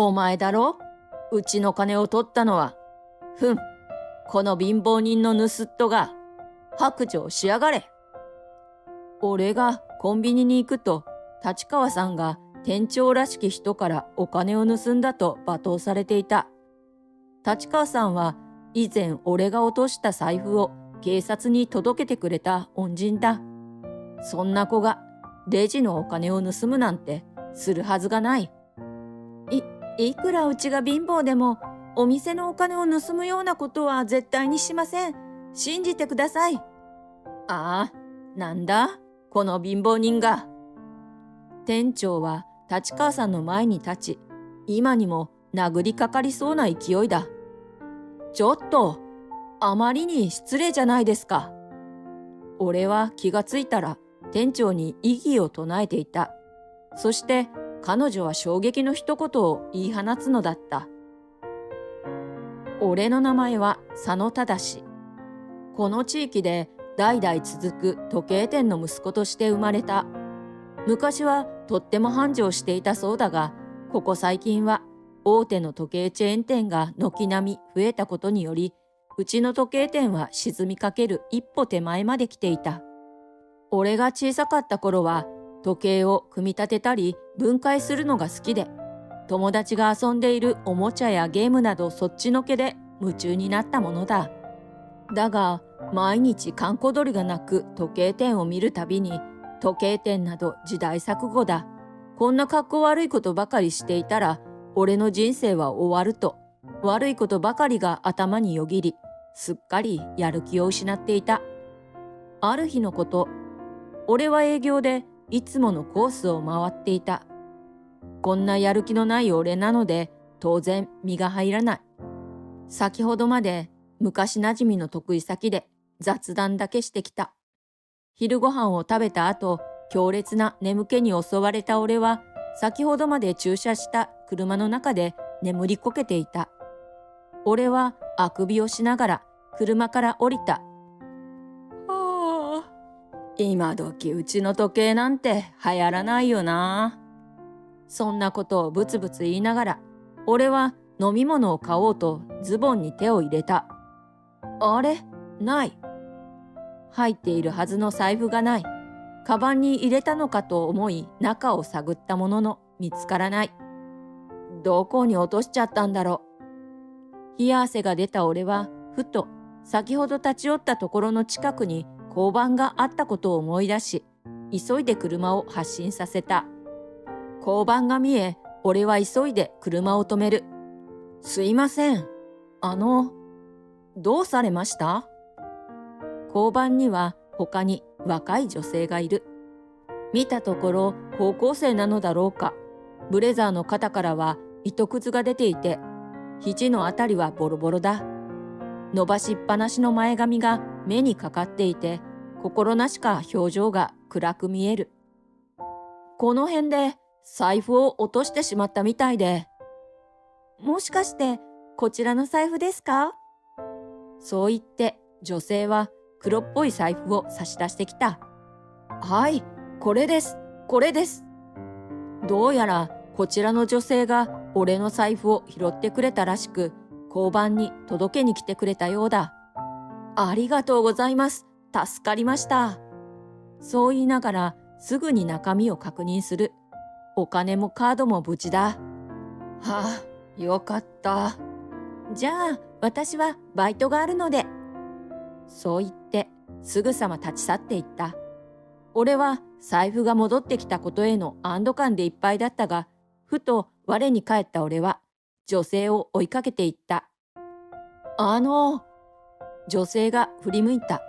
お前だろ？うちの金を取ったのは。ふん、この貧乏人の盗っ人が。白状しやがれ。俺がコンビニに行くと、立川さんが店長らしき人からお金を盗んだと罵倒されていた。立川さんは以前俺が落とした財布を警察に届けてくれた恩人だ。そんな子がレジのお金を盗むなんてするはずがない。いくらうちが貧乏でもお店のお金を盗むようなことは絶対にしません。信じてください。ああ、なんだこの貧乏人が。店長は立川さんの前に立ち、今にも殴りかかりそうな勢いだ。ちょっと、あまりに失礼じゃないですか。俺は気がついたら店長に異議を唱えていた。そして彼女は衝撃の一言を言い放つのだった。俺の名前は佐野忠。この地域で代々続く時計店の息子として生まれた。昔はとっても繁盛していたそうだが、ここ最近は大手の時計チェーン店が軒並み増えたことにより、うちの時計店は沈みかける一歩手前まで来ていた。俺が小さかった頃は時計を組み立てたり分解するのが好きで、友達が遊んでいるおもちゃやゲームなどそっちのけで夢中になったものだ。だが毎日閑古鳥が鳴く時計店を見るたびに、時計店など時代錯誤だ。こんな格好悪いことばかりしていたら俺の人生は終わると、悪いことばかりが頭によぎり、すっかりやる気を失っていた。ある日のこと、俺は営業でいつものコースを回っていた。こんなやる気のない俺なので当然身が入らない。先ほどまで昔なじみの得意先で雑談だけしてきた。昼ご飯を食べた後、強烈な眠気に襲われた俺は、先ほどまで駐車した車の中で眠りこけていた。俺はあくびをしながら車から降りた。はあ、今時うちの時計なんて流行らないよな。そんなことをブツブツ言いながら、俺は飲み物を買おうとズボンに手を入れた。あれ？ない。入っているはずの財布がない。カバンに入れたのかと思い中を探ったものの見つからない。どこに落としちゃったんだろう。冷や汗が出た俺はふと先ほど立ち寄ったところの近くに交番があったことを思い出し、急いで車を発進させた。交番が見え、俺は急いで車を止める。すいません。どうされました？交番には他に若い女性がいる。見たところ高校生なのだろうか。ブレザーの肩からは糸くずが出ていて、肘のあたりはボロボロだ。伸ばしっぱなしの前髪が目にかかっていて、心なしか表情が暗く見える。この辺で財布を落としてしまったみたいで。もしかしてこちらの財布ですか？そう言って女性は黒っぽい財布を差し出してきた。はい、これです、これです。どうやらこちらの女性が俺の財布を拾ってくれたらしく、交番に届けに来てくれたようだ。ありがとうございます。助かりました。そう言いながらすぐに中身を確認する。お金もカードも無事だ。はあ、よかった。じゃあ私はバイトがあるので。そう言ってすぐさま立ち去っていった。俺は財布が戻ってきたことへの安堵感でいっぱいだったが、ふと我に返った俺は女性を追いかけていった。女性が振り向いた。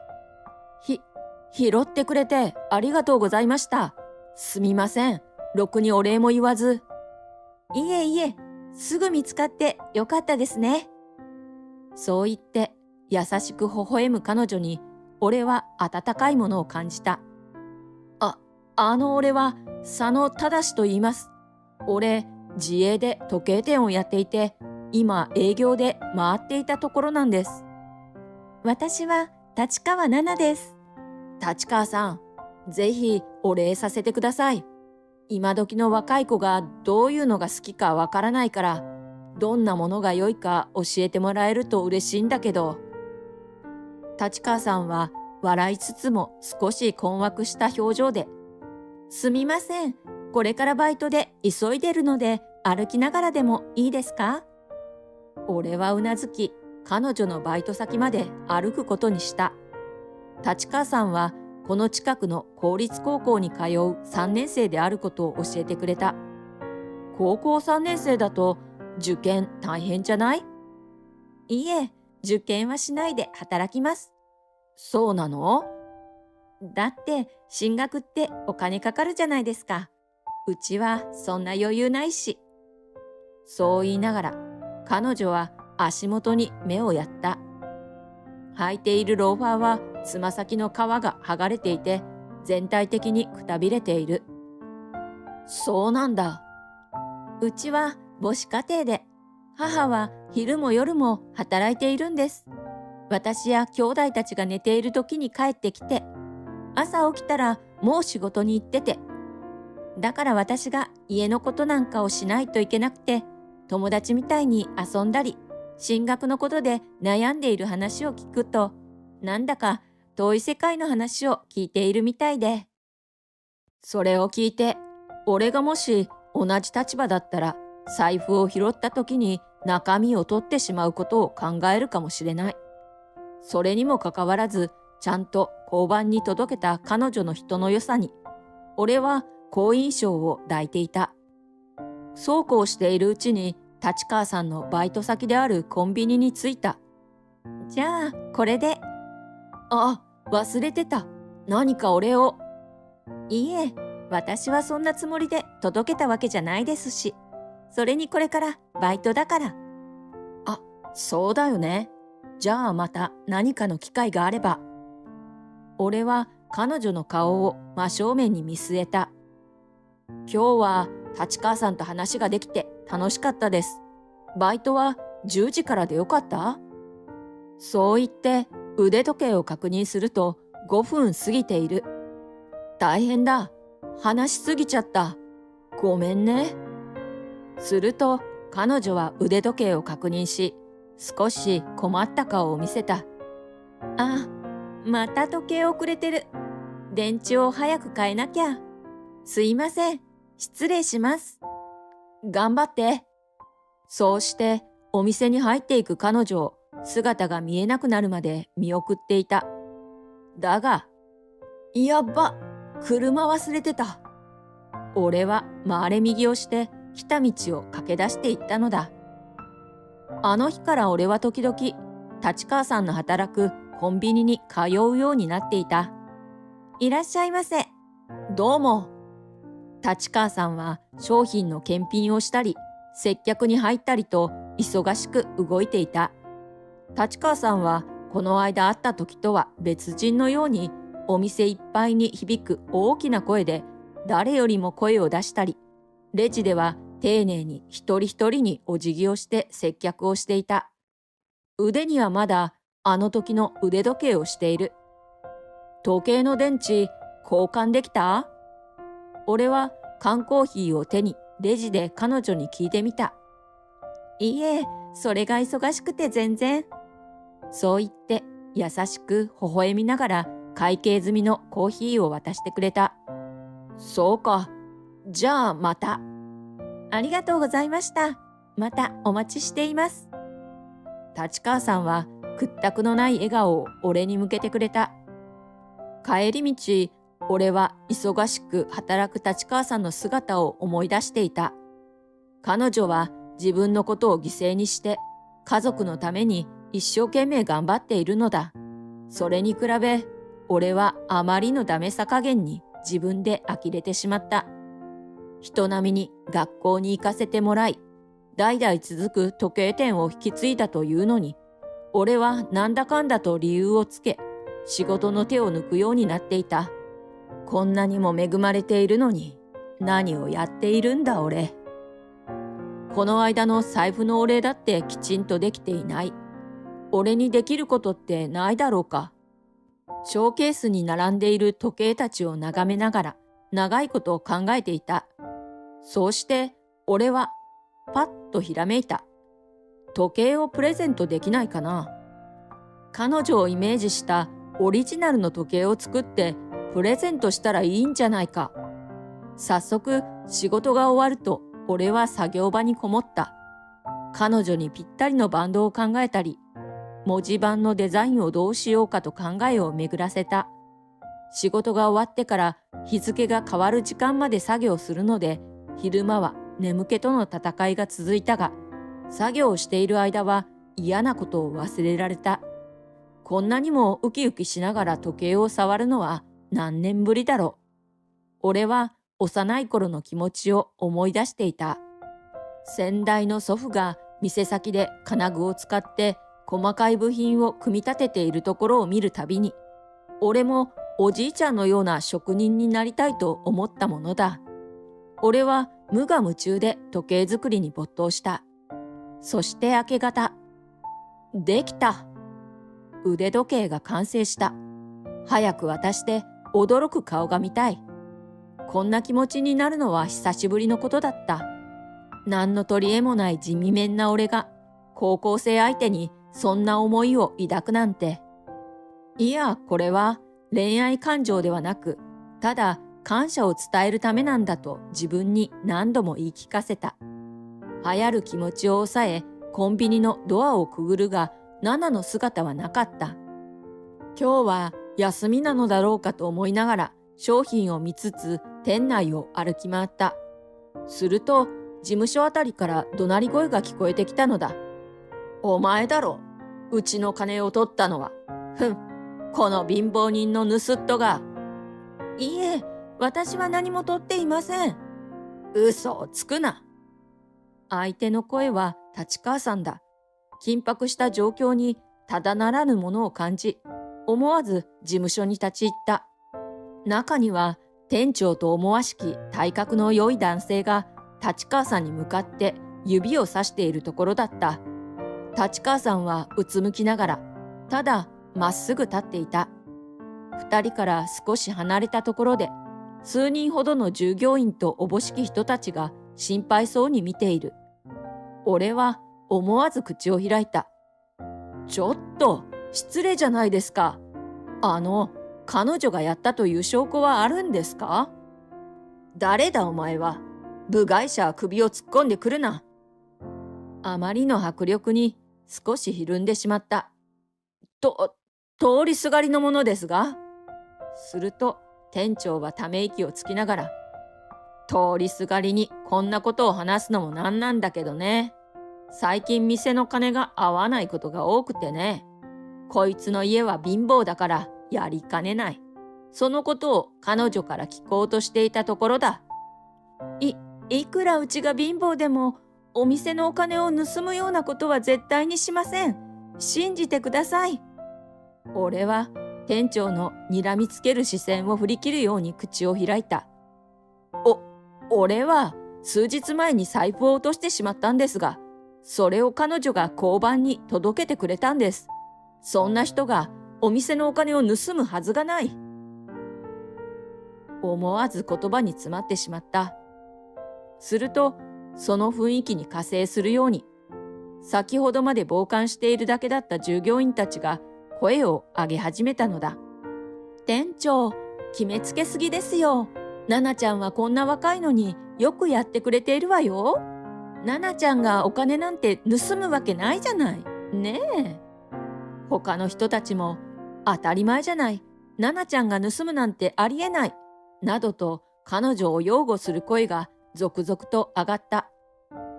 拾ってくれてありがとうございました。すみません。ろくにお礼も言わず。いえいえ、すぐ見つかってよかったですね。そう言って優しく微笑む彼女に、俺は温かいものを感じた。俺は佐野忠と言います。俺、自営で時計店をやっていて、今営業で回っていたところなんです。私は立川奈々です。立川さん、ぜひお礼させてください。今時の若い子がどういうのが好きかわからないから、どんなものが良いか教えてもらえると嬉しいんだけど。立川さんは笑いつつも少し困惑した表情で、すみません。これからバイトで急いでるので歩きながらでもいいですか？俺はうなずき、彼女のバイト先まで歩くことにした。立川さんはこの近くの公立高校に通う3年生であることを教えてくれた。高校3年生だと受験大変じゃない？いいえ、受験はしないで働きます。そうなの？だって進学ってお金かかるじゃないですか。うちはそんな余裕ないし。そう言いながら彼女は足元に目をやった。履いているローファーはつま先の皮が剥がれていて全体的にくたびれている。そうなんだ。うちは母子家庭で、母は昼も夜も働いているんです。私や兄弟たちが寝ている時に帰ってきて、朝起きたらもう仕事に行ってて、だから私が家のことなんかをしないといけなくて、友達みたいに遊んだり、進学のことで悩んでいる話を聞くと、なんだか遠い世界の話を聞いているみたいで。それを聞いて、俺がもし同じ立場だったら、財布を拾った時に中身を取ってしまうことを考えるかもしれない。それにもかかわらず、ちゃんと交番に届けた彼女の人の良さに、俺は好印象を抱いていた。そうこうしているうちに、立川さんのバイト先であるコンビニに着いた。じゃあ、これで。あ、忘れてた。何かお礼を。いいえ、私はそんなつもりで届けたわけじゃないですし。それにこれからバイトだから。あ、そうだよね。じゃあまた何かの機会があれば。俺は彼女の顔を真正面に見据えた。今日は立川さんと話ができて楽しかったです。バイトは10時からでよかった？そう言って腕時計を確認すると5分過ぎている。大変だ。話しすぎちゃった。ごめんね。すると彼女は腕時計を確認し、少し困った顔を見せた。あ、また時計遅れてる。電池を早く変えなきゃ。すいません。失礼します。頑張って。そうしてお店に入っていく彼女を姿が見えなくなるまで見送っていた。だが、やっば、車忘れてた。俺は回れ右をして来た道を駆け出していったのだ。あの日から俺は時々立川さんの働くコンビニに通うようになっていた。いらっしゃいませ。どうも。立川さんは商品の検品をしたり、接客に入ったりと忙しく動いていた。立川さんはこの間会った時とは別人のようにお店いっぱいに響く大きな声で誰よりも声を出したり、レジでは丁寧に一人一人にお辞儀をして接客をしていた。腕にはまだあの時の腕時計をしている。時計の電池交換できた？俺は缶コーヒーを手にレジで彼女に聞いてみた。いいえ、それが忙しくて全然。そう言って優しく微笑みながら会計済みのコーヒーを渡してくれた。そうか。じゃあまた。ありがとうございました。またお待ちしています。立川さんは屈託のない笑顔を俺に向けてくれた。帰り道、俺は忙しく働く立川さんの姿を思い出していた。彼女は自分のことを犠牲にして家族のために一生懸命頑張っているのだ。それに比べ、俺はあまりのダメさ加減に自分で呆れてしまった。人並みに学校に行かせてもらい、代々続く時計店を引き継いだというのに、俺はなんだかんだと理由をつけ、仕事の手を抜くようになっていた。こんなにも恵まれているのに、何をやっているんだ俺。この間の財布のお礼だってきちんとできていない。俺にできることってないだろうか。ショーケースに並んでいる時計たちを眺めながら長いことを考えていた。そうして俺はパッとひらめいた。時計をプレゼントできないかな。彼女をイメージしたオリジナルの時計を作ってプレゼントしたらいいんじゃないか。早速仕事が終わると俺は作業場にこもった。彼女にぴったりのバンドを考えたり、文字盤のデザインをどうしようかと考えを巡らせた。仕事が終わってから日付が変わる時間まで作業するので、昼間は眠気との戦いが続いたが、作業をしている間は嫌なことを忘れられた。こんなにもウキウキしながら時計を触るのは何年ぶりだろう。俺は幼い頃の気持ちを思い出していた。先代の祖父が店先で金具を使って細かい部品を組み立てているところを見るたびに、俺もおじいちゃんのような職人になりたいと思ったものだ。俺は無我夢中で時計作りに没頭した。そして明け方、できた。腕時計が完成した。早く渡して驚く顔が見たい。こんな気持ちになるのは久しぶりのことだった。何の取り柄もない地味めんな俺が高校生相手にそんな思いを抱くなんて。いや、これは恋愛感情ではなく、ただ感謝を伝えるためなんだと自分に何度も言い聞かせた。流行る気持ちを抑え、コンビニのドアをくぐるが、ナナの姿はなかった。今日は休みなのだろうかと思いながら商品を見つつ店内を歩き回った。すると事務所あたりから怒鳴り声が聞こえてきたのだ。お前だろ、うちの金を取ったのは。この貧乏人の盗人が。いいえ、私は何も取っていません。嘘をつくな。相手の声は立川さんだ。緊迫した状況にただならぬものを感じ、思わず事務所に立ち入った。中には店長と思わしき体格の良い男性が立川さんに向かって指をさしているところだった。立川さんはうつむきながら、ただまっすぐ立っていた。二人から少し離れたところで、数人ほどの従業員とおぼしき人たちが心配そうに見ている。俺は思わず口を開いた。ちょっと失礼じゃないですか。彼女がやったという証拠はあるんですか？誰だお前は。部外者は首を突っ込んでくるな。あまりの迫力に少しひるんでしまった。通りすがりのものですが。すると店長はため息をつきながら、通りすがりにこんなことを話すのもなんなんだけどね。最近店の金が合わないことが多くてね。こいつの家は貧乏だからやりかねない。そのことを彼女から聞こうとしていたところだ。いくらうちが貧乏でも、お店のお金を盗むようなことは絶対にしません。信じてください。俺は店長の睨みつける視線を振り切るように口を開いた。俺は数日前に財布を落としてしまったんですが、それを彼女が交番に届けてくれたんです。そんな人がお店のお金を盗むはずがない。思わず言葉に詰まってしまった。すると、その雰囲気に加勢するように、先ほどまで傍観しているだけだった従業員たちが声を上げ始めたのだ。店長、決めつけすぎですよ。ナナちゃんはこんな若いのによくやってくれているわよ。ナナちゃんがお金なんて盗むわけないじゃない。ねえ。他の人たちも、当たり前じゃない。ナナちゃんが盗むなんてありえない。などと彼女を擁護する声が続々と上がった。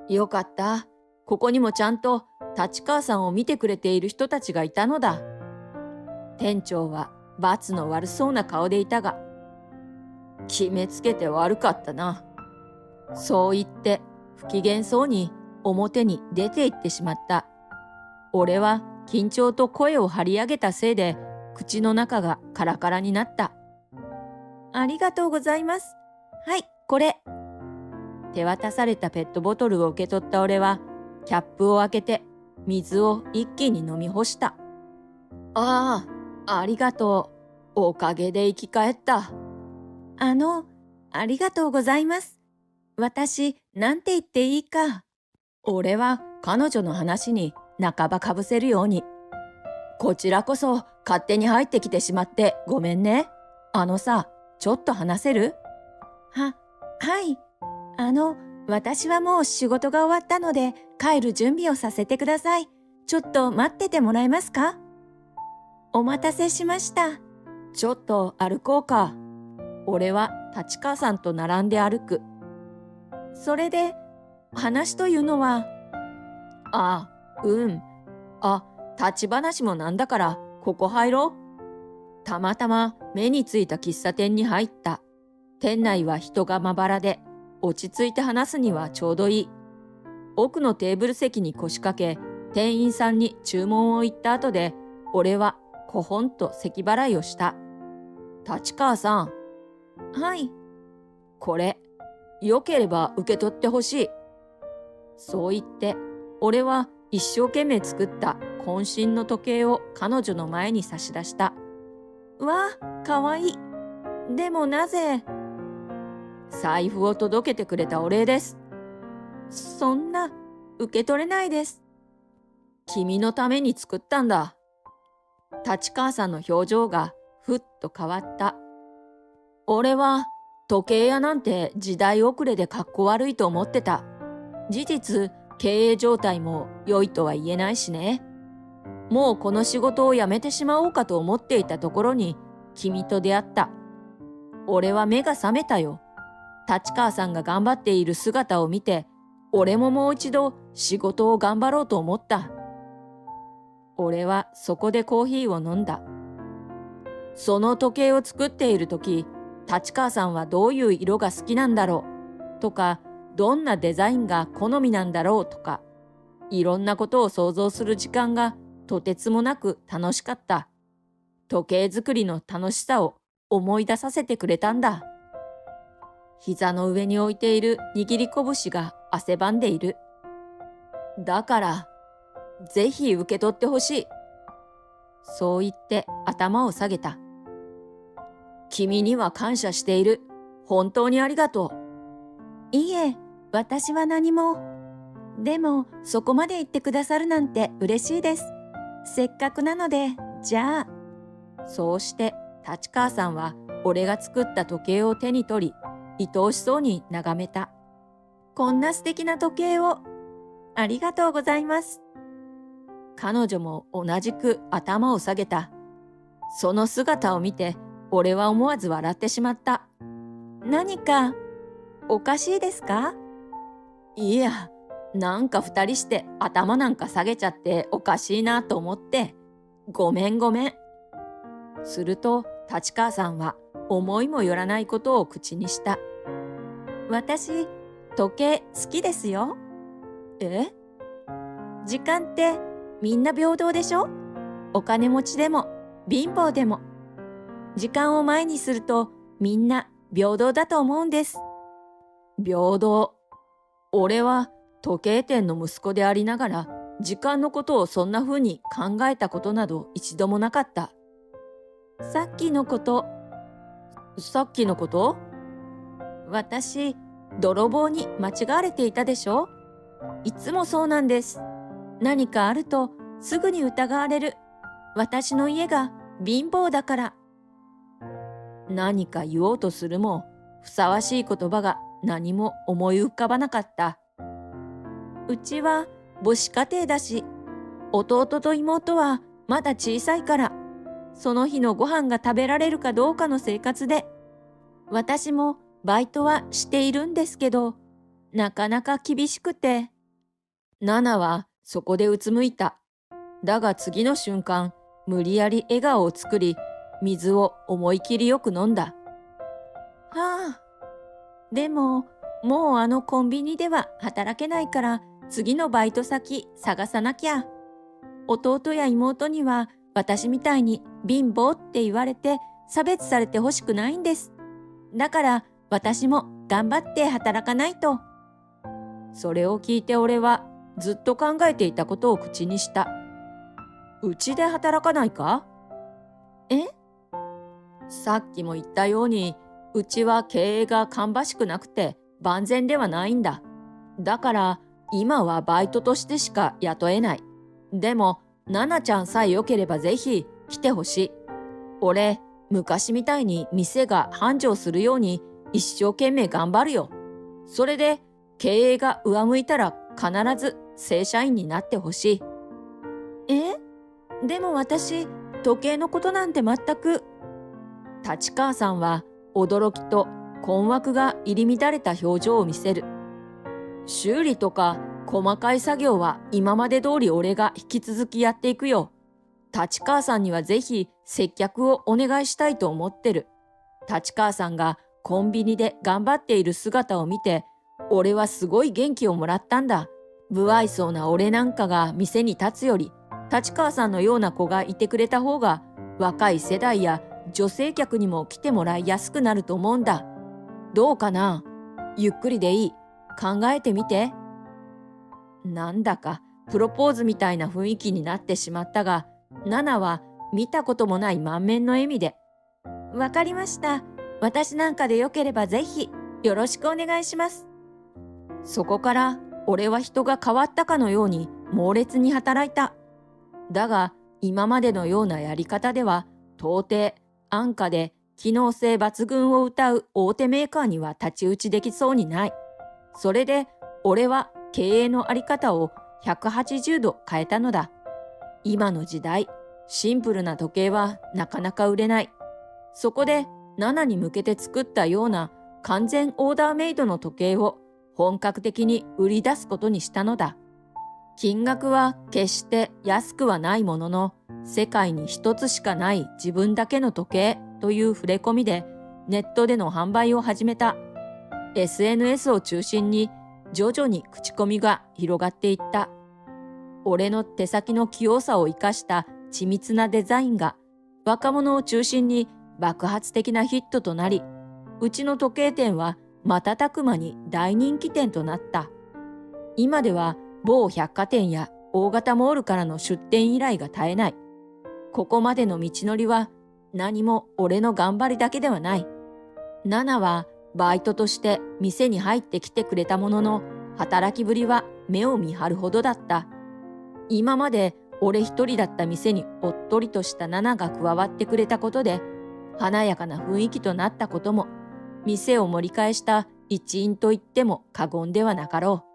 よかった。ここにもちゃんと立川さんを見てくれている人たちがいたのだ。店長は罰の悪そうな顔でいたが、決めつけて悪かったな。そう言って不機嫌そうに表に出て行ってしまった。俺は緊張と声を張り上げたせいで口の中がカラカラになった。ありがとうございます。はい、これ。手渡されたペットボトルを受け取った俺はキャップを開けて水を一気に飲み干した。ありがとう。おかげで生き返った。ありがとうございます。私、なんて言っていいか。俺は彼女の話に半ばかぶせるように。こちらこそ勝手に入ってきてしまってごめんね。ちょっと話せる？はい。私はもう仕事が終わったので帰る準備をさせてください。ちょっと待っててもらえますか？お待たせしました。ちょっと歩こうか。俺は立川さんと並んで歩く。それで、話というのは、立ち話もなんだから、ここ入ろう。たまたま目についた喫茶店に入った。店内は人がまばらで、落ち着いて話すにはちょうどいい。奥のテーブル席に腰掛け、店員さんに注文を言った後で、俺はこほんと咳払いをした。立川さん。はい。これ、よければ受け取ってほしい。そう言って、俺は一生懸命作った渾身の時計を彼女の前に差し出した。わあ、かわいい。でもなぜ？財布を届けてくれたお礼です。そんな、受け取れないです。君のために作ったんだ。立川さんの表情がふっと変わった。俺は時計屋なんて時代遅れでかっこ悪いと思ってた。事実、経営状態も良いとは言えないしね。もうこの仕事を辞めてしまおうかと思っていたところに君と出会った。俺は目が覚めたよ。立川さんが頑張っている姿を見て、俺ももう一度仕事を頑張ろうと思った。俺はそこでコーヒーを飲んだ。その時計を作っている時、立川さんはどういう色が好きなんだろうとか、どんなデザインが好みなんだろうとか、いろんなことを想像する時間がとてつもなく楽しかった。時計作りの楽しさを思い出させてくれたんだ。膝の上に置いている握り拳が汗ばんでいる。だから、ぜひ受け取ってほしい。そう言って頭を下げた。君には感謝している。本当にありがとう。いいえ、私は何も。でも、そこまで言ってくださるなんて嬉しいです。せっかくなので、じゃあ。そうして、立川さんは俺が作った時計を手に取り、愛おしそうに眺めた。こんな素敵な時計を。ありがとうございます。彼女も同じく頭を下げた。その姿を見て、俺は思わず笑ってしまった。何か、おかしいですか？いや、なんか二人して頭なんか下げちゃっておかしいなと思って、ごめん。すると、立川さんは思いもよらないことを口にした。私、時計好きですよ。え？時間ってみんな平等でしょ？お金持ちでも貧乏でも。時間を前にするとみんな平等だと思うんです。平等。俺は時計店の息子でありながら時間のことをそんな風に考えたことなど一度もなかった。さっきのこと。私、泥棒に間違われていたでしょ？いつもそうなんです。何かあるとすぐに疑われる。私の家が貧乏だから。何か言おうとするも、ふさわしい言葉が何も思い浮かばなかった。うちは母子家庭だし、弟と妹はまだ小さいから、その日のご飯が食べられるかどうかの生活で、私もバイトはしているんですけど、なかなか厳しくて。ナナはそこでうつむいた。だが次の瞬間、無理やり笑顔を作り、水を思い切りよく飲んだ。はあ。でも、もうあのコンビニでは働けないから、次のバイト先探さなきゃ。弟や妹には私みたいに貧乏って言われて差別されてほしくないんです。だから私も頑張って働かないと。それを聞いて俺はずっと考えていたことを口にした。うちで働かないか？え？さっきも言ったように、うちは経営が芳しくなくて万全ではないんだ。だから今はバイトとしてしか雇えない。でも、ナナちゃんさえ良ければぜひ来てほしい。俺、昔みたいに店が繁盛するように一生懸命頑張るよ。それで経営が上向いたら必ず正社員になってほしい。え？でも私、時計のことなんて全く。立川さんは驚きと困惑が入り乱れた表情を見せる。修理とか細かい作業は今まで通り俺が引き続きやっていくよ。立川さんにはぜひ接客をお願いしたいと思ってる。立川さんがコンビニで頑張っている姿を見て、俺はすごい元気をもらったんだ。不愛想な俺なんかが店に立つより、立川さんのような子がいてくれた方が、若い世代や女性客にも来てもらいやすくなると思うんだ。どうかな？ゆっくりでいい。考えてみて。なんだかプロポーズみたいな雰囲気になってしまったが、ナナは見たこともない満面の笑みで、わかりました。私なんかでよければぜひよろしくお願いします。そこから俺は人が変わったかのように猛烈に働いた。だが今までのようなやり方では到底安価で機能性抜群を謳う大手メーカーには太刀打ちできそうにない。それで俺は経営のあり方を180度変えたのだ。今の時代、シンプルな時計はなかなか売れない。そこでナナに向けて作ったような完全オーダーメイドの時計を本格的に売り出すことにしたのだ。金額は決して安くはないものの、世界に一つしかない自分だけの時計という触れ込みでネットでの販売を始めた。SNS を中心に徐々に口コミが広がっていった。俺の手先の器用さを生かした緻密なデザインが若者を中心に爆発的なヒットとなり、うちの時計店は瞬く間に大人気店となった。今では某百貨店や大型モールからの出店依頼が絶えない。ここまでの道のりは何も俺の頑張りだけではない。ナナはバイトとして店に入ってきてくれたものの、働きぶりは目を見張るほどだった。今まで俺一人だった店におっとりとしたナナが加わってくれたことで、華やかな雰囲気となったことも、店を盛り返した一因と言っても過言ではなかろう。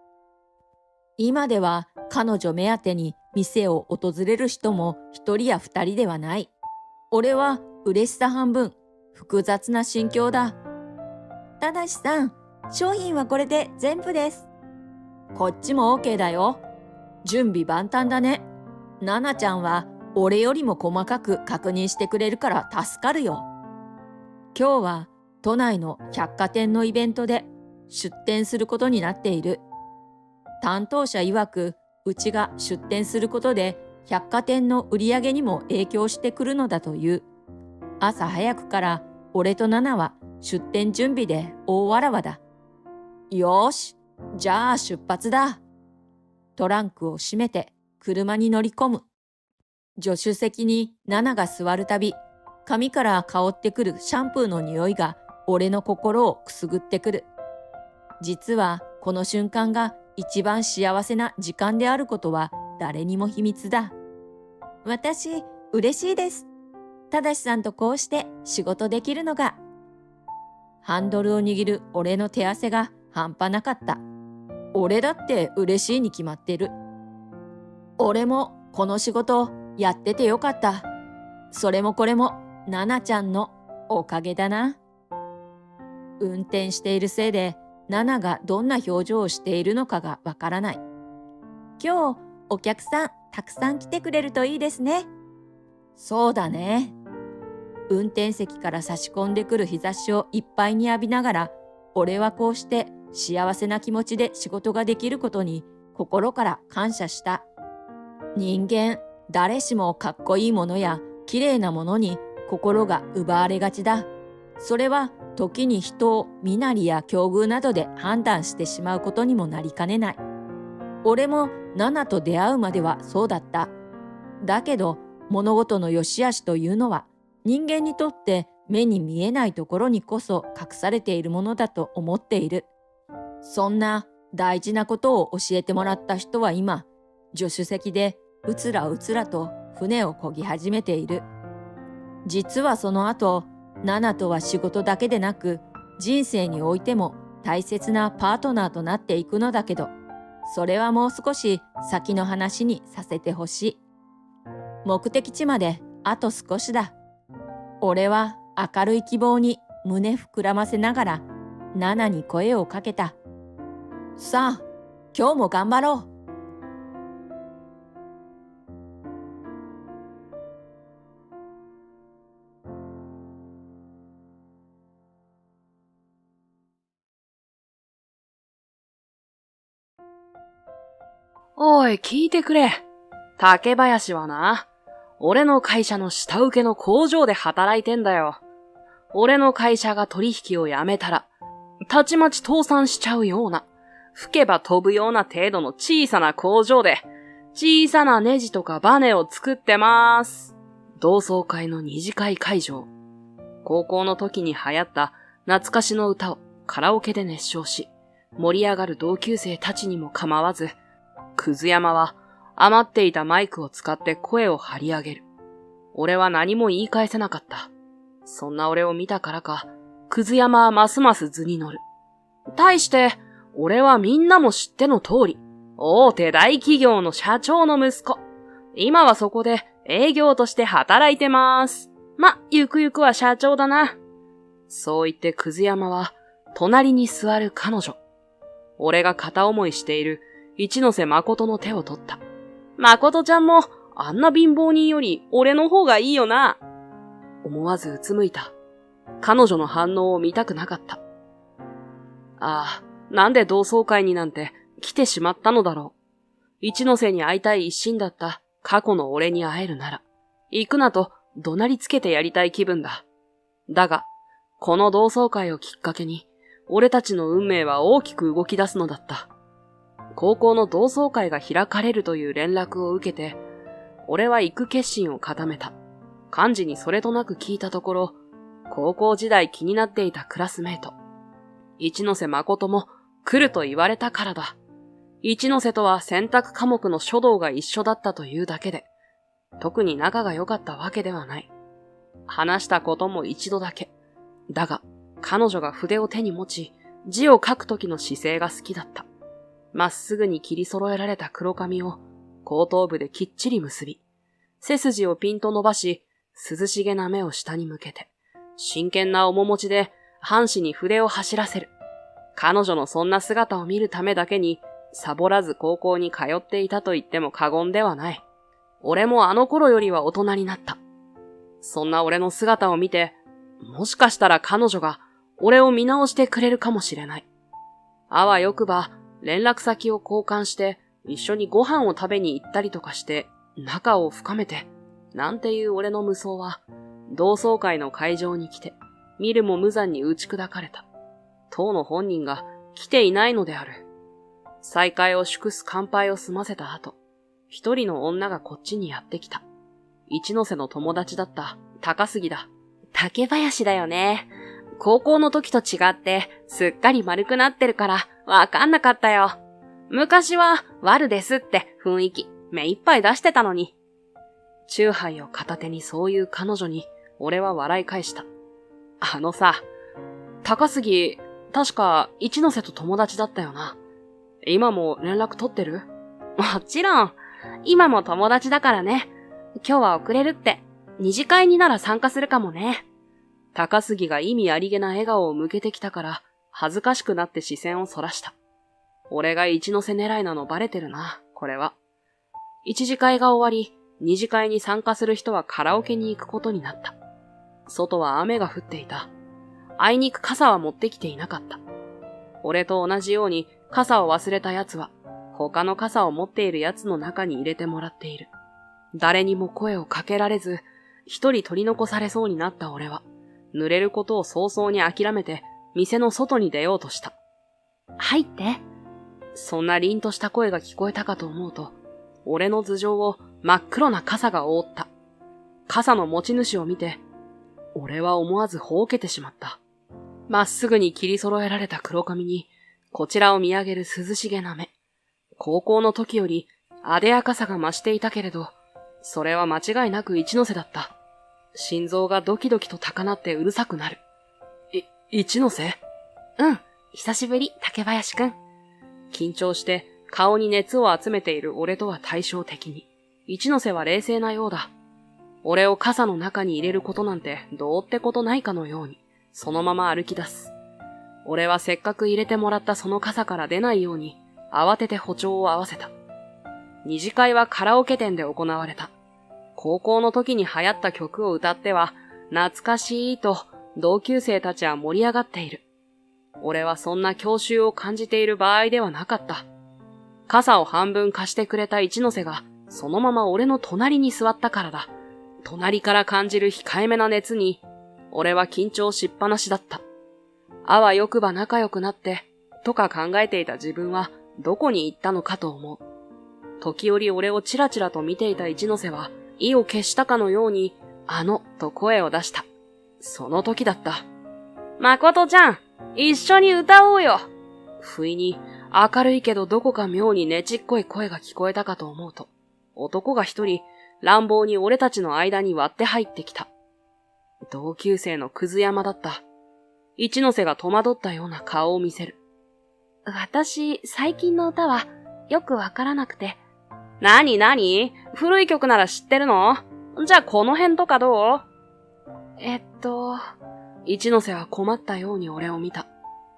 今では彼女目当てに店を訪れる人も一人や二人ではない。俺は嬉しさ半分、複雑な心境だ。ただしさん、商品はこれで全部です。こっちも OK だよ。準備万端だね。ナナちゃんは俺よりも細かく確認してくれるから助かるよ。今日は都内の百貨店のイベントで出店することになっている。担当者曰く、うちが出店することで百貨店の売り上げにも影響してくるのだという。朝早くから俺とナナは出店準備で大わらわだ。よーし、じゃあ出発だ。トランクを閉めて車に乗り込む。助手席にナナが座るたび、髪から香ってくるシャンプーの匂いが俺の心をくすぐってくる。実はこの瞬間が一番幸せな時間であることは誰にも秘密だ。私、嬉しいです。ただしさんとこうして仕事できるのが。ハンドルを握る俺の手汗が半端なかった。俺だって嬉しいに決まってる。俺もこの仕事やっててよかった。それもこれもナナちゃんのおかげだな。運転しているせいでナナがどんな表情をしているのかがわからない。今日お客さんたくさん来てくれるといいですね。そうだね。運転席から差し込んでくる日差しをいっぱいに浴びながら、俺はこうして幸せな気持ちで仕事ができることに心から感謝した。人間、誰しもかっこいいものや綺麗なものに心が奪われがちだ。それは時に人を身なりや境遇などで判断してしまうことにもなりかねない。俺もナナと出会うまではそうだった。だけど物事の良し悪しというのは人間にとって目に見えないところにこそ隠されているものだと思っている。そんな大事なことを教えてもらった人は今、助手席でうつらうつらと船を漕ぎ始めている。実はその後、ナナとは仕事だけでなく、人生においても大切なパートナーとなっていくのだけど、それはもう少し先の話にさせてほしい。目的地まであと少しだ。俺は明るい希望に胸膨らませながら、ナナに声をかけた。さあ、今日も頑張ろう。おい、聞いてくれ。竹林はな、俺の会社の下請けの工場で働いてんだよ。俺の会社が取引をやめたら、たちまち倒産しちゃうような、吹けば飛ぶような程度の小さな工場で、小さなネジとかバネを作ってまーす。同窓会の二次会会場。高校の時に流行った懐かしの歌をカラオケで熱唱し、盛り上がる同級生たちにも構わず、くず山は余っていたマイクを使って声を張り上げる。俺は何も言い返せなかった。そんな俺を見たからか、くず山はますます図に乗る。対して、俺はみんなも知っての通り、大手大企業の社長の息子。今はそこで営業として働いてまーす。ま、ゆくゆくは社長だな。そう言ってくず山は、隣に座る彼女。俺が片思いしている一ノ瀬誠の手を取った。誠ちゃんも、あんな貧乏人より俺の方がいいよな。思わずうつむいた。彼女の反応を見たくなかった。ああ、なんで同窓会になんて来てしまったのだろう。一ノ瀬に会いたい一心だった過去の俺に会えるなら、行くなと怒鳴りつけてやりたい気分だ。だが、この同窓会をきっかけに、俺たちの運命は大きく動き出すのだった。高校の同窓会が開かれるという連絡を受けて、俺は行く決心を固めた。幹事にそれとなく聞いたところ、高校時代気になっていたクラスメイト、一ノ瀬誠も来ると言われたからだ。一ノ瀬とは選択科目の書道が一緒だったというだけで、特に仲が良かったわけではない。話したことも一度だけ。だが、彼女が筆を手に持ち、字を書く時の姿勢が好きだった。まっすぐに切り揃えられた黒髪を後頭部できっちり結び、背筋をピンと伸ばし、涼しげな目を下に向けて、真剣な面持ちで半紙に筆を走らせる。彼女のそんな姿を見るためだけに、サボらず高校に通っていたと言っても過言ではない。俺もあの頃よりは大人になった。そんな俺の姿を見て、もしかしたら彼女が俺を見直してくれるかもしれない。あわよくば連絡先を交換して一緒にご飯を食べに行ったりとかして仲を深めて、なんていう俺の無双は同窓会の会場に来て見るも無残に打ち砕かれた。当の本人が来ていないのである。再会を祝す乾杯を済ませた後、一人の女がこっちにやってきた。一ノ瀬の友達だった高杉だ。竹林だよね。高校の時と違ってすっかり丸くなってるからわかんなかったよ。昔は悪ですって雰囲気目いっぱい出してたのに。チューハイを片手にそういう彼女に俺は笑い返した。あのさ、高杉、確か一ノ瀬と友達だったよな。今も連絡取ってる？もちろん。今も友達だからね。今日は遅れるって。二次会になら参加するかもね。高杉が意味ありげな笑顔を向けてきたから恥ずかしくなって視線をそらした。俺が一ノ瀬狙いなのバレてるな、これは。一次会が終わり、二次会に参加する人はカラオケに行くことになった。外は雨が降っていた。あいにく傘は持ってきていなかった。俺と同じように傘を忘れた奴は他の傘を持っている奴の中に入れてもらっている。誰にも声をかけられず、一人取り残されそうになった俺は、濡れることを早々に諦めて店の外に出ようとした。入って。そんな凛とした声が聞こえたかと思うと、俺の頭上を真っ黒な傘が覆った。傘の持ち主を見て、俺は思わずほうけてしまった。まっすぐに切り揃えられた黒髪に、こちらを見上げる涼しげな目。高校の時より艶やかさが増していたけれど、それは間違いなく一ノ瀬だった。心臓がドキドキと高鳴ってうるさくなる。一ノ瀬？うん、久しぶり、竹林くん。緊張して顔に熱を集めている俺とは対照的に、一ノ瀬は冷静なようだ。俺を傘の中に入れることなんてどうってことないかのように、そのまま歩き出す。俺はせっかく入れてもらったその傘から出ないように、慌てて歩調を合わせた。二次会はカラオケ店で行われた。高校の時に流行った曲を歌っては、懐かしいと同級生たちは盛り上がっている。俺はそんな郷愁を感じている場合ではなかった。傘を半分貸してくれた一ノ瀬が、そのまま俺の隣に座ったからだ。隣から感じる控えめな熱に、俺は緊張しっぱなしだった。あわよくば仲良くなって、とか考えていた自分はどこに行ったのかと思う。時折俺をチラチラと見ていた一ノ瀬は、意を決したかのように、と声を出した。その時だった。誠ちゃん、一緒に歌おうよ。不意に明るいけどどこか妙にねちっこい声が聞こえたかと思うと、男が一人乱暴に俺たちの間に割って入ってきた。同級生のくず山だった。一ノ瀬が戸惑ったような顔を見せる。私、最近の歌はよくわからなくて。なに古い曲なら知ってるの？じゃあこの辺とかどう？一ノ瀬は困ったように俺を見た。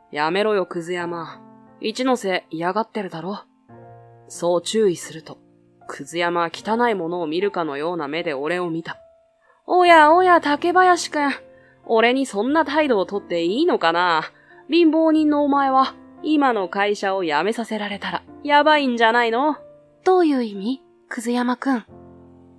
やめろよくず山。一ノ瀬嫌がってるだろ。そう注意すると、くず山は汚いものを見るかのような目で俺を見た。おやおや竹林くん。俺にそんな態度をとっていいのかな？貧乏人のお前は、今の会社を辞めさせられたら、やばいんじゃないの？どういう意味？くず山くん。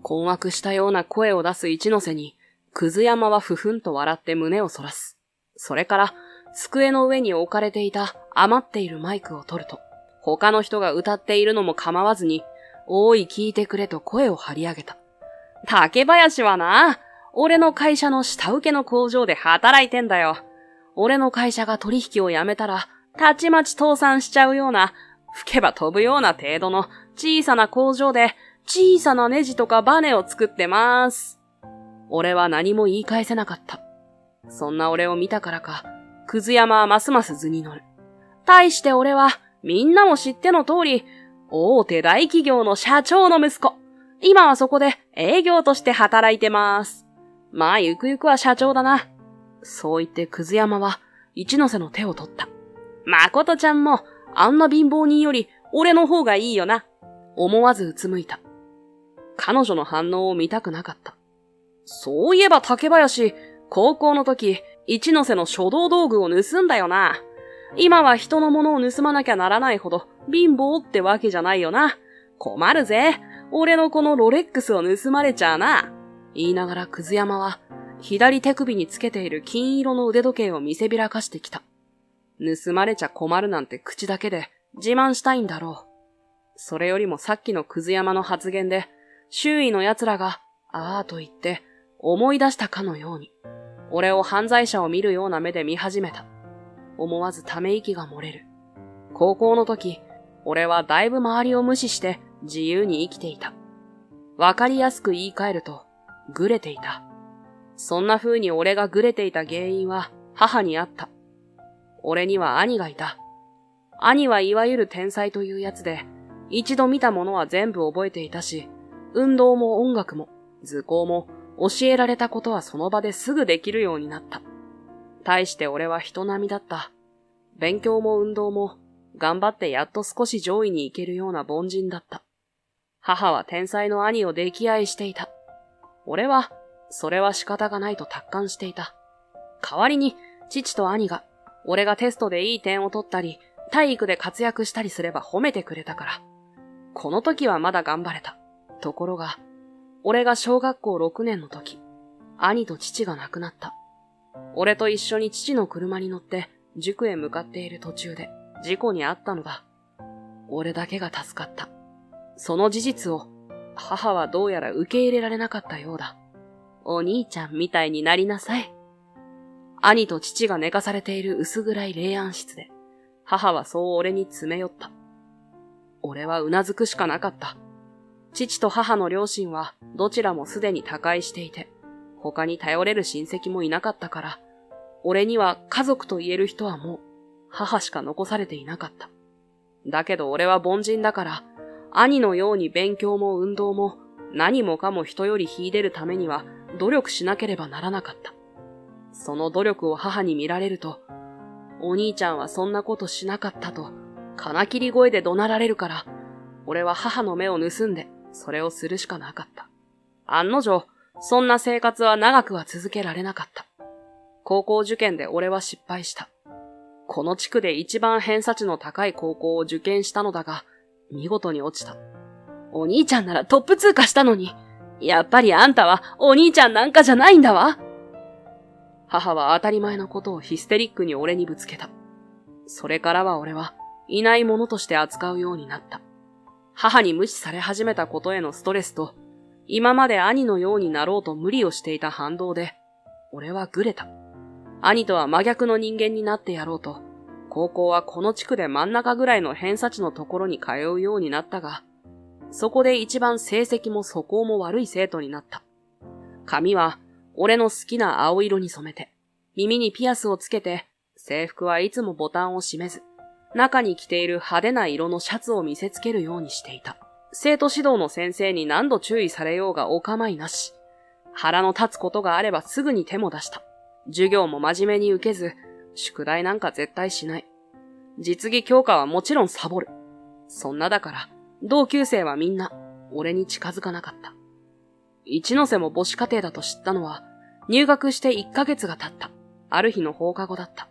困惑したような声を出す一ノ瀬に、くず山はふふんと笑って胸をそらす。それから、机の上に置かれていた余っているマイクを取ると、他の人が歌っているのも構わずに、おい聞いてくれと声を張り上げた。竹林はな、俺の会社の下請けの工場で働いてんだよ。俺の会社が取引をやめたら、たちまち倒産しちゃうような、吹けば飛ぶような程度の小さな工場で小さなネジとかバネを作ってます。俺は何も言い返せなかった。そんな俺を見たからか、くず山はますます図に乗る。対して俺は、みんなも知っての通り、大手大企業の社長の息子。今はそこで営業として働いてます。まあゆくゆくは社長だな。そう言ってくず山は一ノ瀬の手を取った。誠ちゃんもあんな貧乏人より俺の方がいいよな。思わずうつむいた。彼女の反応を見たくなかった。そういえば竹林、高校の時、一ノ瀬の書道道具を盗んだよな。今は人のものを盗まなきゃならないほど貧乏ってわけじゃないよな。困るぜ。俺のこのロレックスを盗まれちゃうな。言いながらくず山は、左手首につけている金色の腕時計を見せびらかしてきた。盗まれちゃ困るなんて口だけで自慢したいんだろう。それよりもさっきのくず山の発言で、周囲の奴らが、ああと言って、思い出したかのように、俺を犯罪者を見るような目で見始めた。思わずため息が漏れる。高校の時、俺はだいぶ周りを無視して自由に生きていた。わかりやすく言い換えると、ぐれていた。そんな風に俺がぐれていた原因は母にあった。俺には兄がいた。兄はいわゆる天才というやつで、一度見たものは全部覚えていたし、運動も音楽も図工も教えられたことはその場ですぐできるようになった。対して俺は人並みだった。勉強も運動も頑張ってやっと少し上位に行けるような凡人だった。母は天才の兄を溺愛していた。俺は、それは仕方がないと達観していた。代わりに、父と兄が、俺がテストでいい点を取ったり、体育で活躍したりすれば褒めてくれたから。この時はまだ頑張れた。ところが、俺が小学校6年の時、兄と父が亡くなった。俺と一緒に父の車に乗って塾へ向かっている途中で事故に遭ったのだ。俺だけが助かった。その事実を母はどうやら受け入れられなかったようだ。お兄ちゃんみたいになりなさい。兄と父が寝かされている薄暗い霊安室で、母はそう俺に詰め寄った。俺はうなずくしかなかった。父と母の両親はどちらもすでに他界していて、他に頼れる親戚もいなかったから、俺には家族と言える人はもう母しか残されていなかった。だけど俺は凡人だから、兄のように勉強も運動も何もかも人より秀でるためには努力しなければならなかった。その努力を母に見られると、お兄ちゃんはそんなことしなかったと、金切り声で怒鳴られるから、俺は母の目を盗んで、それをするしかなかった。案の定、そんな生活は長くは続けられなかった。高校受験で俺は失敗した。この地区で一番偏差値の高い高校を受験したのだが、見事に落ちた。お兄ちゃんならトップ通過したのに、やっぱりあんたはお兄ちゃんなんかじゃないんだわ。母は当たり前のことをヒステリックに俺にぶつけた。それからは俺はいないものとして扱うようになった。母に無視され始めたことへのストレスと、今まで兄のようになろうと無理をしていた反動で、俺はぐれた。兄とは真逆の人間になってやろうと、高校はこの地区で真ん中ぐらいの偏差値のところに通うようになったが、そこで一番成績も素行も悪い生徒になった。髪は俺の好きな青色に染めて、耳にピアスをつけて、制服はいつもボタンを閉めず、中に着ている派手な色のシャツを見せつけるようにしていた。生徒指導の先生に何度注意されようがお構いなし。腹の立つことがあればすぐに手も出した。授業も真面目に受けず、宿題なんか絶対しない。実技教科はもちろんサボる。そんなだから、同級生はみんな、俺に近づかなかった。一ノ瀬も母子家庭だと知ったのは、入学して1ヶ月が経った。ある日の放課後だった。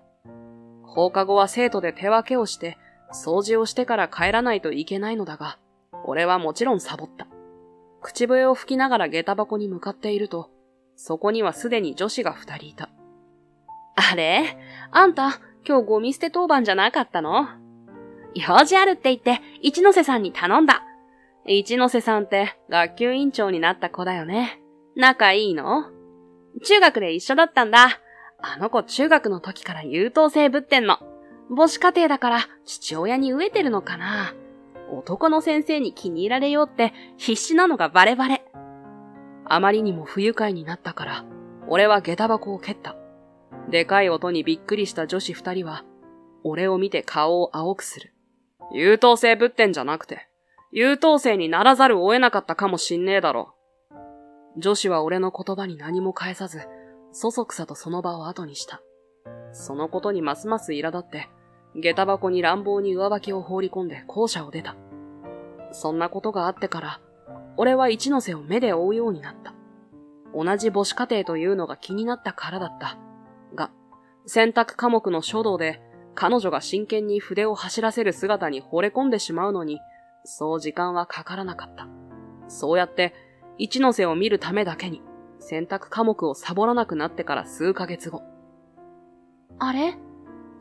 放課後は生徒で手分けをして、掃除をしてから帰らないといけないのだが、俺はもちろんサボった。口笛を吹きながら下駄箱に向かっていると、そこにはすでに女子が2人いた。あれ？あんた、今日ゴミ捨て当番じゃなかったの？用事あるって言って、一ノ瀬さんに頼んだ。一ノ瀬さんって学級委員長になった子だよね。仲いいの？中学で一緒だったんだ。あの子中学の時から優等生ぶってんの。母子家庭だから父親に飢えてるのかな。男の先生に気に入られようって必死なのがバレバレ。あまりにも不愉快になったから、俺は下駄箱を蹴った。でかい音にびっくりした女子2人は、俺を見て顔を青くする。優等生ぶってんじゃなくて、優等生にならざるを得なかったかもしんねえだろ。女子は俺の言葉に何も返さず、そそくさとその場を後にした。そのことにますます苛立って、下駄箱に乱暴に上履きを放り込んで校舎を出た。そんなことがあってから、俺は一ノ瀬を目で追うようになった。同じ母子家庭というのが気になったからだった。が、選択科目の書道で、彼女が真剣に筆を走らせる姿に惚れ込んでしまうのに、そう時間はかからなかった。そうやって、一ノ瀬を見るためだけに、選択科目をサボらなくなってから数ヶ月後。あれ？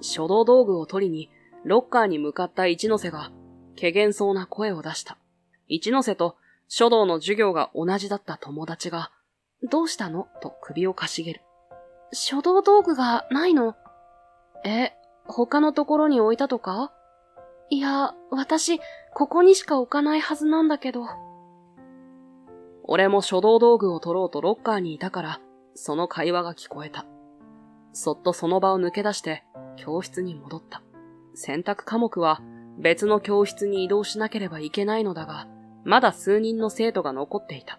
書道道具を取りに、ロッカーに向かった一ノ瀬が、怪訝そうな声を出した。一ノ瀬と書道の授業が同じだった友達が、どうしたの？と首をかしげる。書道道具がないの？他のところに置いたとか？いや、私、ここにしか置かないはずなんだけど。俺も書道道具を取ろうとロッカーにいたから、その会話が聞こえた。そっとその場を抜け出して、教室に戻った。選択科目は別の教室に移動しなければいけないのだが、まだ数人の生徒が残っていた。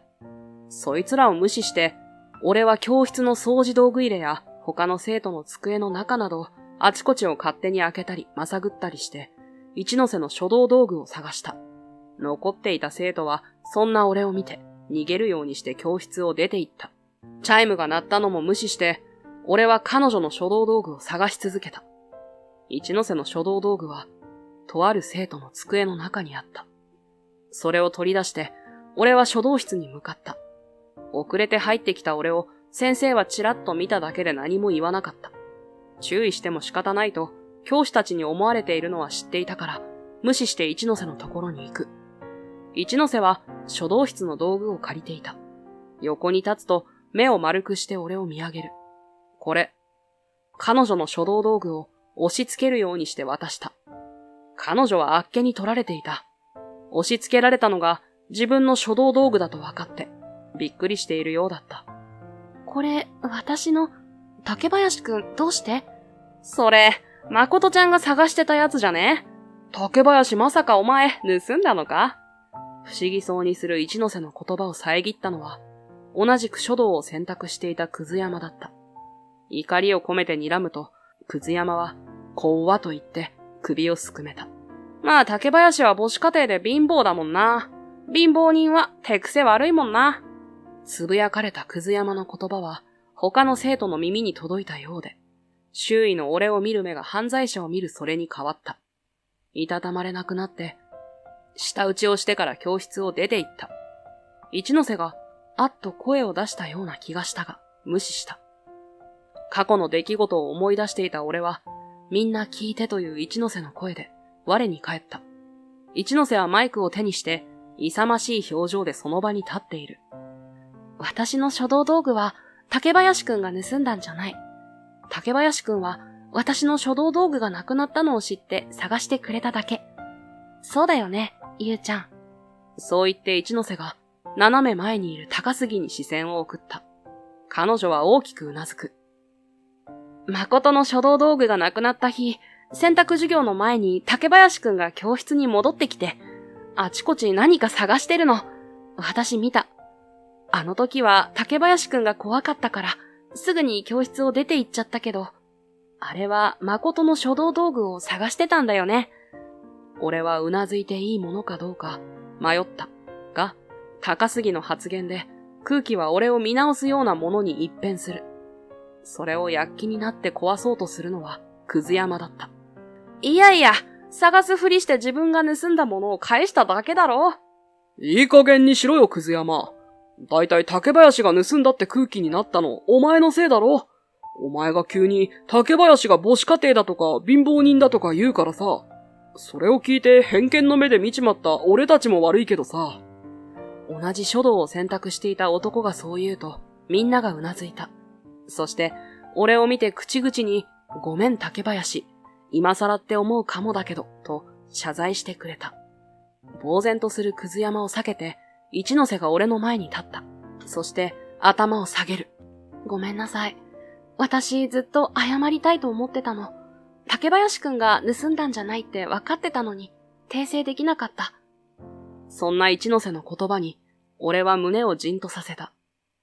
そいつらを無視して、俺は教室の掃除道具入れや他の生徒の机の中など、あちこちを勝手に開けたりまさぐったりして、一ノ瀬の書道道具を探した。残っていた生徒は、そんな俺を見て、逃げるようにして教室を出て行った。チャイムが鳴ったのも無視して、俺は彼女の書道道具を探し続けた。一ノ瀬の書道道具は、とある生徒の机の中にあった。それを取り出して、俺は書道室に向かった。遅れて入ってきた俺を先生はちらっと見ただけで何も言わなかった。注意しても仕方ないと教師たちに思われているのは知っていたから、無視して一ノ瀬のところに行く。一ノ瀬は書道室の道具を借りていた。横に立つと目を丸くして俺を見上げる。これ、彼女の書道道具を押し付けるようにして渡した。彼女はあっけに取られていた。押し付けられたのが自分の書道道具だと分かって、びっくりしているようだった。これ、私の、竹林くん、どうして？それ、誠ちゃんが探してたやつじゃね？竹林まさかお前、盗んだのか？不思議そうにする一ノ瀬の言葉を遮ったのは、同じく書道を選択していたくず山だった。怒りを込めて睨むと、くず山は、こわと言って首をすくめた。まあ竹林は母子家庭で貧乏だもんな。貧乏人は手癖悪いもんな。つぶやかれたくず山の言葉は、他の生徒の耳に届いたようで、周囲の俺を見る目が犯罪者を見るそれに変わった。いたたまれなくなって、舌打ちをしてから教室を出て行った。一ノ瀬が、あっと声を出したような気がしたが、無視した。過去の出来事を思い出していた俺は、みんな聞いてという一ノ瀬の声で、我に返った。一ノ瀬はマイクを手にして、勇ましい表情でその場に立っている。私の書道道具は、竹林くんが盗んだんじゃない。竹林くんは、私の書道道具がなくなったのを知って探してくれただけ。そうだよね、ゆうちゃん。そう言って一ノ瀬が、斜め前にいる高杉に視線を送った。彼女は大きくうなずく。誠の書道道具がなくなった日、選択授業の前に竹林くんが教室に戻ってきて、あちこち何か探してるの。私見た。あの時は竹林くんが怖かったから、すぐに教室を出て行っちゃったけど、あれは誠の書道道具を探してたんだよね。俺はうなずいていいものかどうか迷った。が、高杉の発言で空気は俺を見直すようなものに一変する。それを躍起になって壊そうとするのはくず山だった。いやいや、探すふりして自分が盗んだものを返しただけだろ。いい加減にしろよ、くず山。だいたい竹林が盗んだって空気になったの、お前のせいだろ。お前が急に竹林が母子家庭だとか貧乏人だとか言うからさ。それを聞いて偏見の目で見ちまった俺たちも悪いけどさ。同じ書道を選択していた男がそう言うと、みんながうなずいた。そして、俺を見て口々に、ごめん竹林、今更って思うかもだけど、と謝罪してくれた。呆然とするくず山を避けて、一ノ瀬が俺の前に立った。そして、頭を下げる。ごめんなさい。私ずっと謝りたいと思ってたの。竹林くんが盗んだんじゃないって分かってたのに、訂正できなかった。そんな一ノ瀬の言葉に、俺は胸をじんとさせた。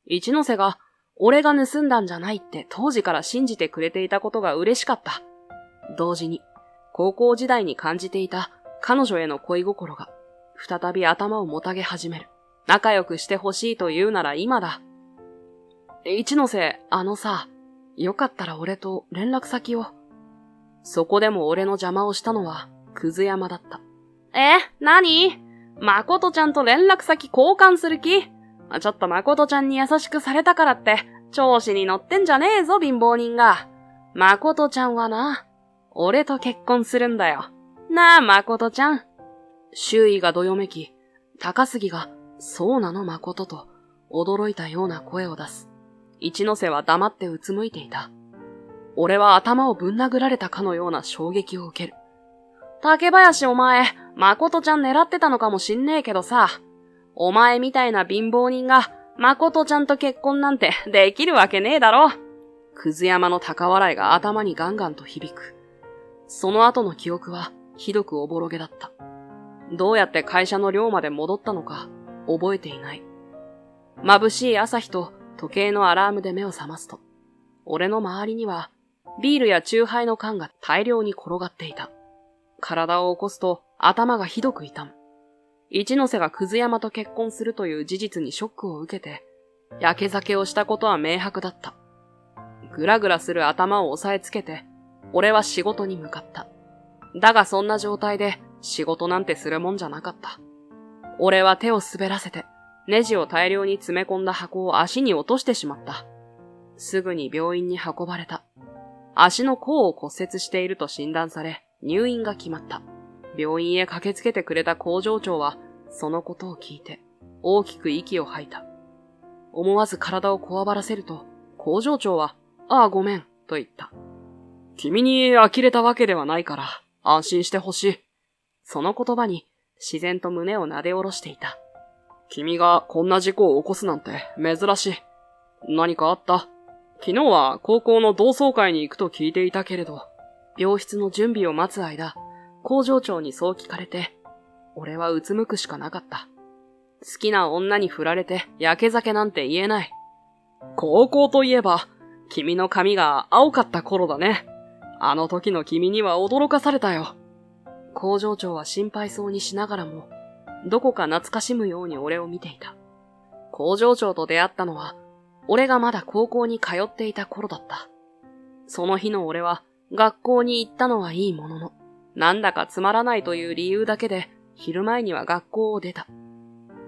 一ノ瀬が、俺が盗んだんじゃないって当時から信じてくれていたことが嬉しかった。同時に、高校時代に感じていた彼女への恋心が、再び頭をもたげ始める。仲良くしてほしいと言うなら今だ。一ノ瀬、さ、よかったら俺と連絡先を。そこでも俺の邪魔をしたのは、くず山だった。何？誠ちゃんと連絡先交換する気？ちょっと誠ちゃんに優しくされたからって、調子に乗ってんじゃねえぞ、貧乏人が。誠ちゃんはな、俺と結婚するんだよ。なあ、誠ちゃん。周囲がどよめき、高杉が、そうなの誠と、驚いたような声を出す。一ノ瀬は黙ってうつむいていた。俺は頭をぶん殴られたかのような衝撃を受ける。竹林お前、誠ちゃん狙ってたのかもしんねえけどさ、お前みたいな貧乏人が、誠ちゃんと結婚なんてできるわけねえだろ。くず山の高笑いが頭にガンガンと響く。その後の記憶はひどくおぼろげだった。どうやって会社の寮まで戻ったのか覚えていない。眩しい朝日と時計のアラームで目を覚ますと、俺の周りにはビールやチューハイの缶が大量に転がっていた。体を起こすと頭がひどく痛む。一ノ瀬がくず山と結婚するという事実にショックを受けて、やけ酒をしたことは明白だった。ぐらぐらする頭を押さえつけて、俺は仕事に向かった。だがそんな状態で仕事なんてするもんじゃなかった。俺は手を滑らせて、ネジを大量に詰め込んだ箱を足に落としてしまった。すぐに病院に運ばれた。足の甲を骨折していると診断され、入院が決まった。病院へ駆けつけてくれた工場長は、そのことを聞いて、大きく息を吐いた。思わず体をこわばらせると、工場長は、ああごめん、と言った。君に呆れたわけではないから、安心してほしい。その言葉に自然と胸を撫で下ろしていた。君がこんな事故を起こすなんて珍しい。何かあった？昨日は高校の同窓会に行くと聞いていたけれど。病室の準備を待つ間、工場長にそう聞かれて、俺はうつむくしかなかった。好きな女に振られてやけ酒なんて言えない。高校といえば、君の髪が青かった頃だね。あの時の君には驚かされたよ。工場長は心配そうにしながらも、どこか懐かしむように俺を見ていた。工場長と出会ったのは、俺がまだ高校に通っていた頃だった。その日の俺は、学校に行ったのはいいものの、なんだかつまらないという理由だけで、昼前には学校を出た。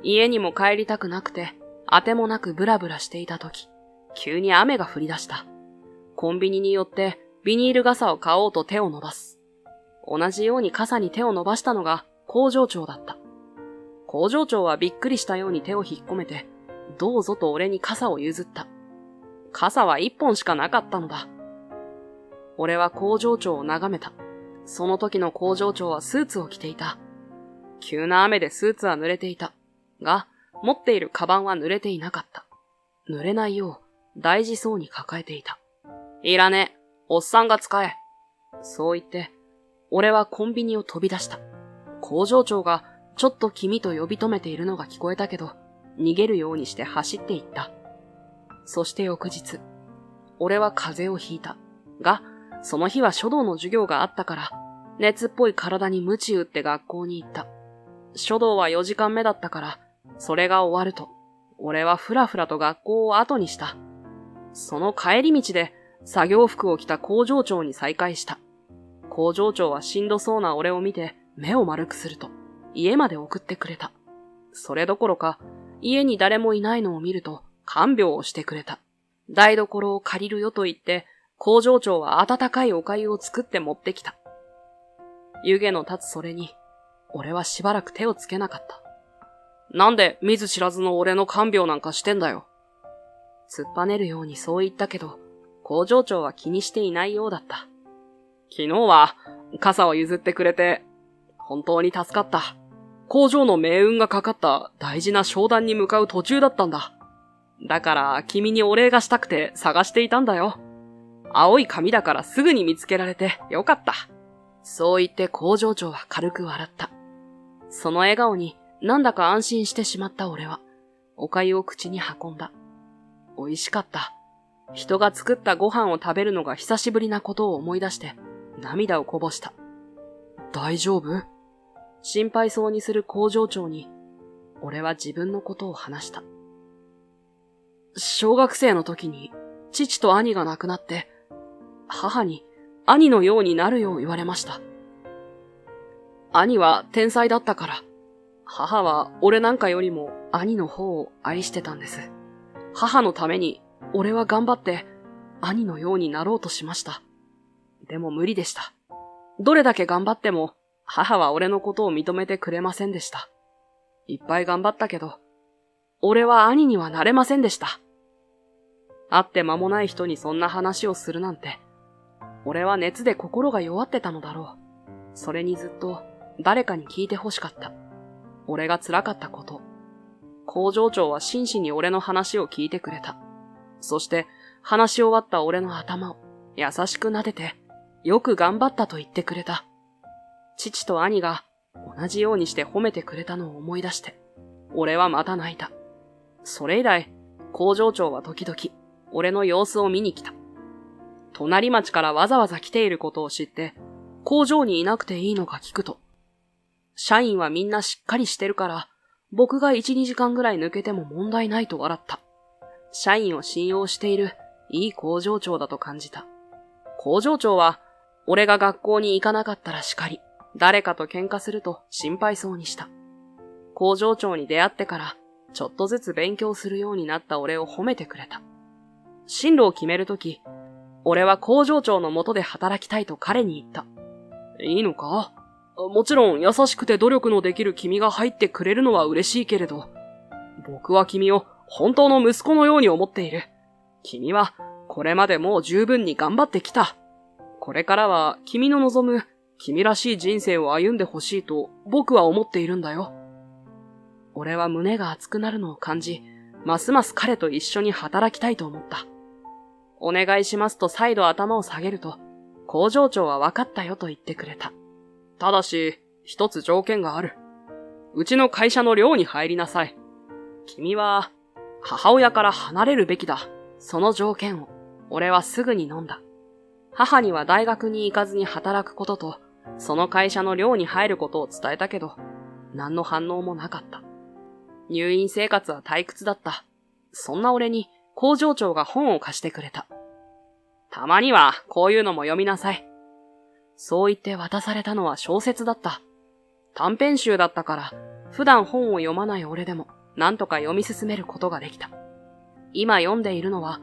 家にも帰りたくなくて、あてもなくブラブラしていたとき、急に雨が降り出した。コンビニに寄ってビニール傘を買おうと手を伸ばす。同じように傘に手を伸ばしたのが工場長だった。工場長はびっくりしたように手を引っ込めて、どうぞと俺に傘を譲った。傘は一本しかなかったのだ。俺は工場長を眺めた。その時の工場長はスーツを着ていた。急な雨でスーツは濡れていた。が、持っているカバンは濡れていなかった。濡れないよう大事そうに抱えていた。いらねえ。おっさんが使え。そう言って、俺はコンビニを飛び出した。工場長がちょっと君と呼び止めているのが聞こえたけど、逃げるようにして走っていった。そして翌日、俺は風邪をひいた。が、その日は書道の授業があったから、熱っぽい体に鞭打って学校に行った。書道は4時間目だったから、それが終わると、俺はふらふらと学校を後にした。その帰り道で、作業服を着た工場長に再会した。工場長はしんどそうな俺を見て、目を丸くすると、家まで送ってくれた。それどころか、家に誰もいないのを見ると、看病をしてくれた。台所を借りるよと言って、工場長は温かいお粥を作って持ってきた。湯気の立つそれに、俺はしばらく手をつけなかった。なんで見ず知らずの俺の看病なんかしてんだよ。突っぱねるようにそう言ったけど、工場長は気にしていないようだった。昨日は傘を譲ってくれて、本当に助かった。工場の命運がかかった大事な商談に向かう途中だったんだ。だから君にお礼がしたくて探していたんだよ。青い紙だからすぐに見つけられてよかった。そう言って工場長は軽く笑った。その笑顔になんだか安心してしまった俺は、お粥を口に運んだ。美味しかった。人が作ったご飯を食べるのが久しぶりなことを思い出して、涙をこぼした。大丈夫？心配そうにする工場長に、俺は自分のことを話した。小学生の時に、父と兄が亡くなって、母に兄のようになるよう言われました。兄は天才だったから、母は俺なんかよりも兄の方を愛してたんです。母のために俺は頑張って兄のようになろうとしました。でも無理でした。どれだけ頑張っても母は俺のことを認めてくれませんでした。いっぱい頑張ったけど、俺は兄にはなれませんでした。会って間もない人にそんな話をするなんて、俺は熱で心が弱ってたのだろう。それにずっと誰かに聞いて欲しかった。俺が辛かったこと。工場長は真摯に俺の話を聞いてくれた。そして話し終わった俺の頭を優しく撫でて、よく頑張ったと言ってくれた。父と兄が同じようにして褒めてくれたのを思い出して、俺はまた泣いた。それ以来、工場長は時々俺の様子を見に来た。隣町からわざわざ来ていることを知って、工場にいなくていいのか聞くと、社員はみんなしっかりしてるから、僕が 1,2 時間ぐらい抜けても問題ないと笑った。社員を信用しているいい工場長だと感じた。工場長は、俺が学校に行かなかったら叱り、誰かと喧嘩すると心配そうにした。工場長に出会ってから、ちょっとずつ勉強するようになった俺を褒めてくれた。進路を決めるとき、俺は工場長の下で働きたいと彼に言った。いいのか？もちろん優しくて努力のできる君が入ってくれるのは嬉しいけれど、僕は君を本当の息子のように思っている。君はこれまでもう十分に頑張ってきた。これからは君の望む君らしい人生を歩んでほしいと僕は思っているんだよ。俺は胸が熱くなるのを感じ、ますます彼と一緒に働きたいと思った。お願いしますと再度頭を下げると、工場長は分かったよと言ってくれた。ただし、一つ条件がある。うちの会社の寮に入りなさい。君は、母親から離れるべきだ。その条件を、俺はすぐに飲んだ。母には大学に行かずに働くことと、その会社の寮に入ることを伝えたけど、何の反応もなかった。入院生活は退屈だった。そんな俺に工場長が本を貸してくれた。たまにはこういうのも読みなさい。そう言って渡されたのは小説だった。短編集だったから、普段本を読まない俺でも、なんとか読み進めることができた。今読んでいるのは、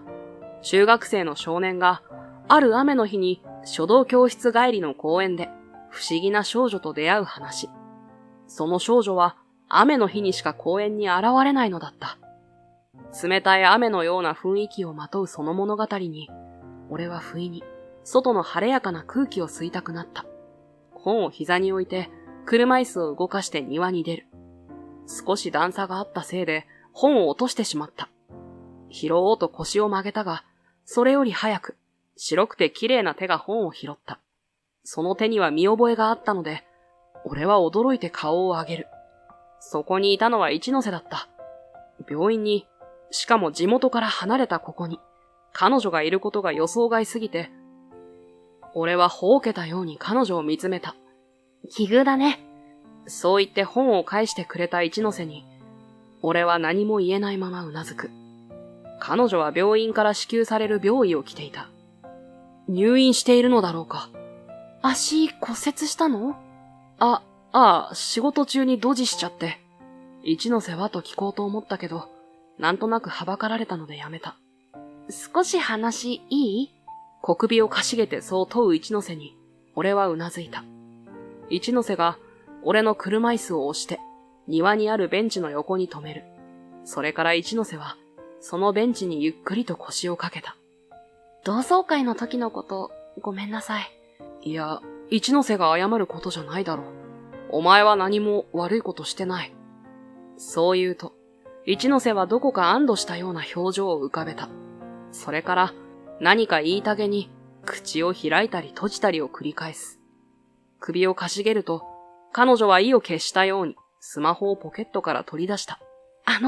中学生の少年が、ある雨の日に書道教室帰りの公園で、不思議な少女と出会う話。その少女は、雨の日にしか公園に現れないのだった。冷たい雨のような雰囲気をまとうその物語に、俺は不意に、外の晴れやかな空気を吸いたくなった。本を膝に置いて、車椅子を動かして庭に出る。少し段差があったせいで、本を落としてしまった。拾おうと腰を曲げたが、それより早く、白くて綺麗な手が本を拾った。その手には見覚えがあったので、俺は驚いて顔を上げる。そこにいたのは一ノ瀬だった。病院に、しかも地元から離れたここに、彼女がいることが予想外すぎて、俺はほうけたように彼女を見つめた。奇遇だね。そう言って本を返してくれた一ノ瀬に、俺は何も言えないままうなずく。彼女は病院から支給される病衣を着ていた。入院しているのだろうか。足骨折したの？仕事中にドジしちゃって。一ノ瀬はと聞こうと思ったけど、なんとなくはばかられたのでやめた。少し話いい？小首をかしげてそう問う一ノ瀬に、俺はうなずいた。一ノ瀬が、俺の車椅子を押して、庭にあるベンチの横に止める。それから一ノ瀬は、そのベンチにゆっくりと腰をかけた。同窓会の時のこと、ごめんなさい。いや、一ノ瀬が謝ることじゃないだろう。お前は何も悪いことしてない。そう言うと、一ノ瀬はどこか安堵したような表情を浮かべた。それから、何か言いたげに、口を開いたり閉じたりを繰り返す。首をかしげると、彼女は意を決したように、スマホをポケットから取り出した。あ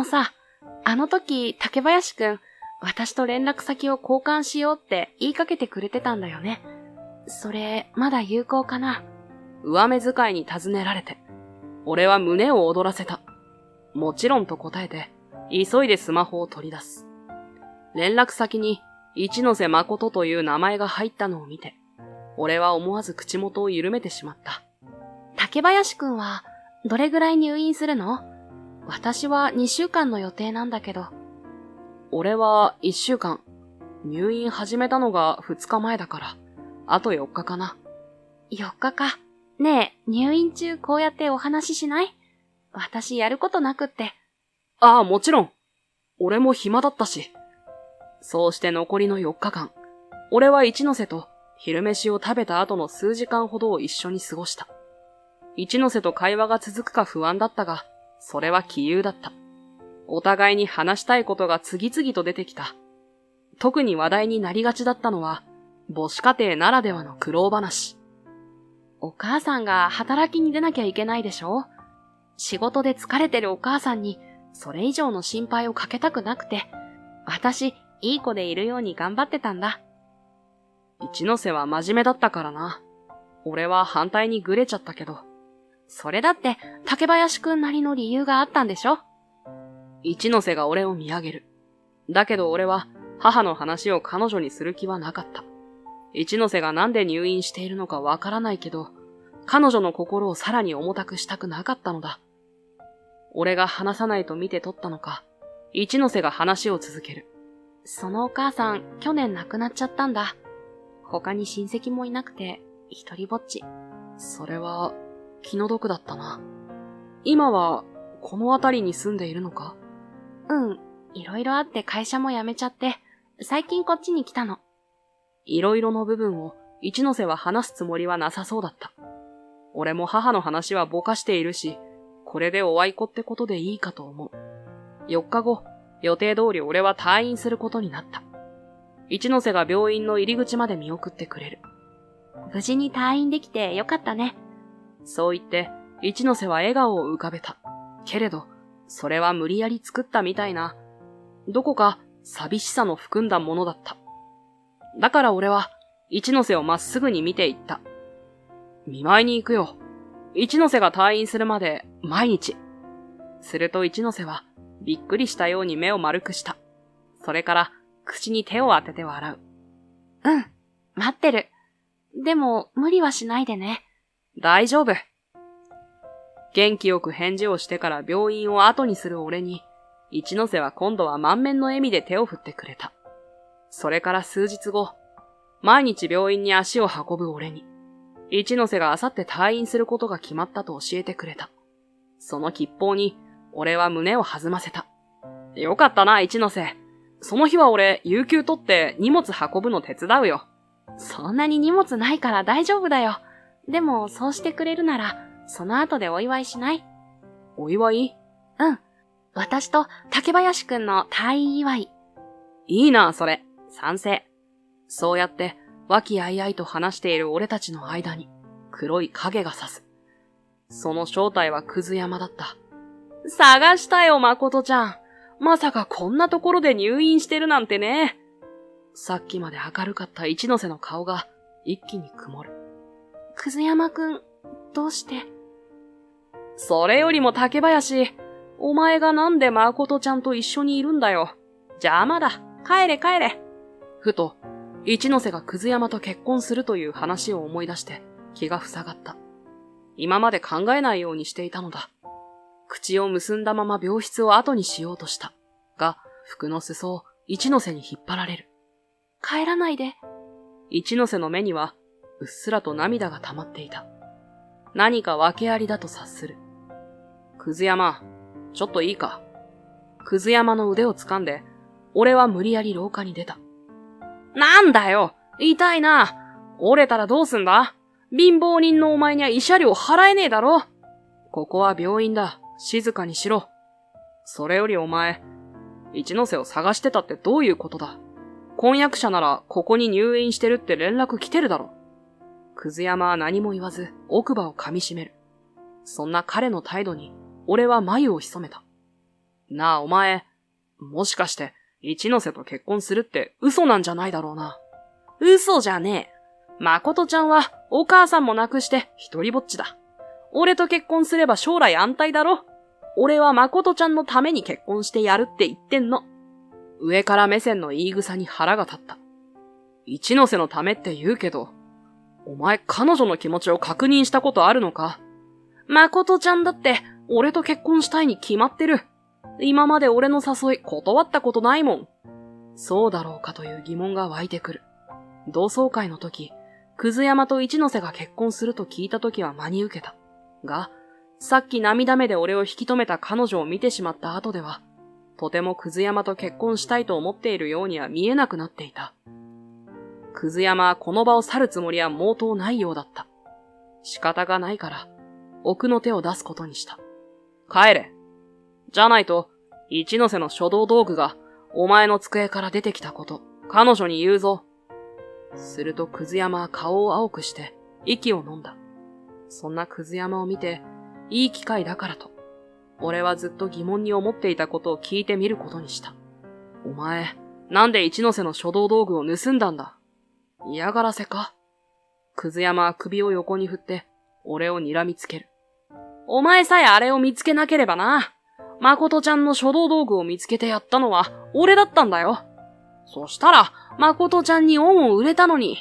の時、竹林くん、私と連絡先を交換しようって言いかけてくれてたんだよね。それ、まだ有効かな？上目遣いに尋ねられて、俺は胸を躍らせた。もちろんと答えて、急いでスマホを取り出す。連絡先に、一ノ瀬誠という名前が入ったのを見て、俺は思わず口元を緩めてしまった。竹林くんは、どれぐらい入院するの？私は2週間の予定なんだけど。俺は1週間。入院始めたのが2日前だから、あと4日かな。4日か。ねえ、入院中こうやってお話ししない？私やることなくって。ああ、もちろん。俺も暇だったし。そうして残りの4日間、俺は一ノ瀬と昼飯を食べた後の数時間ほどを一緒に過ごした。一ノ瀬と会話が続くか不安だったが、それは杞憂だった。お互いに話したいことが次々と出てきた。特に話題になりがちだったのは、母子家庭ならではの苦労話。お母さんが働きに出なきゃいけないでしょ？仕事で疲れてるお母さんに、それ以上の心配をかけたくなくて、私、いい子でいるように頑張ってたんだ。一ノ瀬は真面目だったからな。俺は反対にグレちゃったけど。それだって、竹林くんなりの理由があったんでしょ？一ノ瀬が俺を見上げる。だけど俺は、母の話を彼女にする気はなかった。一ノ瀬がなんで入院しているのかわからないけど、彼女の心をさらに重たくしたくなかったのだ。俺が話さないと見て取ったのか、一ノ瀬が話を続ける。そのお母さん、去年亡くなっちゃったんだ。他に親戚もいなくて、一人ぼっち。それは、気の毒だったな。今は、この辺りに住んでいるのか？うん。いろいろあって会社も辞めちゃって、最近こっちに来たの。いろいろの部分を、一ノ瀬は話すつもりはなさそうだった。俺も母の話はぼかしているし、これでおあいこってことでいいかと思う。4日後、予定通り俺は退院することになった。一ノ瀬が病院の入り口まで見送ってくれる。無事に退院できてよかったね。そう言って、一ノ瀬は笑顔を浮かべた。けれど、それは無理やり作ったみたいな、どこか寂しさの含んだものだった。だから俺は、一ノ瀬をまっすぐに見ていった。見舞いに行くよ。一ノ瀬が退院するまで、毎日。すると一ノ瀬は、びっくりしたように目を丸くした。それから、口に手を当てて笑う。うん、待ってる。でも、無理はしないでね。大丈夫。元気よく返事をしてから病院を後にする俺に、一ノ瀬は今度は満面の笑みで手を振ってくれた。それから数日後、毎日病院に足を運ぶ俺に、一ノ瀬があさって退院することが決まったと教えてくれた。その吉報に、俺は胸を弾ませた。よかったな、一ノ瀬。その日は俺、有給取って荷物運ぶの手伝うよ。そんなに荷物ないから大丈夫だよ。でも、そうしてくれるなら、その後でお祝いしない？お祝い？うん。私と竹林くんの退院祝い。いいな、それ。賛成。そうやって、和気あいあいと話している俺たちの間に、黒い影が差す。その正体はクズ山だった。探したよ、誠ちゃん。まさかこんなところで入院してるなんてね。さっきまで明るかった一ノ瀬の顔が、一気に曇る。クズ山くん、どうして？それよりも竹林、お前がなんで誠ちゃんと一緒にいるんだよ。邪魔だ。帰れ帰れ。ふと、一ノ瀬がクズ山と結婚するという話を思い出して気が塞がった。今まで考えないようにしていたのだ。口を結んだまま病室を後にしようとした。が、服の裾を一ノ瀬に引っ張られる。帰らないで。一ノ瀬の目にはうっすらと涙が溜まっていた。何か訳ありだと察する。クズ山、ちょっといいか。クズ山の腕を掴んで、俺は無理やり廊下に出た。なんだよ、痛いな。折れたらどうすんだ？貧乏人のお前には慰謝料払えねえだろ。ここは病院だ。静かにしろ。それよりお前、一ノ瀬を探してたってどういうことだ？婚約者ならここに入院してるって連絡来てるだろ。クズ山は何も言わず奥歯を噛み締める。そんな彼の態度に俺は眉を潜めた。なあお前、もしかして一ノ瀬と結婚するって嘘なんじゃないだろうな。嘘じゃねえ。誠ちゃんはお母さんも亡くして一人ぼっちだ。俺と結婚すれば将来安泰だろ。俺は誠ちゃんのために結婚してやるって言ってんの。上から目線の言い草に腹が立った。一ノ瀬のためって言うけど、お前彼女の気持ちを確認したことあるのか？誠ちゃんだって俺と結婚したいに決まってる。今まで俺の誘い断ったことないもん。そうだろうかという疑問が湧いてくる。同窓会の時、クズ山と一ノ瀬が結婚すると聞いた時は真に受けた。が、さっき涙目で俺を引き止めた彼女を見てしまった後では、とてもクズ山と結婚したいと思っているようには見えなくなっていた。クズ山はこの場を去るつもりは毛頭ないようだった。仕方がないから、奥の手を出すことにした。帰れ。じゃないと、一ノ瀬の書道道具がお前の机から出てきたこと、彼女に言うぞ。するとクズ山は顔を青くして息を飲んだ。そんなクズ山を見て、いい機会だからと、俺はずっと疑問に思っていたことを聞いてみることにした。お前、なんで一ノ瀬の書道道具を盗んだんだ？嫌がらせか？クズ山は首を横に振って、俺を睨みつける。お前さえあれを見つけなければな。誠ちゃんの書道道具を見つけてやったのは俺だったんだよ。そしたら、誠ちゃんに恩を売れたのに。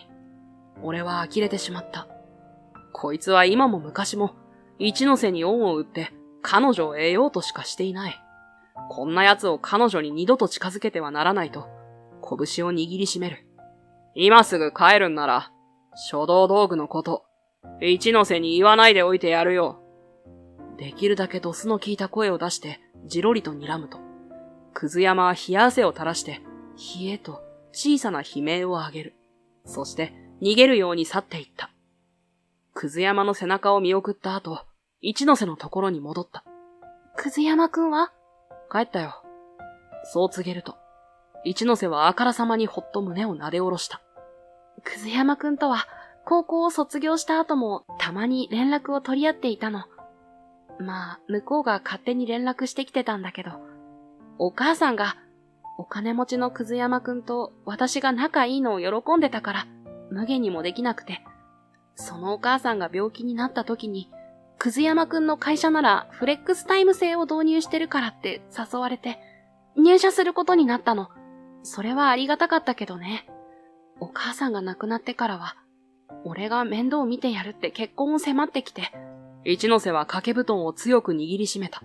俺は呆れてしまった。こいつは今も昔も、一ノ瀬に恩を売って、彼女を得ようとしかしていない。こんな奴を彼女に二度と近づけてはならないと、拳を握りしめる。今すぐ帰るんなら、書道道具のこと、一ノ瀬に言わないでおいてやるよ。できるだけドスの効いた声を出して、じろりと睨むと、クズ山は冷や汗を垂らして、冷えと小さな悲鳴を上げる。そして、逃げるように去っていった。くず山の背中を見送った後、一ノ瀬のところに戻った。くず山くんは？帰ったよ。そう告げると、一ノ瀬はあからさまにほっと胸をなで下ろした。くず山くんとは、高校を卒業した後もたまに連絡を取り合っていたの。まあ、向こうが勝手に連絡してきてたんだけど、お母さんが、お金持ちのくず山くんと私が仲いいのを喜んでたから、無限にもできなくて、そのお母さんが病気になった時に、くず山くんの会社ならフレックスタイム制を導入してるからって誘われて、入社することになったの。それはありがたかったけどね。お母さんが亡くなってからは、俺が面倒を見てやるって結婚を迫ってきて。一ノ瀬は掛け布団を強く握りしめた。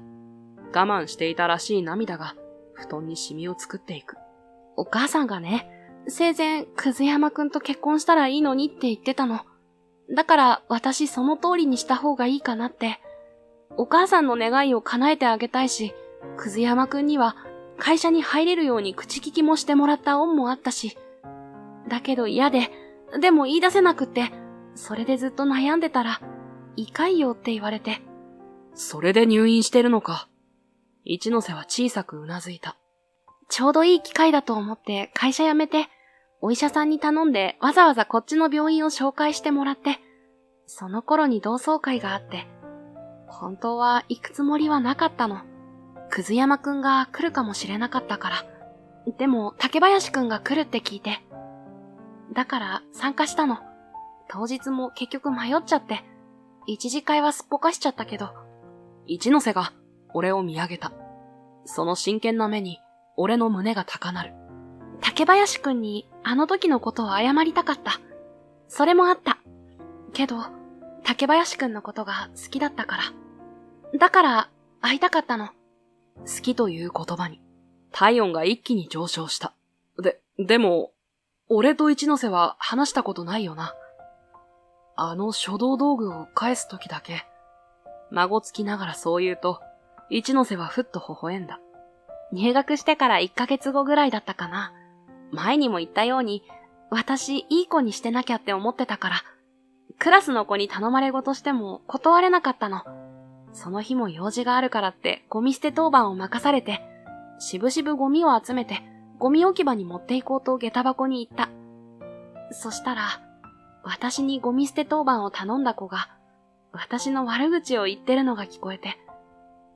我慢していたらしい涙が布団にシミを作っていく。お母さんがね、生前くず山くんと結婚したらいいのにって言ってたの。だから私その通りにした方がいいかなって。お母さんの願いを叶えてあげたいし、くず山くんには会社に入れるように口利きもしてもらった恩もあったし。だけど嫌で、でも言い出せなくって、それでずっと悩んでたら、胃潰瘍って言われて。それで入院してるのか。一ノ瀬は小さくうなずいた。ちょうどいい機会だと思って会社辞めて、お医者さんに頼んでわざわざこっちの病院を紹介してもらって、その頃に同窓会があって、本当は行くつもりはなかったの。くず山くんが来るかもしれなかったから。でも竹林くんが来るって聞いて。だから参加したの。当日も結局迷っちゃって、一次会はすっぽかしちゃったけど。一ノ瀬が俺を見上げた。その真剣な目に俺の胸が高鳴る。竹林くんにあの時のことを謝りたかった。それもあった。けど、竹林くんのことが好きだったから。だから会いたかったの。好きという言葉に体温が一気に上昇した。でも、俺と一ノ瀬は話したことないよな。あの書道道具を返す時だけ。孫つきながらそう言うと、一ノ瀬はふっと微笑んだ。入学してから1ヶ月後ぐらいだったかな。前にも言ったように、私いい子にしてなきゃって思ってたから、クラスの子に頼まれ事しても断れなかったの。その日も用事があるからってゴミ捨て当番を任されて、しぶしぶゴミを集めてゴミ置き場に持っていこうと下駄箱に行った。そしたら、私にゴミ捨て当番を頼んだ子が、私の悪口を言ってるのが聞こえて、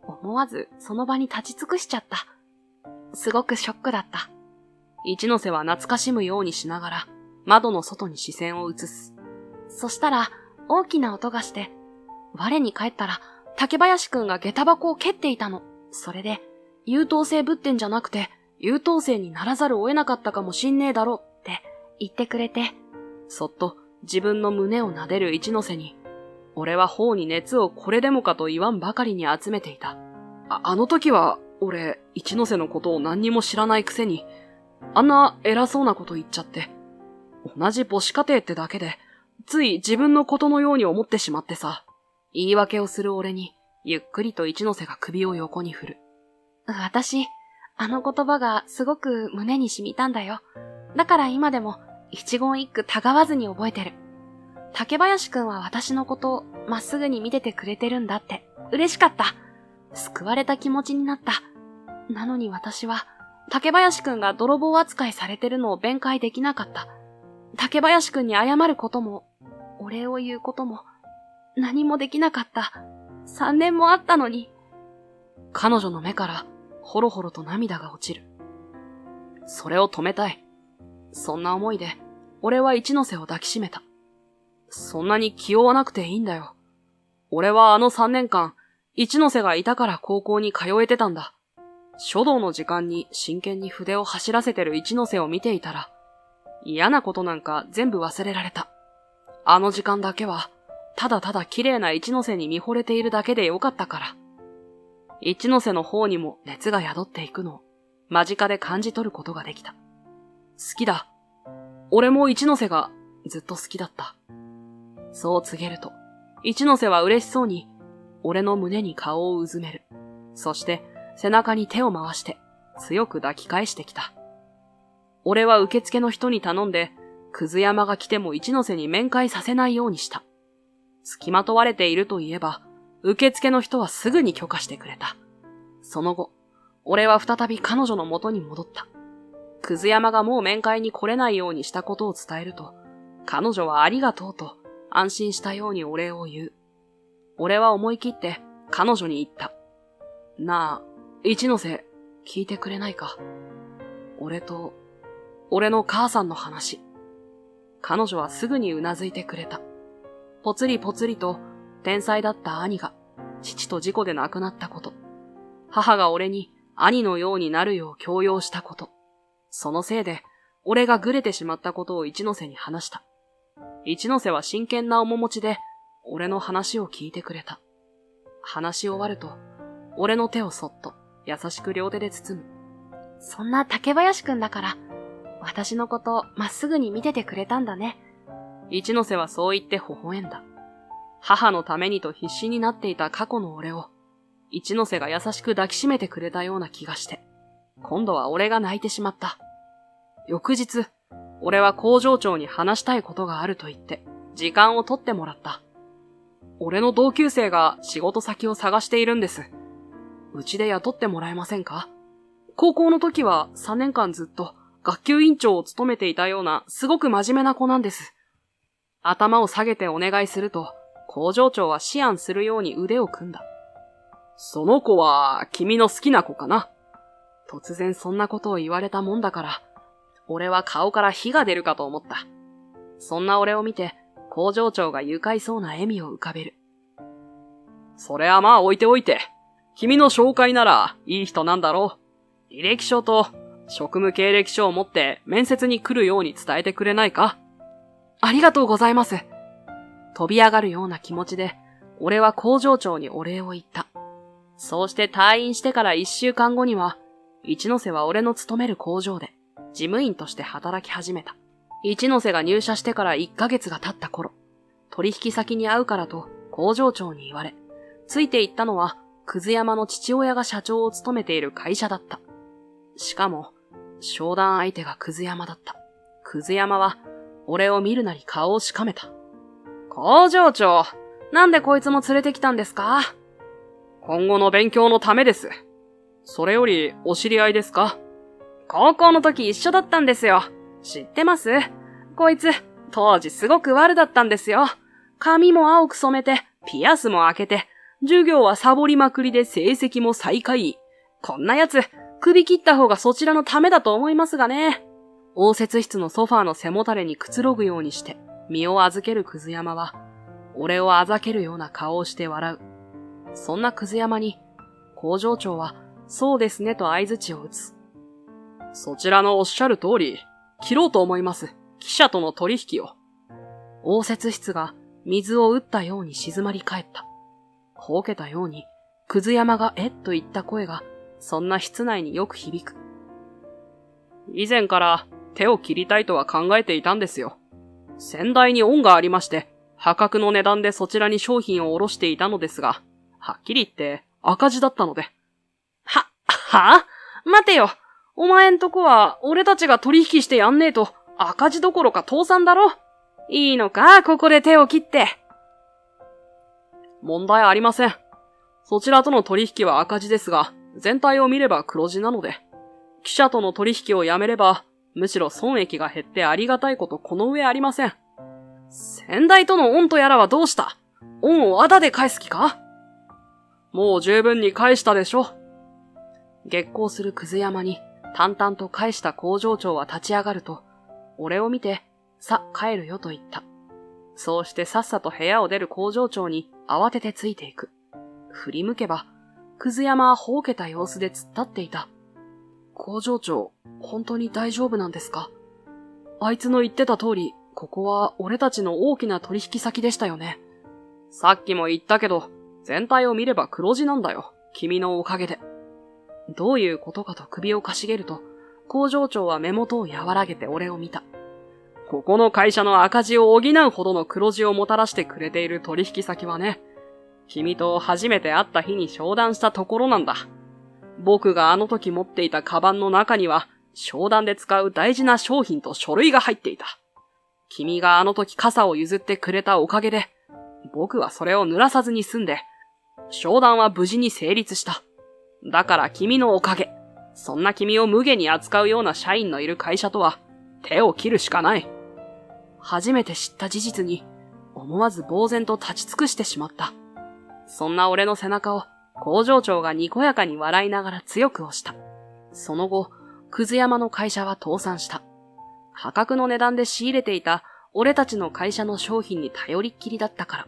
思わずその場に立ち尽くしちゃった。すごくショックだった。一ノ瀬は懐かしむようにしながら、窓の外に視線を移す。そしたら、大きな音がして、我に返ったら、竹林くんが下駄箱を蹴っていたの。それで、優等生ぶってんじゃなくて、優等生にならざるを得なかったかもしんねえだろって言ってくれて、そっと自分の胸を撫でる一ノ瀬に、俺は頬に熱をこれでもかと言わんばかりに集めていた。あの時は、俺、一ノ瀬のことを何にも知らないくせに、あんな偉そうなこと言っちゃって、同じ母子家庭ってだけで、つい自分のことのように思ってしまってさ、言い訳をする俺に、ゆっくりと一ノ瀬が首を横に振る。私、あの言葉がすごく胸に染みたんだよ。だから今でも一言一句たがわずに覚えてる。竹林くんは私のことをまっすぐに見ててくれてるんだって嬉しかった。救われた気持ちになった。なのに私は竹林くんが泥棒扱いされてるのを弁解できなかった。竹林くんに謝ることも、お礼を言うことも、何もできなかった。3年もあったのに。彼女の目からほろほろと涙が落ちる。それを止めたい。そんな思いで、俺は一ノ瀬を抱きしめた。そんなに気負わなくていいんだよ。俺はあの3年間、一ノ瀬がいたから高校に通えてたんだ。書道の時間に真剣に筆を走らせてる一ノ瀬を見ていたら、嫌なことなんか全部忘れられた。あの時間だけは、ただただ綺麗な一ノ瀬に見惚れているだけでよかったから。一ノ瀬の方にも熱が宿っていくのを間近で感じ取ることができた。好きだ。俺も一ノ瀬がずっと好きだった。そう告げると、一ノ瀬は嬉しそうに俺の胸に顔をうずめる。そして背中に手を回して強く抱き返してきた。俺は受付の人に頼んで、くず山が来ても一ノ瀬に面会させないようにした。付きまとわれていると言えば、受付の人はすぐに許可してくれた。その後、俺は再び彼女の元に戻った。くず山がもう面会に来れないようにしたことを伝えると、彼女はありがとうと安心したようにお礼を言う。俺は思い切って彼女に言った。なあ、一ノ瀬、聞いてくれないか。俺の母さんの話。彼女はすぐにうなずいてくれた。ぽつりぽつりと天才だった兄が父と事故で亡くなったこと。母が俺に兄のようになるよう強要したこと。そのせいで俺がぐれてしまったことを一ノ瀬に話した。一ノ瀬は真剣な面持ちで俺の話を聞いてくれた。話し終わると俺の手をそっと優しく両手で包む。そんな竹林くんだから、私のことまっすぐに見ててくれたんだね。一ノ瀬はそう言って微笑んだ。母のためにと必死になっていた過去の俺を、一ノ瀬が優しく抱きしめてくれたような気がして、今度は俺が泣いてしまった。翌日、俺は工場長に話したいことがあると言って、時間を取ってもらった。俺の同級生が仕事先を探しているんです。うちで雇ってもらえませんか？高校の時は3年間ずっと学級委員長を務めていたようなすごく真面目な子なんです。頭を下げてお願いすると、工場長は思案するように腕を組んだ。その子は君の好きな子かな？突然そんなことを言われたもんだから、俺は顔から火が出るかと思った。そんな俺を見て、工場長が愉快そうな笑みを浮かべる。それはまあ置いておいて、君の紹介ならいい人なんだろう。履歴書と職務経歴書を持って面接に来るように伝えてくれないか？ありがとうございます。飛び上がるような気持ちで、俺は工場長にお礼を言った。そうして退院してから1週間後には、一ノ瀬は俺の勤める工場で事務員として働き始めた。一ノ瀬が入社してから1ヶ月が経った頃、取引先に会うからと工場長に言われ、ついて行ったのは、くず山の父親が社長を務めている会社だった。しかも、商談相手がくず山だった。くず山は、俺を見るなり顔をしかめた。工場長、なんでこいつも連れてきたんですか？今後の勉強のためです。それより、お知り合いですか？高校の時一緒だったんですよ。知ってます？こいつ、当時すごく悪だったんですよ。髪も青く染めて、ピアスも開けて、授業はサボりまくりで成績も最下位。こんなやつ、首切った方がそちらのためだと思いますがね。応接室のソファーの背もたれにくつろぐようにして、身を預けるくず山は、俺をあざけるような顔をして笑う。そんなくず山に、工場長は、そうですねと相槌を打つ。そちらのおっしゃる通り、切ろうと思います。記者との取引を。応接室が水を打ったように静まり返った。ほうけたように、くず山がえっと言った声が、そんな室内によく響く。以前から手を切りたいとは考えていたんですよ。先代に恩がありまして、破格の値段でそちらに商品を卸していたのですが、はっきり言って赤字だったので。はぁ？待てよ。お前んとこは俺たちが取引してやんねえと赤字どころか倒産だろ。いいのか、ここで手を切って。問題ありません。そちらとの取引は赤字ですが、全体を見れば黒字なので、記者との取引をやめれば、むしろ損益が減ってありがたいことこの上ありません。先代との恩とやらはどうした？恩をあだで返す気か？もう十分に返したでしょ。激高するくず山に淡々と返した工場長は立ち上がると、俺を見て、さ、帰るよと言った。そうしてさっさと部屋を出る工場長に慌ててついていく。振り向けば、くず山はほうけた様子で突っ立っていた。工場長、本当に大丈夫なんですか？あいつの言ってた通り、ここは俺たちの大きな取引先でしたよね。さっきも言ったけど、全体を見れば黒字なんだよ。君のおかげで。どういうことかと首をかしげると、工場長は目元を和らげて俺を見た。ここの会社の赤字を補うほどの黒字をもたらしてくれている取引先はね、君と初めて会った日に商談したところなんだ。僕があの時持っていたカバンの中には、商談で使う大事な商品と書類が入っていた。君があの時傘を譲ってくれたおかげで、僕はそれを濡らさずに済んで、商談は無事に成立した。だから君のおかげ。そんな君を無下に扱うような社員のいる会社とは手を切るしかない。初めて知った事実に思わず呆然と立ち尽くしてしまった。そんな俺の背中を工場長がにこやかに笑いながら強く押した。その後、くず山の会社は倒産した。破格の値段で仕入れていた俺たちの会社の商品に頼りっきりだったから。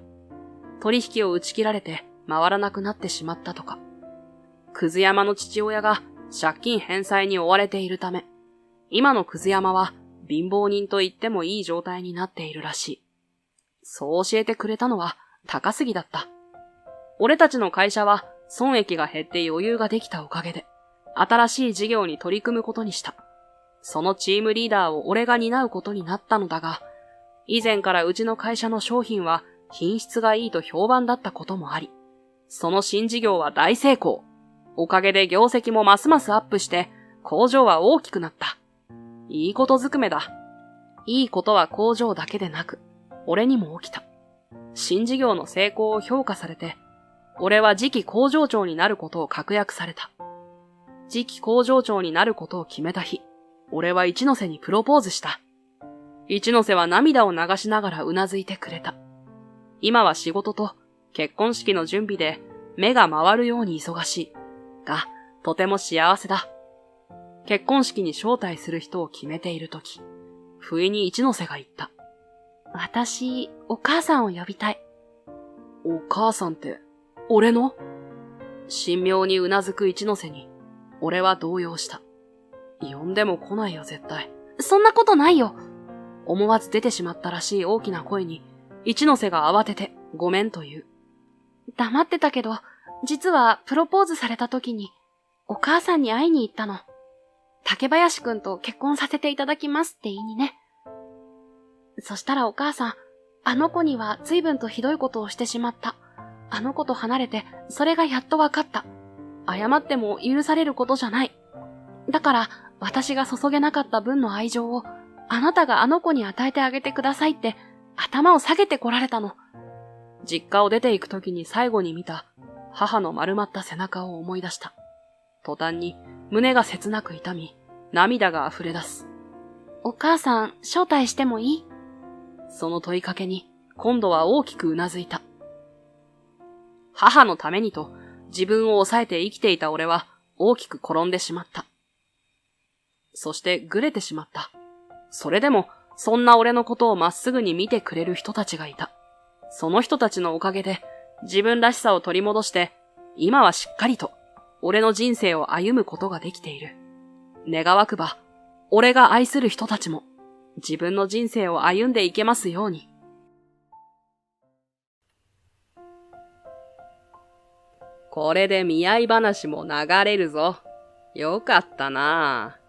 取引を打ち切られて回らなくなってしまったとか。くず山の父親が借金返済に追われているため、今のくず山は貧乏人と言ってもいい状態になっているらしい。そう教えてくれたのは高杉だった。俺たちの会社は損益が減って余裕ができたおかげで、新しい事業に取り組むことにした。そのチームリーダーを俺が担うことになったのだが、以前からうちの会社の商品は品質がいいと評判だったこともあり、その新事業は大成功。おかげで業績もますますアップして、工場は大きくなった。いいことずくめだ。いいことは工場だけでなく、俺にも起きた。新事業の成功を評価されて、俺は次期工場長になることを確約された。次期工場長になることを決めた日、俺は一ノ瀬にプロポーズした。一ノ瀬は涙を流しながらうなずいてくれた。今は仕事と結婚式の準備で目が回るように忙しい。が、とても幸せだ。結婚式に招待する人を決めているとき、不意に一ノ瀬が言った。私、お母さんを呼びたい。お母さんって、俺の？神妙にうなずく一ノ瀬に、俺は動揺した。呼んでも来ないよ絶対。そんなことないよ。思わず出てしまったらしい大きな声に、一ノ瀬が慌ててごめんと言う。黙ってたけど、実はプロポーズされた時に、お母さんに会いに行ったの。竹林くんと結婚させていただきますって言いにね。そしたらお母さん、あの子には随分とひどいことをしてしまった。あの子と離れて、それがやっとわかった。謝っても許されることじゃない。だから、私が注げなかった分の愛情を、あなたがあの子に与えてあげてくださいって、頭を下げてこられたの。実家を出て行く時に最後に見た、母の丸まった背中を思い出した。途端に胸が切なく痛み、涙が溢れ出す。お母さん、招待してもいい？その問いかけに、今度は大きくうなずいた。母のためにと、自分を抑えて生きていた俺は、大きく転んでしまった。そしてぐれてしまった。それでも、そんな俺のことをまっすぐに見てくれる人たちがいた。その人たちのおかげで、自分らしさを取り戻して、今はしっかりと、俺の人生を歩むことができている。願わくば、俺が愛する人たちも、自分の人生を歩んでいけますように。これで見合い話も流れるぞ。よかったなあ。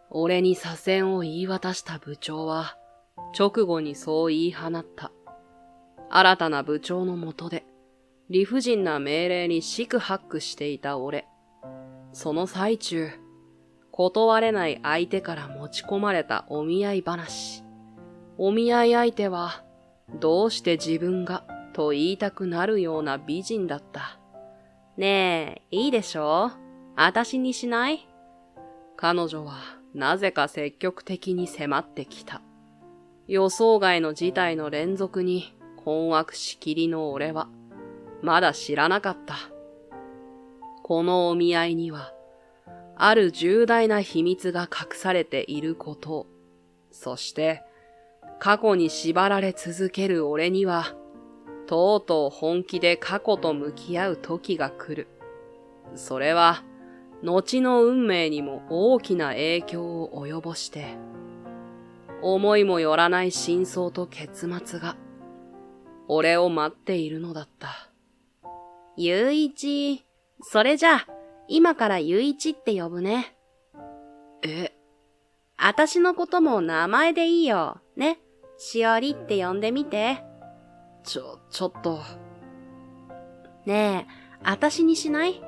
俺に左遷を言い渡した部長は、直後にそう言い放った。新たな部長の下で、理不尽な命令に四苦八苦していた俺。その最中、断れない相手から持ち込まれたお見合い話。お見合い相手は、どうして自分が、と言いたくなるような美人だった。ねえ、いいでしょ？私にしない？彼女は、なぜか積極的に迫ってきた。予想外の事態の連続に困惑しきりの俺は、まだ知らなかった。このお見合いには、ある重大な秘密が隠されていることを、そして、過去に縛られ続ける俺には、とうとう本気で過去と向き合う時が来る。それは、後の運命にも大きな影響を及ぼして、思いもよらない真相と結末が、俺を待っているのだった。ゆういち、それじゃあ、今からゆういちって呼ぶね。え？あたしのことも名前でいいよ。ね。しおりって呼んでみて。ちょっと。ねえ、あたしにしない？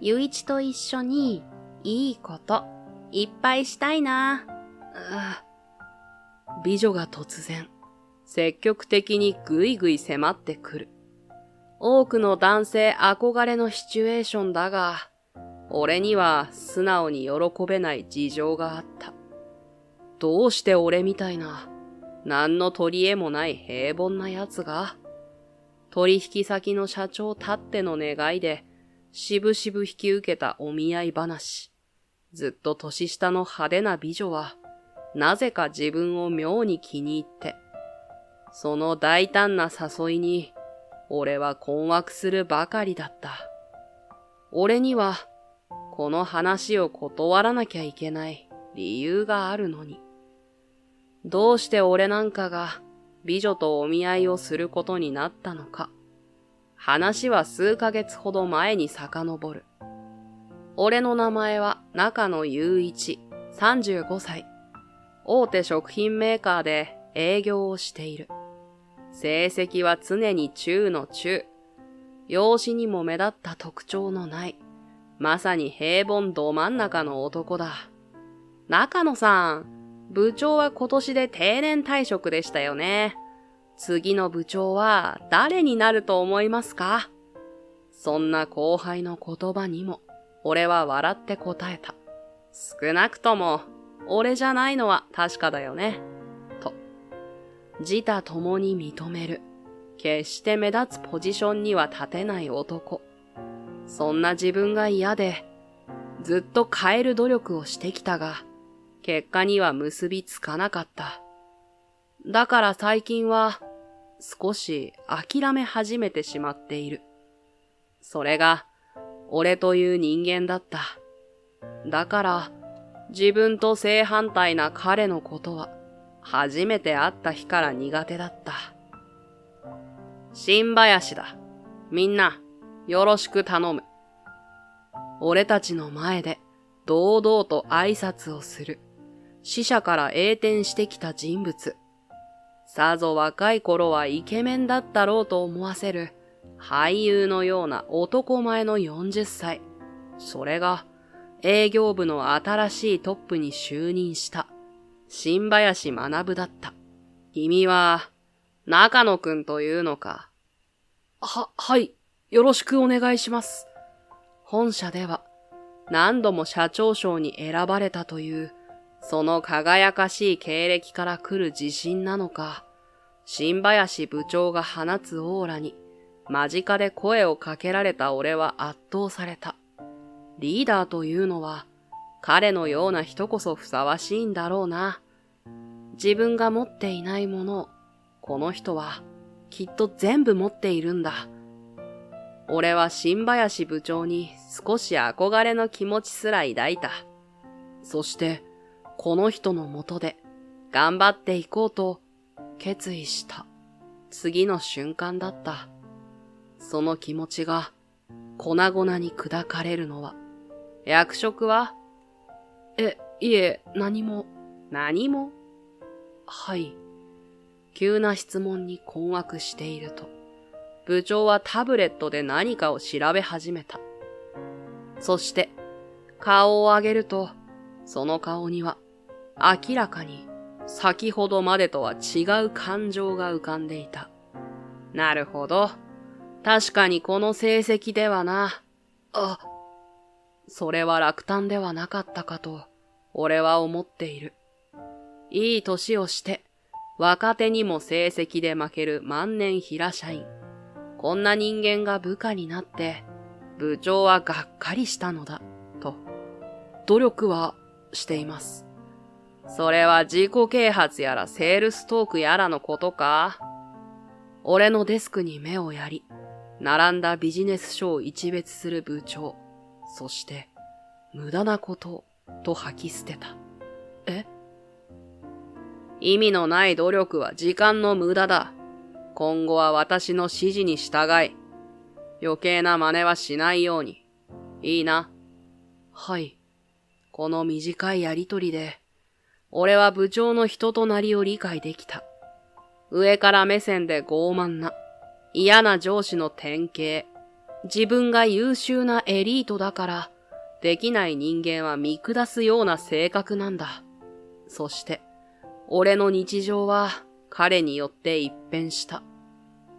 ゆういちと一緒に、いいこと、いっぱいしたいな。美女が突然、積極的にぐいぐい迫ってくる。多くの男性憧れのシチュエーションだが、俺には素直に喜べない事情があった。どうして俺みたいな、何の取り柄もない平凡な奴が、取引先の社長たっての願いで、しぶしぶ引き受けたお見合い話。ずっと年下の派手な美女は、なぜか自分を妙に気に入って、その大胆な誘いに、俺は困惑するばかりだった。俺には、この話を断らなきゃいけない理由があるのに。どうして俺なんかが美女とお見合いをすることになったのか。話は数ヶ月ほど前に遡る。俺の名前は中野雄一、35歳。大手食品メーカーで営業をしている。成績は常に中の中。容姿にも目立った特徴のない、まさに平凡ど真ん中の男だ。中野さん、部長は今年で定年退職でしたよね。次の部長は誰になると思いますか？そんな後輩の言葉にも、俺は笑って答えた。少なくとも、俺じゃないのは確かだよね。と。自他共に認める。決して目立つポジションには立てない男。そんな自分が嫌で、ずっと変える努力をしてきたが、結果には結びつかなかった。だから最近は、少し諦め始めてしまっている。それが、俺という人間だった。だから、自分と正反対な彼のことは、初めて会った日から苦手だった。新林だ。みんな、よろしく頼む。俺たちの前で、堂々と挨拶をする。死者から栄転してきた人物。さぞ若い頃はイケメンだったろうと思わせる、俳優のような男前の40歳。それが、営業部の新しいトップに就任した、新林学だった。君は、中野くんというのか。はい。よろしくお願いします。本社では、何度も社長賞に選ばれたという、その輝かしい経歴から来る自信なのか、新林部長が放つオーラに、間近で声をかけられた俺は圧倒された。リーダーというのは、彼のような人こそふさわしいんだろうな。自分が持っていないものを、この人は、きっと全部持っているんだ。俺は新林部長に少し憧れの気持ちすら抱いた。そして、この人のもとで、頑張っていこうと、決意した。次の瞬間だった。その気持ちが、粉々に砕かれるのは、役職は？いえ、何も。何も？はい。急な質問に困惑していると、部長はタブレットで何かを調べ始めた。そして、顔を上げると、その顔には、明らかに、先ほどまでとは違う感情が浮かんでいた。なるほど。確かにこの成績ではな。それは落胆ではなかったかと、俺は思っている。いい年をして、若手にも成績で負ける万年平社員。こんな人間が部下になって、部長はがっかりしたのだ、と。努力はしています。それは自己啓発やらセールストークやらのことか？俺のデスクに目をやり、並んだビジネス書を一別する部長。そして、無駄なことを、と吐き捨てた。意味のない努力は時間の無駄だ。今後は私の指示に従い、余計な真似はしないように。いいな。はい。この短いやりとりで、俺は部長の人となりを理解できた。上から目線で傲慢な、嫌な上司の典型。自分が優秀なエリートだから、できない人間は見下すような性格なんだ。そして、俺の日常は彼によって一変した。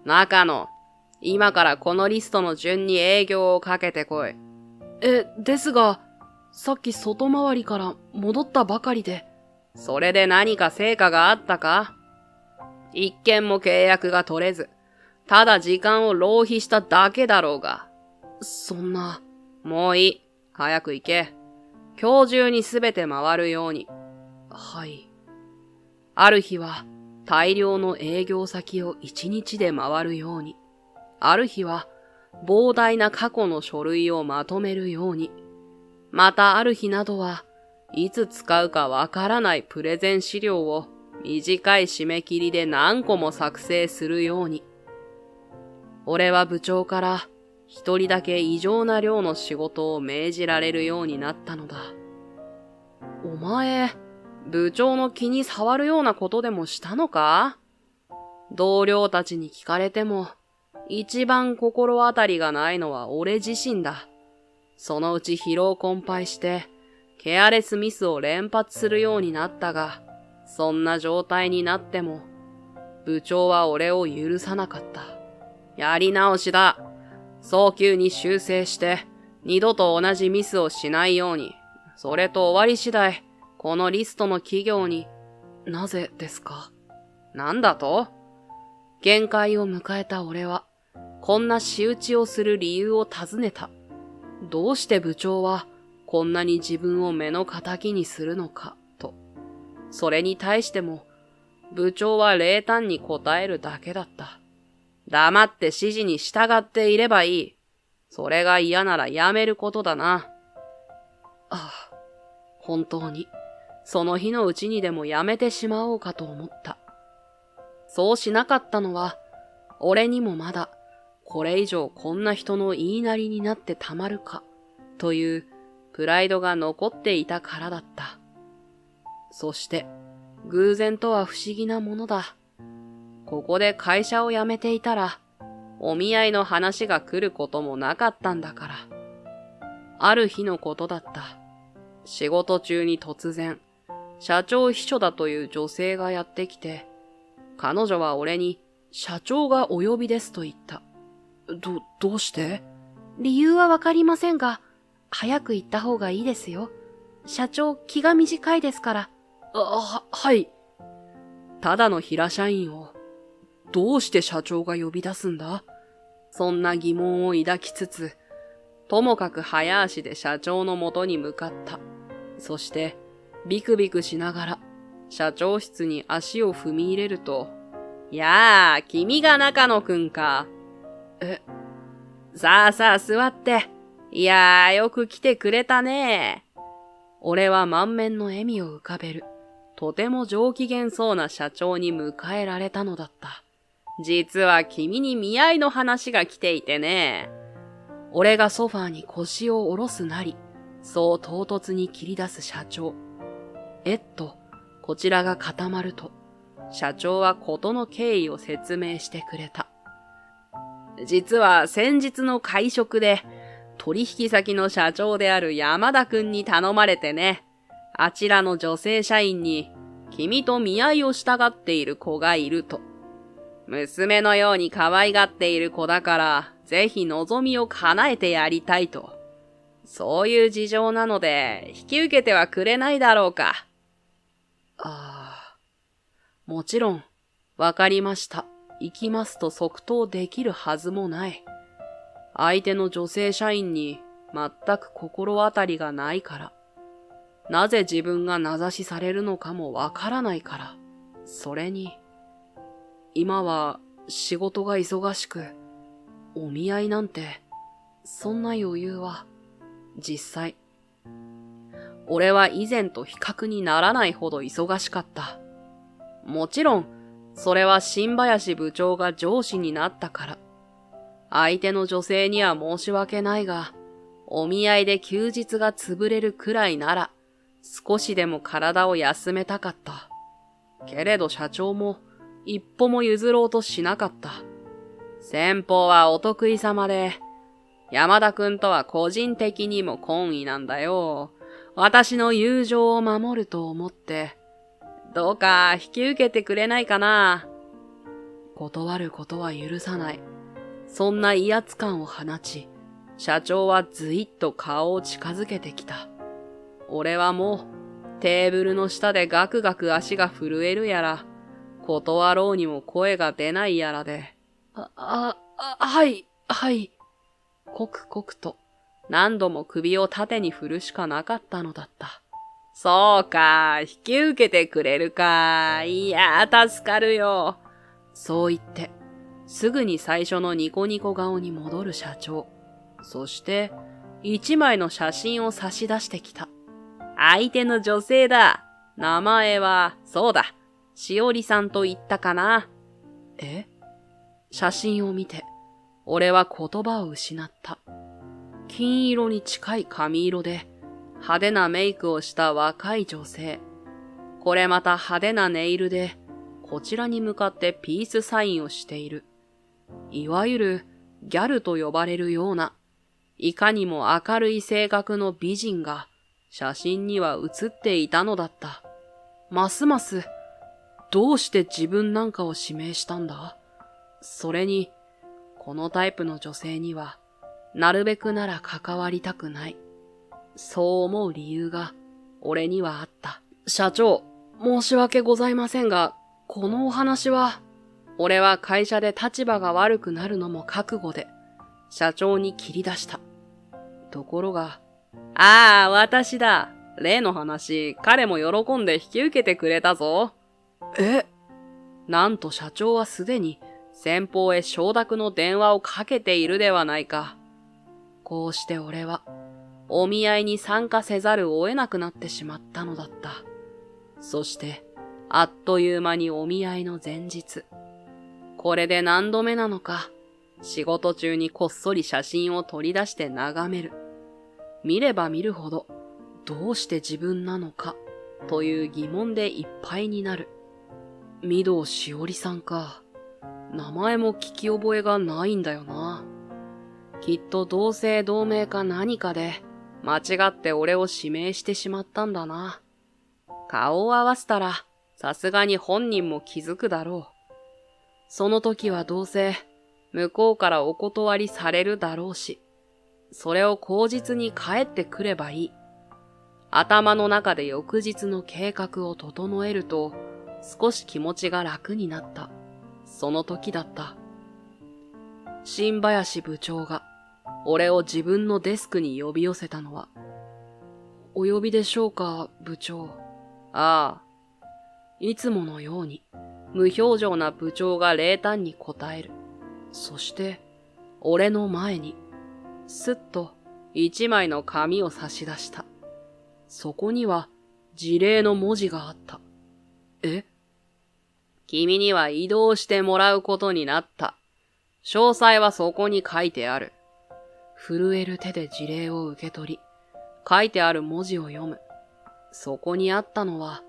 中野、今からこのリストの順に営業をかけてこい。ですが、さっき外回りから戻ったばかりで。それで何か成果があったか？一件も契約が取れず、ただ時間を浪費しただけだろうが。そんな。もういい。早く行け。今日中にすべて回るように。はい。ある日は大量の営業先を一日で回るように。ある日は膨大な過去の書類をまとめるように。またある日などはいつ使うかわからないプレゼン資料を短い締め切りで何個も作成するように。俺は部長から一人だけ異常な量の仕事を命じられるようになったのだ。お前、部長の気に障るようなことでもしたのか？同僚たちに聞かれても、一番心当たりがないのは俺自身だ。そのうち疲労困憊して、ケアレスミスを連発するようになったが、そんな状態になっても、部長は俺を許さなかった。やり直しだ。早急に修正して、二度と同じミスをしないように。それと終わり次第、このリストの企業に。なぜですか？なんだと？限界を迎えた俺は、こんな仕打ちをする理由を尋ねた。どうして部長は、こんなに自分を目の敵にするのか、と。それに対しても、部長は冷淡に答えるだけだった。黙って指示に従っていればいい。それが嫌ならやめることだな。ああ、本当に、その日のうちにでもやめてしまおうかと思った。そうしなかったのは、俺にもまだ、これ以上こんな人の言いなりになってたまるか、というプライドが残っていたからだった。そして、偶然とは不思議なものだ。ここで会社を辞めていたら、お見合いの話が来ることもなかったんだから。ある日のことだった。仕事中に突然、社長秘書だという女性がやってきて、彼女は俺に、社長がお呼びですと言った。どうして？理由はわかりませんが、早く行った方がいいですよ。社長気が短いですから。はい。ただの平社員を、どうして社長が呼び出すんだ？そんな疑問を抱きつつ、ともかく早足で社長の元に向かった。そして、ビクビクしながら、社長室に足を踏み入れると、やあ、君が中野くんか。さあさあ座って。いやー、よく来てくれたね。俺は満面の笑みを浮かべる。とても上機嫌そうな社長に迎えられたのだった。実は君に見合いの話が来ていてね。俺がソファーに腰を下ろすなり、そう唐突に切り出す社長。こちらが固まると、社長は事の経緯を説明してくれた。実は先日の会食で、取引先の社長である山田くんに頼まれてね、あちらの女性社員に、君と見合いをしたがっている子がいると。娘のように可愛がっている子だから、ぜひ望みを叶えてやりたいと。そういう事情なので、引き受けてはくれないだろうか。もちろん、わかりました。行きますと即答できるはずもない。相手の女性社員に全く心当たりがないから。なぜ自分が名指しされるのかもわからないから。それに、今は仕事が忙しく、お見合いなんて、そんな余裕は、実際。俺は以前と比較にならないほど忙しかった。もちろん、それは新林部長が上司になったから。相手の女性には申し訳ないが、お見合いで休日が潰れるくらいなら、少しでも体を休めたかった。けれど社長も、一歩も譲ろうとしなかった。先方はお得意様で、山田くんとは個人的にも懇意なんだよ。私の友情を守ると思って。どうか引き受けてくれないかな。断ることは許さない。そんな威圧感を放ち、社長はずいっと顔を近づけてきた。俺はもうテーブルの下でガクガク足が震えるやら、断ろうにも声が出ないやらで、はい。コクコクと何度も首を縦に振るしかなかったのだった。そうか、引き受けてくれるか。いや、助かるよ。そう言って、すぐに最初のニコニコ顔に戻る社長。そして、一枚の写真を差し出してきた。相手の女性だ。名前は、そうだ。しおりさんと言ったかな。写真を見て、俺は言葉を失った。金色に近い髪色で、派手なメイクをした若い女性。これまた派手なネイルで、こちらに向かってピースサインをしている。いわゆるギャルと呼ばれるような、いかにも明るい性格の美人が写真には写っていたのだった。ますます、どうして自分なんかを指名したんだ？それに、このタイプの女性には、なるべくなら関わりたくない。そう思う理由が、俺にはあった。社長、申し訳ございませんが、このお話は、俺は会社で立場が悪くなるのも覚悟で、社長に切り出した。ところが、私だ。例の話、彼も喜んで引き受けてくれたぞ。なんと社長はすでに先方へ承諾の電話をかけているではないか。こうして俺は、お見合いに参加せざるを得なくなってしまったのだった。そして、あっという間にお見合いの前日。これで何度目なのか、仕事中にこっそり写真を取り出して眺める。見れば見るほど、どうして自分なのか、という疑問でいっぱいになる。御堂しおりさんか。名前も聞き覚えがないんだよな。きっと同姓同名か何かで、間違って俺を指名してしまったんだな。顔を合わせたら、さすがに本人も気づくだろう。その時はどうせ、向こうからお断りされるだろうし、それを口実に帰ってくればいい。頭の中で翌日の計画を整えると、少し気持ちが楽になった。その時だった。新林部長が、俺を自分のデスクに呼び寄せたのは、お呼びでしょうか、部長。ああ。いつものように、無表情な部長が冷淡に答える。そして、俺の前に、すっと一枚の紙を差し出した。そこには、辞令の文字があった。君には移動してもらうことになった。詳細はそこに書いてある。震える手で辞令を受け取り、書いてある文字を読む。そこにあったのは、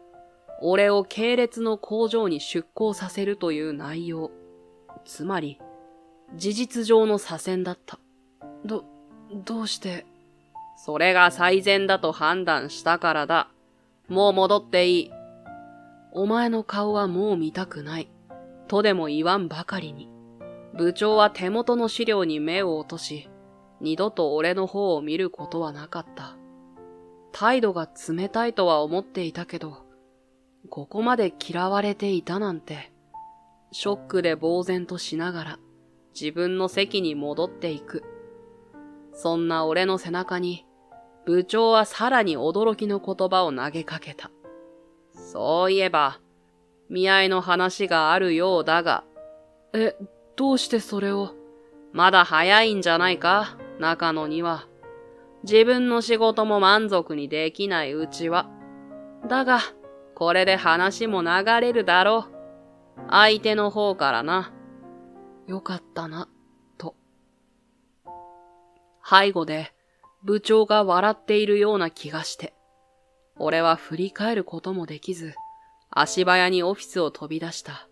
俺を系列の工場に出向させるという内容。つまり、事実上の左遷だった。どうして？それが最善だと判断したからだ。もう戻っていい。お前の顔はもう見たくない。とでも言わんばかりに。部長は手元の資料に目を落とし、二度と俺の方を見ることはなかった。態度が冷たいとは思っていたけど、ここまで嫌われていたなんて、ショックで呆然としながら自分の席に戻っていく。そんな俺の背中に、部長はさらに驚きの言葉を投げかけた。そういえば、見合いの話があるようだが。どうしてそれを？まだ早いんじゃないか、中野には。自分の仕事も満足にできないうちは。だが、これで話も流れるだろう。相手の方からな。よかったな、と。背後で部長が笑っているような気がして、俺は振り返ることもできず、足早にオフィスを飛び出した。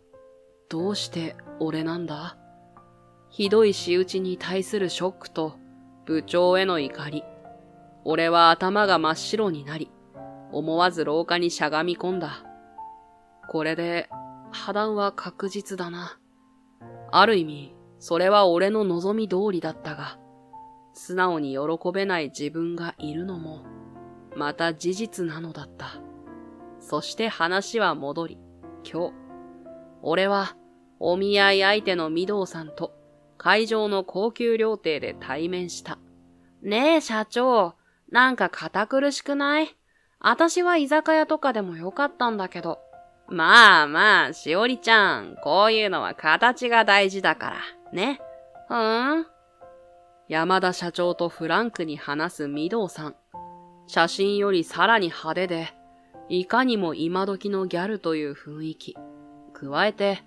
どうして俺なんだ？ひどい仕打ちに対するショックと部長への怒り。俺は頭が真っ白になり、思わず廊下にしゃがみ込んだ。これで破談は確実だな。ある意味、それは俺の望み通りだったが、素直に喜べない自分がいるのも、また事実なのだった。そして話は戻り、今日、俺はお見合い相手の御堂さんと会場の高級料亭で対面した。ねえ社長、なんか堅苦しくない？私は居酒屋とかでもよかったんだけど。まあまあ、しおりちゃん、こういうのは形が大事だから、ね。山田社長とフランクに話す御堂さん。写真よりさらに派手で、いかにも今時のギャルという雰囲気。加えて、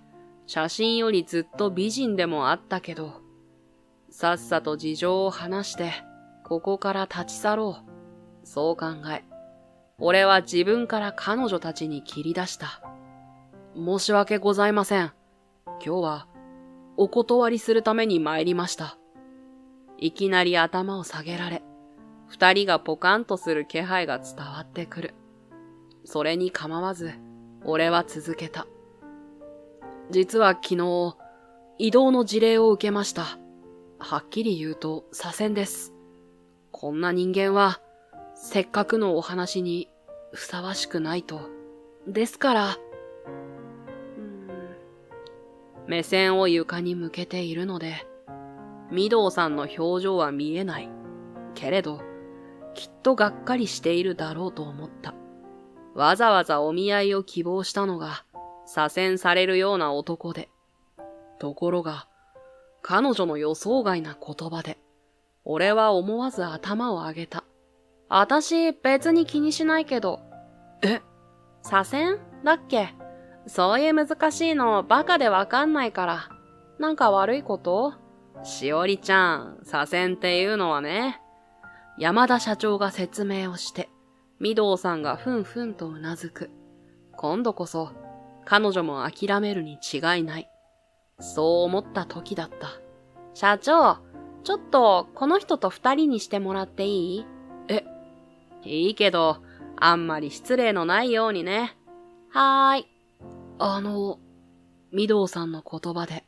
写真よりずっと美人でもあったけど、さっさと事情を話して、ここから立ち去ろう。そう考え、俺は自分から彼女たちに切り出した。申し訳ございません。今日は、お断りするために参りました。いきなり頭を下げられ、二人がポカンとする気配が伝わってくる。それに構わず、俺は続けた。実は昨日、異動の辞令を受けました。はっきり言うと左遷です。こんな人間は、せっかくのお話にふさわしくないと。ですから、目線を床に向けているので、御堂さんの表情は見えない。けれど、きっとがっかりしているだろうと思った。わざわざお見合いを希望したのが、左遷されるような男で。ところが、彼女の予想外な言葉で、俺は思わず頭を上げた。私別に気にしないけど。え？左遷だっけ？そういう難しいのバカでわかんないから。なんか悪いこと？しおりちゃん、左遷っていうのはね。山田社長が説明をして、御堂さんがふんふんとうなずく。今度こそ、彼女も諦めるに違いない。そう思った時だった。社長、ちょっとこの人と二人にしてもらっていい？いいけど、あんまり失礼のないようにね。はーい。御堂さんの言葉で、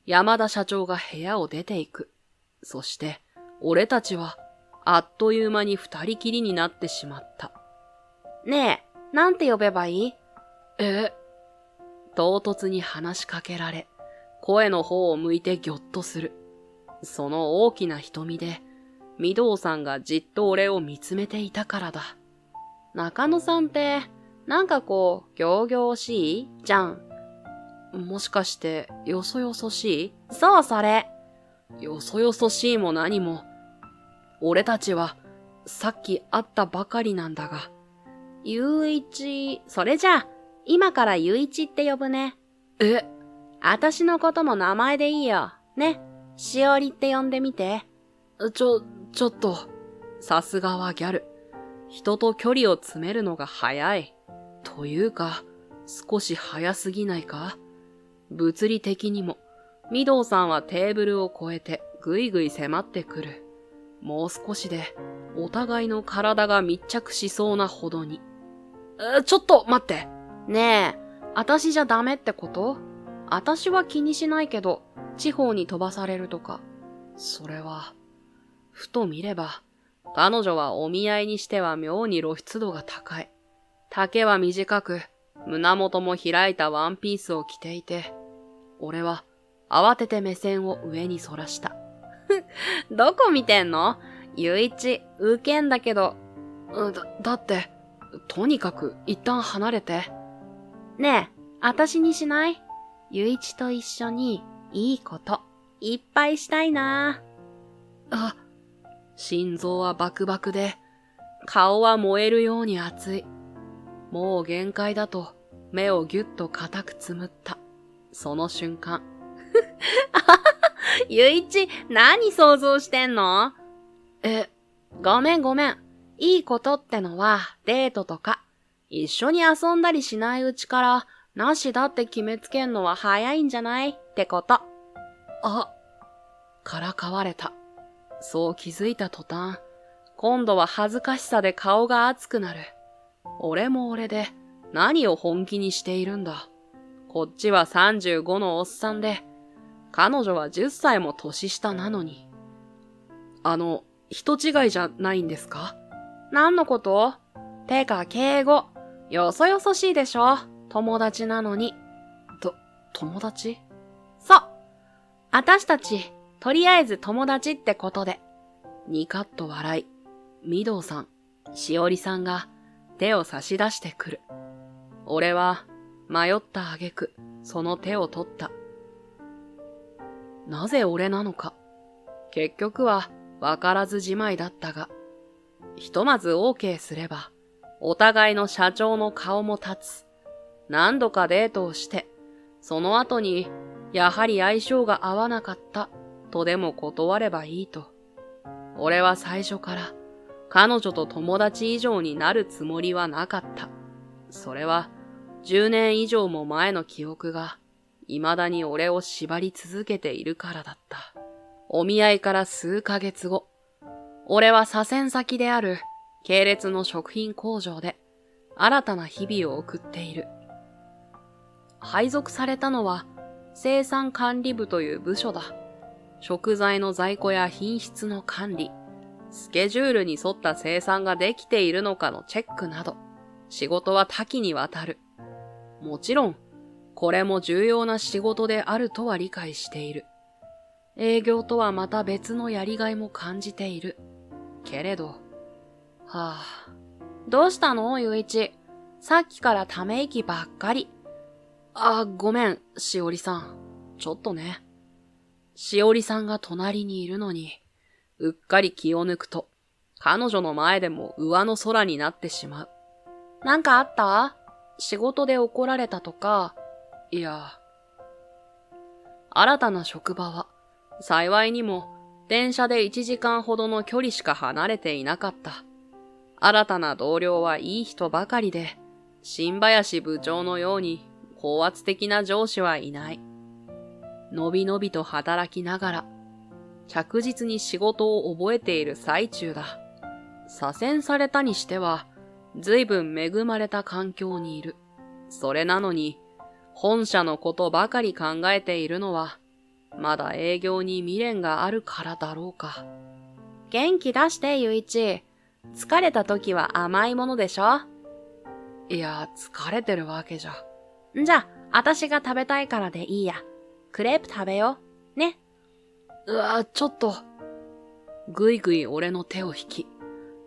山田社長が部屋を出ていく。そして、俺たちは、あっという間に二人きりになってしまった。ねえ、なんて呼べばいい？唐突に話しかけられ、声の方を向いてぎょっとする。その大きな瞳で、御堂さんがじっと俺を見つめていたからだ。中野さんって、なんかこう、仰々しいじゃん。もしかして、よそよそしい？そう、それ。よそよそしいも何も。俺たちは、さっき会ったばかりなんだが。ゆういち、それじゃあ、今からゆういちって呼ぶね。私のことも名前でいいよ。ね。しおりって呼んでみて。ちょっと。さすがはギャル。人と距離を詰めるのが早い。というか、少し早すぎないか？物理的にも、御堂さんはテーブルを越えてぐいぐい迫ってくる。もう少しで、お互いの体が密着しそうなほどに。ちょっと待って。ねえ、私じゃダメってこと？私は気にしないけど、地方に飛ばされるとか。それは、ふと見れば、彼女はお見合いにしては妙に露出度が高い。丈は短く、胸元も開いたワンピースを着ていて、俺は慌てて目線を上にそらした。どこ見てんの？ゆういち、ウケんだけど。だって、とにかく一旦離れて。ねえ、私にしない？ゆういちと一緒にいいこといっぱいしたいな。心臓はバクバクで、顔は燃えるように熱い。もう限界だと目をぎゅっと固くつむった。その瞬間。ゆういち、何想像してんの？ごめん。いいことってのはデートとか、一緒に遊んだりしないうちから、なしだって決めつけんのは早いんじゃないってこと。からかわれた。そう気づいた途端、今度は恥ずかしさで顔が熱くなる。俺も俺で、何を本気にしているんだ。こっちは35のおっさんで、彼女は10歳も年下なのに。人違いじゃないんですか？何のこと？てか敬語。よそよそしいでしょ。友達なのに。友達？そう。私たち、とりあえず友達ってことで。ニカッと笑い、御堂さん、しおりさんが手を差し出してくる。俺は迷った挙句、その手を取った。なぜ俺なのか、結局はわからずじまいだったが、ひとまず OK すれば、お互いの社長の顔も立つ。何度かデートをして、その後に、やはり相性が合わなかった、とでも断ればいいと。俺は最初から、彼女と友達以上になるつもりはなかった。それは、10年以上も前の記憶が、未だに俺を縛り続けているからだった。お見合いから数ヶ月後、俺は左遷先である系列の食品工場で新たな日々を送っている。配属されたのは生産管理部という部署だ。食材の在庫や品質の管理、スケジュールに沿った生産ができているのかのチェックなど、仕事は多岐にわたる。もちろん、これも重要な仕事であるとは理解している。営業とはまた別のやりがいも感じている。けれど、どうしたの、ゆういち。さっきからため息ばっかり。ごめん、しおりさん。ちょっとね。しおりさんが隣にいるのに、うっかり気を抜くと、彼女の前でも上の空になってしまう。なんかあった？仕事で怒られたとか。いや、新たな職場は、幸いにも、電車で1時間ほどの距離しか離れていなかった。新たな同僚はいい人ばかりで、新林部長のように高圧的な上司はいない。のびのびと働きながら、着実に仕事を覚えている最中だ。左遷されたにしては、随分恵まれた環境にいる。それなのに、本社のことばかり考えているのは、まだ営業に未練があるからだろうか。元気出して、ゆいち。疲れた時は甘いものでしょ？いや、疲れてるわけじゃ。じゃあ、私が食べたいからでいいや。クレープ食べよう。ね。ちょっと。ぐいぐい俺の手を引き、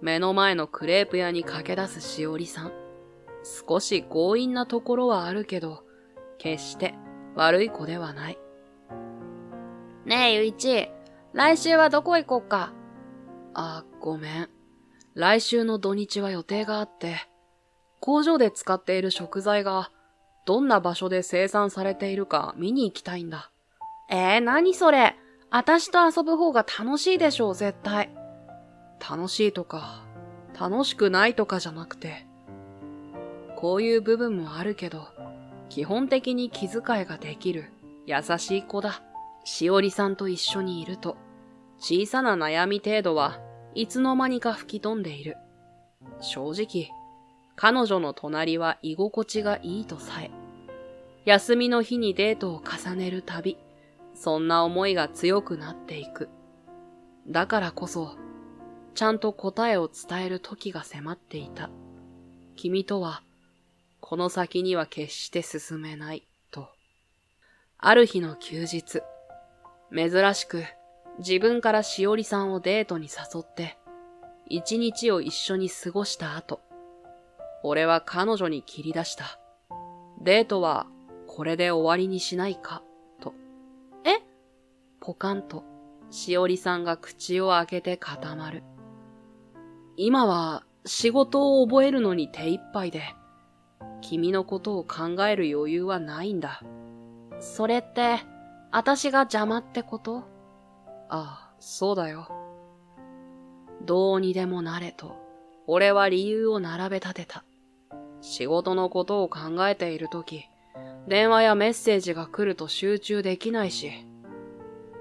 目の前のクレープ屋に駆け出すしおりさん。少し強引なところはあるけど、決して悪い子ではない。ねえ、ゆいち。来週はどこ行こっか？ごめん。来週の土日は予定があって、工場で使っている食材がどんな場所で生産されているか見に行きたいんだ。何それ。私と遊ぶ方が楽しいでしょう、絶対。楽しいとか、楽しくないとかじゃなくて、こういう部分もあるけど、基本的に気遣いができる優しい子だ。しおりさんと一緒にいると、小さな悩み程度はいつの間にか吹き飛んでいる。正直、彼女の隣は居心地がいいとさえ。休みの日にデートを重ねるたび、そんな思いが強くなっていく。だからこそ、ちゃんと答えを伝える時が迫っていた。君とは、この先には決して進めない、と。ある日の休日、珍しく自分からしおりさんをデートに誘って、一日を一緒に過ごした後、俺は彼女に切り出した。デートはこれで終わりにしないか、と。ポカンと、しおりさんが口を開けて固まる。今は仕事を覚えるのに手一杯で、君のことを考える余裕はないんだ。それって、私が邪魔ってこと？そうだよ。どうにでもなれと、俺は理由を並べ立てた。仕事のことを考えているとき、電話やメッセージが来ると集中できないし、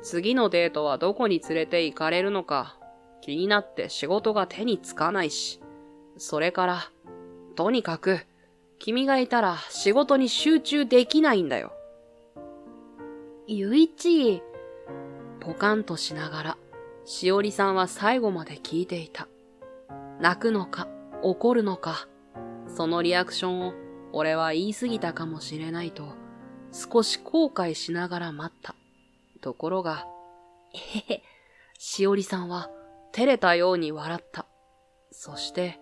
次のデートはどこに連れて行かれるのか気になって仕事が手につかないし、それから、とにかく君がいたら仕事に集中できないんだよ。ゆいち、ポカンとしながら、しおりさんは最後まで聞いていた。泣くのか、怒るのか、そのリアクションを俺は言い過ぎたかもしれないと、少し後悔しながら待った。ところが、しおりさんは照れたように笑った。そして、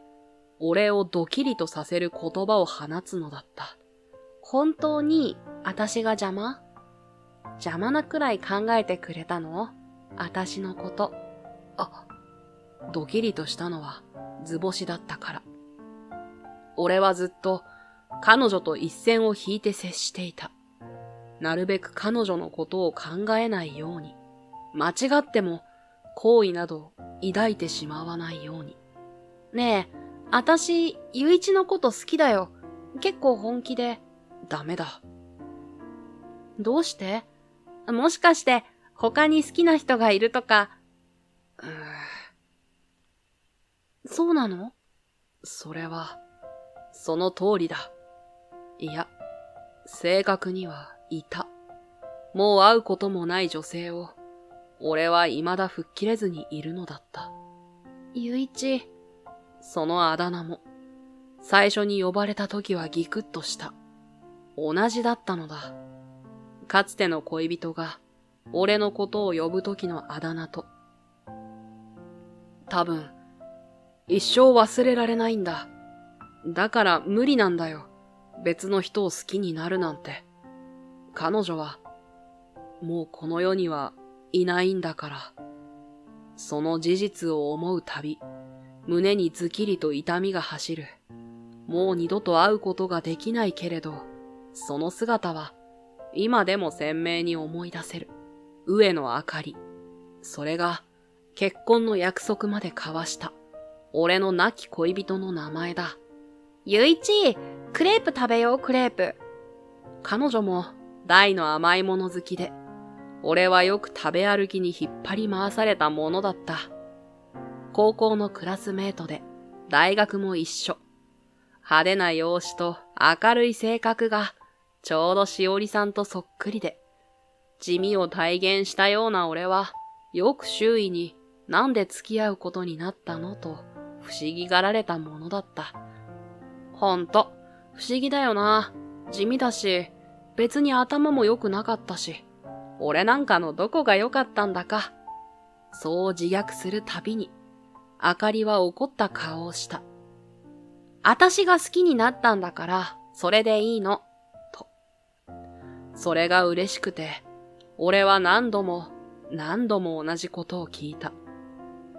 俺をドキリとさせる言葉を放つのだった。本当に私が邪魔なくらい考えてくれたの？私のこと。ドキリとしたのは図星だったから。俺はずっと彼女と一線を引いて接していた。なるべく彼女のことを考えないように、間違っても好意など抱いてしまわないように。ねえ、私、ゆいちのこと好きだよ。結構本気で。ダメだ。どうして？もしかして他に好きな人がいるとか。そうなの？それは、その通りだ。いや、正確にはいた。もう会うこともない女性を、俺は未だ吹っ切れずにいるのだった。ゆいち。そのあだ名も、最初に呼ばれた時はギクッとした。同じだったのだ。かつての恋人が、俺のことを呼ぶ時のあだ名と。多分、一生忘れられないんだ。だから無理なんだよ。別の人を好きになるなんて。彼女は、もうこの世にはいないんだから。その事実を思うたび、胸にズキリと痛みが走る。もう二度と会うことができないけれど、その姿は、今でも鮮明に思い出せる。上野あかり。それが、結婚の約束まで交わした。俺の亡き恋人の名前だ。ゆいち、クレープ食べよう、クレープ。彼女も大の甘いもの好きで、俺はよく食べ歩きに引っ張り回されたものだった。高校のクラスメートで、大学も一緒。派手な容姿と明るい性格が、ちょうどしおりさんとそっくりで、地味を体現したような俺は、よく周囲になんで付き合うことになったのと、不思議がられたものだった。ほんと、不思議だよな。地味だし、別に頭も良くなかったし、俺なんかのどこが良かったんだか。そう自虐するたびに、あかりは怒った顔をした。私が好きになったんだから、それでいいの。と。それが嬉しくて、俺は何度も同じことを聞いた。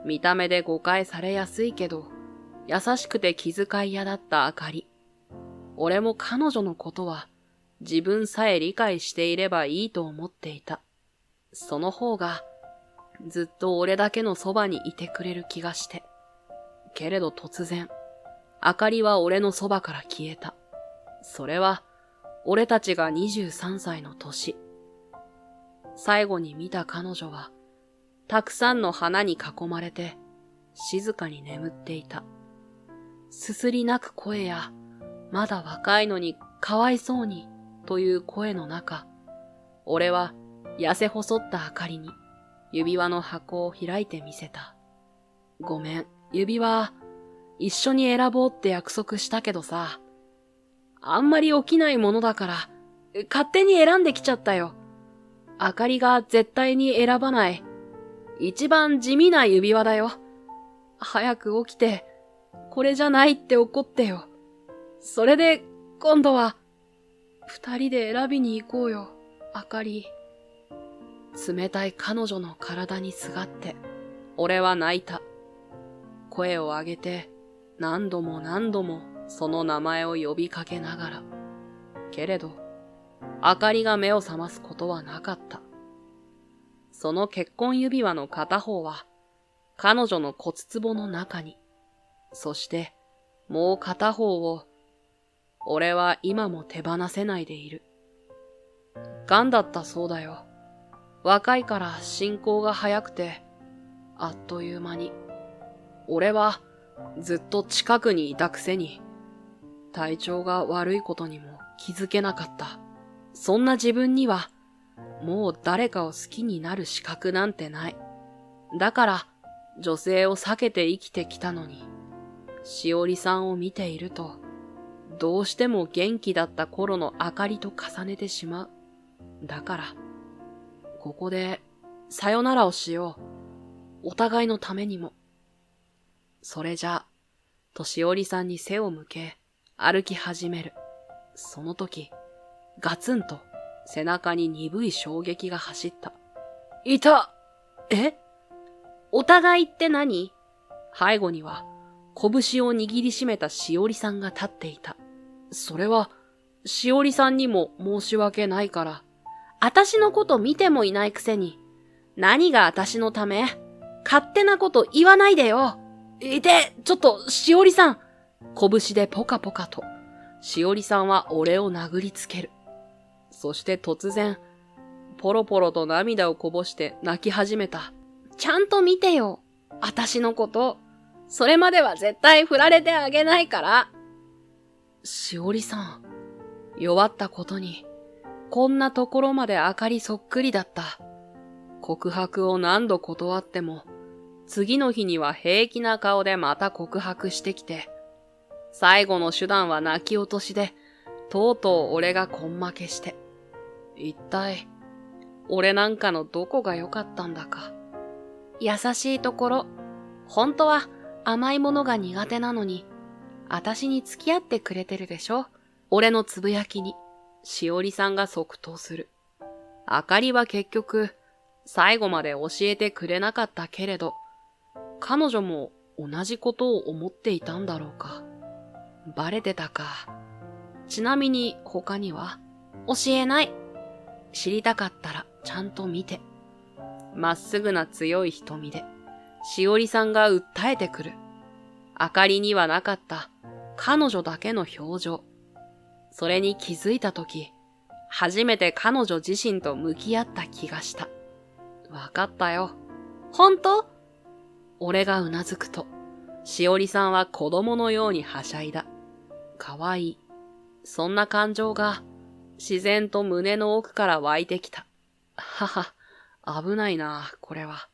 見た目で誤解されやすいけど、優しくて気遣い屋だったあかり。俺も彼女のことは自分さえ理解していればいいと思っていた。その方がずっと俺だけのそばにいてくれる気がして。けれど突然、あかりは俺のそばから消えた。それは俺たちが23歳の年。最後に見た彼女は、たくさんの花に囲まれて、静かに眠っていた。すすり泣く声や、まだ若いのにかわいそうに、という声の中、俺は痩せ細ったあかりに、指輪の箱を開いてみせた。ごめん、指輪、一緒に選ぼうって約束したけどさ、あんまり起きないものだから、勝手に選んできちゃったよ。あかりが絶対に選ばない。一番地味な指輪だよ。早く起きて、これじゃないって怒ってよ。それで、今度は、二人で選びに行こうよ、あかり。冷たい彼女の体にすがって、俺は泣いた。声を上げて、何度もその名前を呼びかけながら。けれど、あかりが目を覚ますことはなかった。その結婚指輪の片方は、彼女の骨壺の中に、そしてもう片方を、俺は今も手放せないでいる。癌だったそうだよ。若いから進行が早くて、あっという間に。俺はずっと近くにいたくせに、体調が悪いことにも気づけなかった。そんな自分には、もう誰かを好きになる資格なんてない。だから、女性を避けて生きてきたのに、しおりさんを見ていると、どうしても元気だった頃の明かりと重ねてしまう。だから、ここで、さよならをしよう。お互いのためにも。それじゃ、としおりさんに背を向け、歩き始める。その時、ガツンと背中に鈍い衝撃が走った。いた！え？お互いって何？背後には、拳を握りしめたしおりさんが立っていた。それは、しおりさんにも申し訳ないから。私のこと見てもいないくせに、何が私のため？勝手なこと言わないでよ。ちょっと、しおりさん。拳でポカポカと、しおりさんは俺を殴りつける。そして突然、ポロポロと涙をこぼして泣き始めた。ちゃんと見てよ。私のこと。それまでは絶対振られてあげないから。しおりさん、弱ったことに、こんなところまであかりそっくりだった。告白を何度断っても、次の日には平気な顔でまた告白してきて、最後の手段は泣き落としで、とうとう俺が根負けして。一体、俺なんかのどこが良かったんだか。優しいところ、本当は甘いものが苦手なのに、私に付き合ってくれてるでしょ？俺のつぶやきに、しおりさんが即答する。あかりは結局、最後まで教えてくれなかったけれど、彼女も同じことを思っていたんだろうか。バレてたか。ちなみに他には？教えない。知りたかったらちゃんと見て。まっすぐな強い瞳で、しおりさんが訴えてくる。あかりにはなかった彼女だけの表情。それに気づいたとき、初めて彼女自身と向き合った気がした。わかったよ。本当？俺がうなずくと、しおりさんは子供のようにはしゃいだ。かわいい。そんな感情が自然と胸の奥から湧いてきた。はは、危ないな、これは。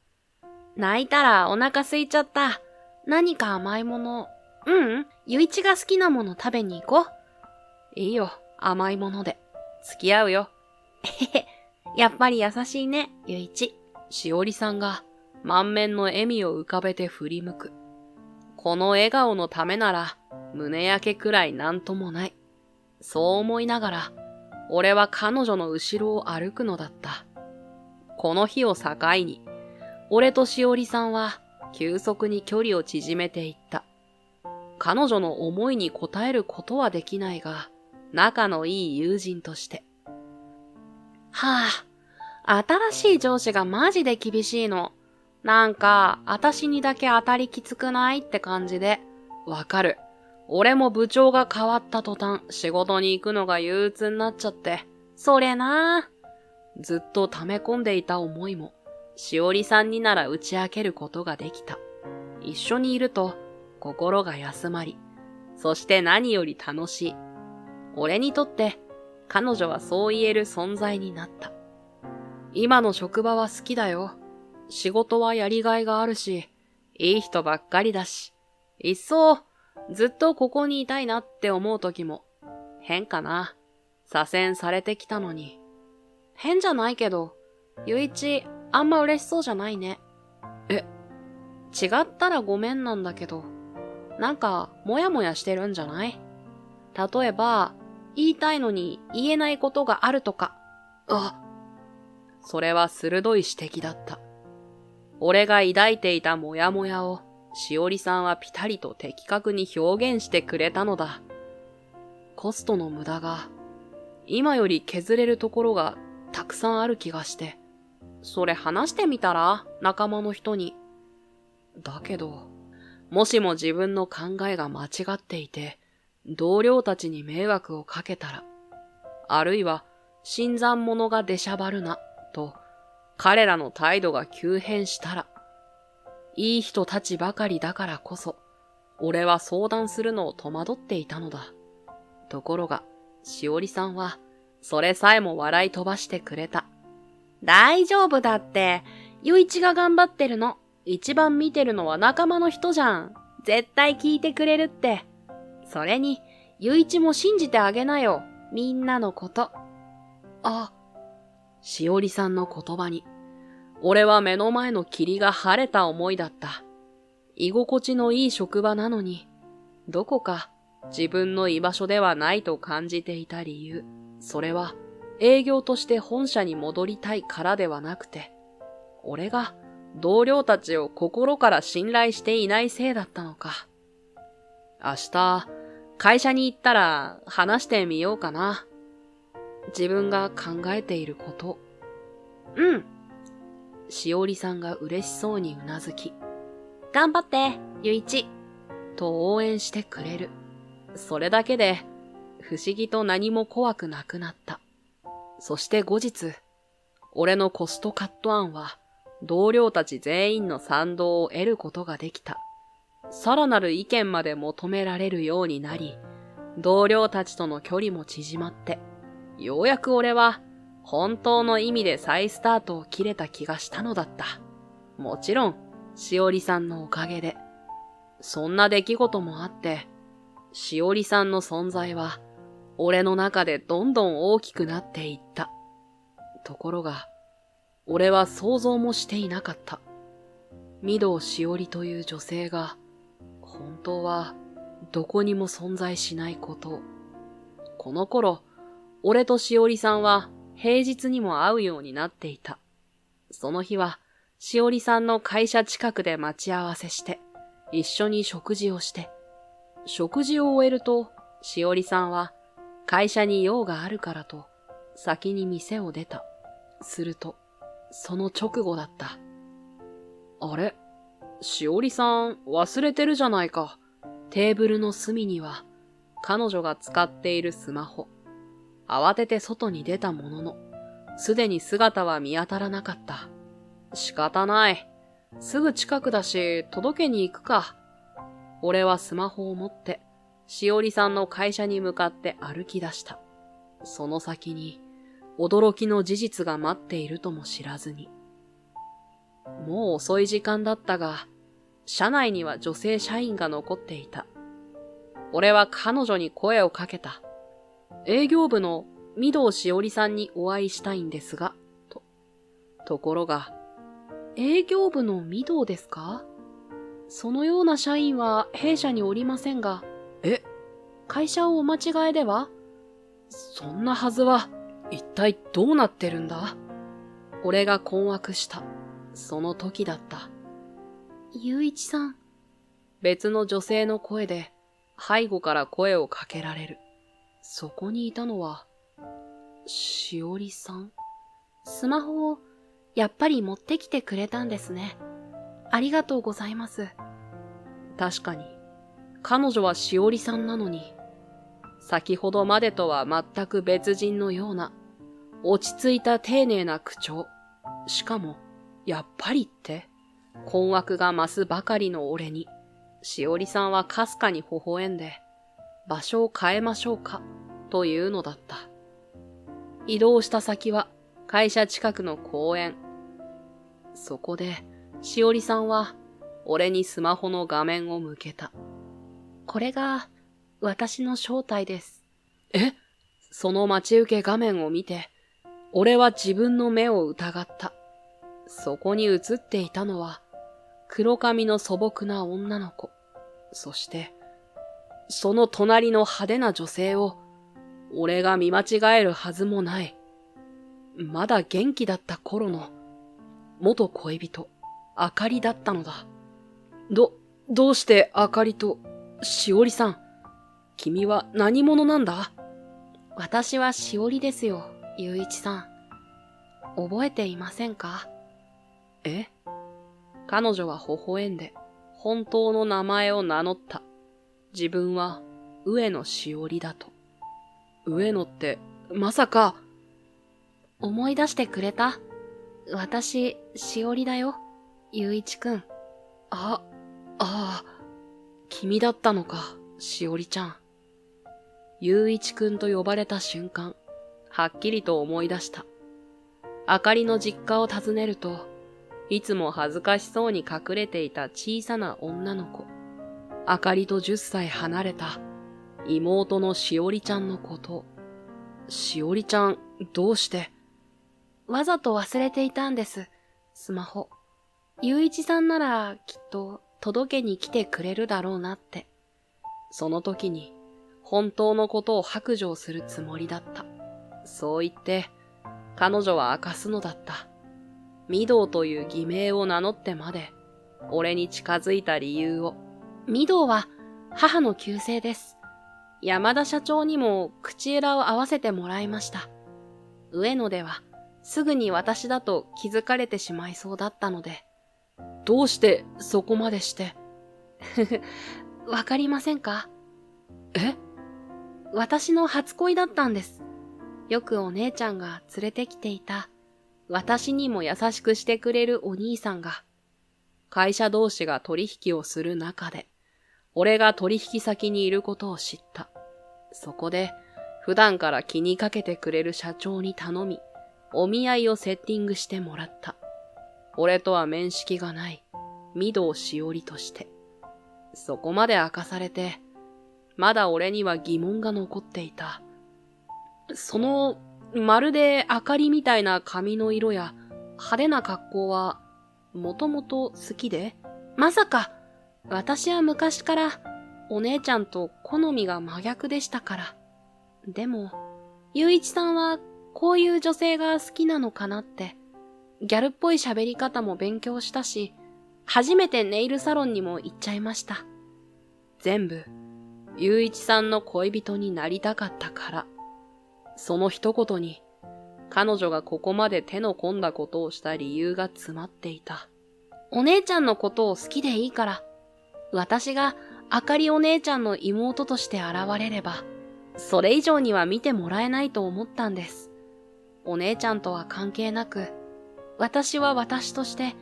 泣いたらお腹空いちゃった。何か甘いもの。ゆいちが好きなもの食べに行こう。いいよ、甘いもので。付き合うよ。やっぱり優しいね、ゆいち。しおりさんが満面の笑みを浮かべて振り向く。この笑顔のためなら胸焼けくらいなんともない。そう思いながら、俺は彼女の後ろを歩くのだった。この日を境に、俺としおりさんは急速に距離を縮めていった。彼女の思いに応えることはできないが、仲のいい友人として。新しい上司がマジで厳しいの。なんか、私にだけ当たりきつくないって感じで。わかる。俺も部長が変わった途端、仕事に行くのが憂鬱になっちゃって。それなぁ。ずっと溜め込んでいた思いも、しおりさんになら打ち明けることができた。一緒にいると、心が休まり、そして何より楽しい。俺にとって、彼女はそう言える存在になった。今の職場は好きだよ。仕事はやりがいがあるし、いい人ばっかりだし、いっそ、ずっとここにいたいなって思う時も、変かな。左遷されてきたのに。変じゃないけど、ゆいち、あんま嬉しそうじゃないね。違ったらごめんなんだけど、なんか、もやもやしてるんじゃない？例えば、言いたいのに言えないことがあるとか。それは鋭い指摘だった。俺が抱いていたモヤモヤを、しおりさんはピタリと的確に表現してくれたのだ。コストの無駄が、今より削れるところがたくさんある気がして。それ話してみたら？仲間の人に。だけど、もしも自分の考えが間違っていて、同僚たちに迷惑をかけたら、あるいは新参者が出しゃばるな、と、彼らの態度が急変したら、いい人たちばかりだからこそ、俺は相談するのを戸惑っていたのだ。ところが、しおりさんは、それさえも笑い飛ばしてくれた。大丈夫だって。ゆういちが頑張ってるの。一番見てるのは仲間の人じゃん。絶対聞いてくれるって。それに、ゆういちも信じてあげなよ。みんなのこと。あ、しおりさんの言葉に、俺は目の前の霧が晴れた思いだった。居心地のいい職場なのに、どこか自分の居場所ではないと感じていた理由。それは営業として本社に戻りたいからではなくて、俺が同僚たちを心から信頼していないせいだったのか。明日、会社に行ったら話してみようかな。自分が考えていること。うん。しおりさんが嬉しそうにうなずき、頑張って、ゆいち。と応援してくれる。それだけで、不思議と何も怖くなくなった。そして後日、俺のコストカット案は、同僚たち全員の賛同を得ることができた。さらなる意見まで求められるようになり、同僚たちとの距離も縮まって、ようやく俺は、本当の意味で再スタートを切れた気がしたのだった。もちろん、しおりさんのおかげで。そんな出来事もあって、しおりさんの存在は、俺の中でどんどん大きくなっていった。ところが、俺は想像もしていなかった。御堂しおりという女性が、本当はどこにも存在しないことを。この頃、俺としおりさんは平日にも会うようになっていた。その日は、しおりさんの会社近くで待ち合わせして、一緒に食事をして、食事を終えると、しおりさんは、会社に用があるからと、先に店を出た。すると、その直後だった。あれ？しおりさん、忘れてるじゃないか。テーブルの隅には、彼女が使っているスマホ。慌てて外に出たものの、すでに姿は見当たらなかった。仕方ない。すぐ近くだし、届けに行くか。俺はスマホを持って、しおりさんの会社に向かって歩き出した。その先に、驚きの事実が待っているとも知らずに。もう遅い時間だったが、社内には女性社員が残っていた。俺は彼女に声をかけた。営業部の御堂しおりさんにお会いしたいんですが、と。ところが、営業部の御堂ですか？そのような社員は弊社におりませんが。え？会社をお間違えでは？そんなはずは、一体どうなってるんだ？俺が困惑した。その時だった。ゆういちさん。別の女性の声で、背後から声をかけられる。そこにいたのは、しおりさん？スマホを、やっぱり持ってきてくれたんですね。ありがとうございます。確かに、彼女はしおりさんなのに、先ほどまでとは全く別人のような、落ち着いた丁寧な口調。しかも、やっぱりって、困惑が増すばかりの俺に、しおりさんはかすかに微笑んで、場所を変えましょうか、というのだった。移動した先は、会社近くの公園。そこで、しおりさんは、俺にスマホの画面を向けた。これが、私の正体です。え？その待ち受け画面を見て、俺は自分の目を疑った。そこに映っていたのは、黒髪の素朴な女の子。そして、その隣の派手な女性を、俺が見間違えるはずもない。まだ元気だった頃の、元恋人、あかりだったのだ。どうしてあかりと、しおりさん、君は何者なんだ？私はしおりですよ、ゆういちさん。覚えていませんか？え？彼女は微笑んで、本当の名前を名乗った。自分は、上野しおりだと。上野って、まさか。思い出してくれた？私、しおりだよ、ゆういちくん。ああ、君だったのか、しおりちゃん。雄一くんと呼ばれた瞬間、はっきりと思い出した。あかりの実家を訪ねると、いつも恥ずかしそうに隠れていた小さな女の子、あかりと10歳離れた妹のしおりちゃんのこと。しおりちゃん、どうして？わざと忘れていたんです、スマホ。雄一さんならきっと届けに来てくれるだろうなって。その時に本当のことを白状するつもりだった。そう言って、彼女は明かすのだった。御堂という偽名を名乗ってまで、俺に近づいた理由を。御堂は母の旧姓です。山田社長にも口裏を合わせてもらいました。上野ではすぐに私だと気づかれてしまいそうだったので。どうしてそこまでして？わかりませんか？え？私の初恋だったんです。よくお姉ちゃんが連れてきていた、私にも優しくしてくれるお兄さんが、会社同士が取引をする中で、俺が取引先にいることを知った。そこで、普段から気にかけてくれる社長に頼み、お見合いをセッティングしてもらった。俺とは面識がない、御堂しおりとして。そこまで明かされて、まだ俺には疑問が残っていた。その、まるで明かりみたいな髪の色や派手な格好は、もともと好きで？まさか、私は昔からお姉ちゃんと好みが真逆でしたから。でも、雄一さんはこういう女性が好きなのかなって、ギャルっぽい喋り方も勉強したし、初めてネイルサロンにも行っちゃいました。全部、雄一さんの恋人になりたかったから。その一言に、彼女がここまで手の込んだことをした理由が詰まっていた。お姉ちゃんのことを好きでいいから、私があかりお姉ちゃんの妹として現れれば、それ以上には見てもらえないと思ったんです。お姉ちゃんとは関係なく、私は私として、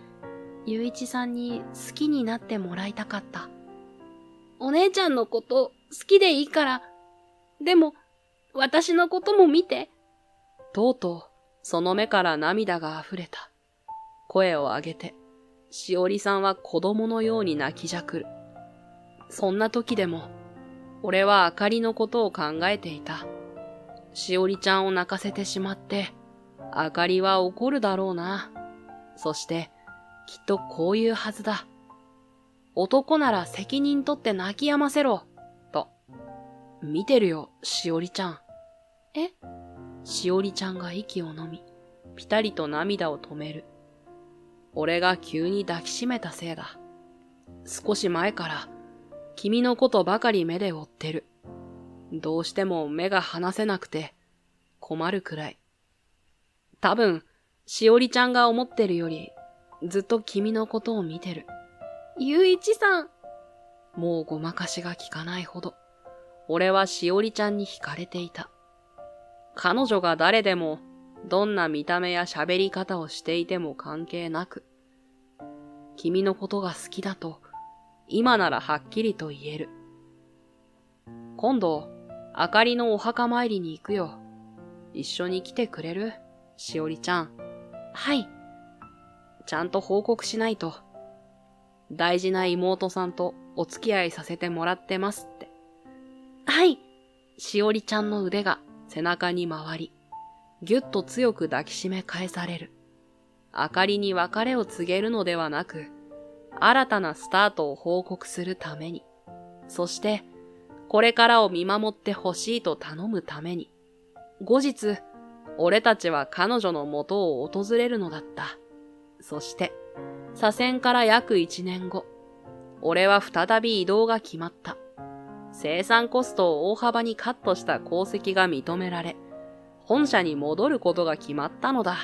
雄一さんに好きになってもらいたかった。お姉ちゃんのこと好きでいいから、でも、私のことも見て。とうとう、その目から涙が溢れた。声を上げて、しおりさんは子供のように泣きじゃくる。そんな時でも、俺はあかりのことを考えていた。しおりちゃんを泣かせてしまって、あかりは怒るだろうな。そして、きっとこういうはずだ。男なら責任取って泣き止ませろ、と。見てるよ、しおりちゃん。え？しおりちゃんが息を飲み、ぴたりと涙を止める。俺が急に抱きしめたせいだ。少し前から、君のことばかり目で追ってる。どうしても目が離せなくて、困るくらい。多分、しおりちゃんが思ってるより、ずっと君のことを見てる。雄一さん。もうごまかしが効かないほど、俺はしおりちゃんに惹かれていた。彼女が誰でも、どんな見た目や喋り方をしていても関係なく、君のことが好きだと、今ならはっきりと言える。今度、あかりのお墓参りに行くよ。一緒に来てくれる？しおりちゃん。はい。ちゃんと報告しないと。大事な妹さんとお付き合いさせてもらってますって。はい。しおりちゃんの腕が背中に回り、ぎゅっと強く抱きしめ返される。あかりに別れを告げるのではなく、新たなスタートを報告するために、そして、これからを見守ってほしいと頼むために、後日、俺たちは彼女の元を訪れるのだった。そして、左遷から約1年後、俺は再び移動が決まった。生産コストを大幅にカットした功績が認められ、本社に戻ることが決まったのだ。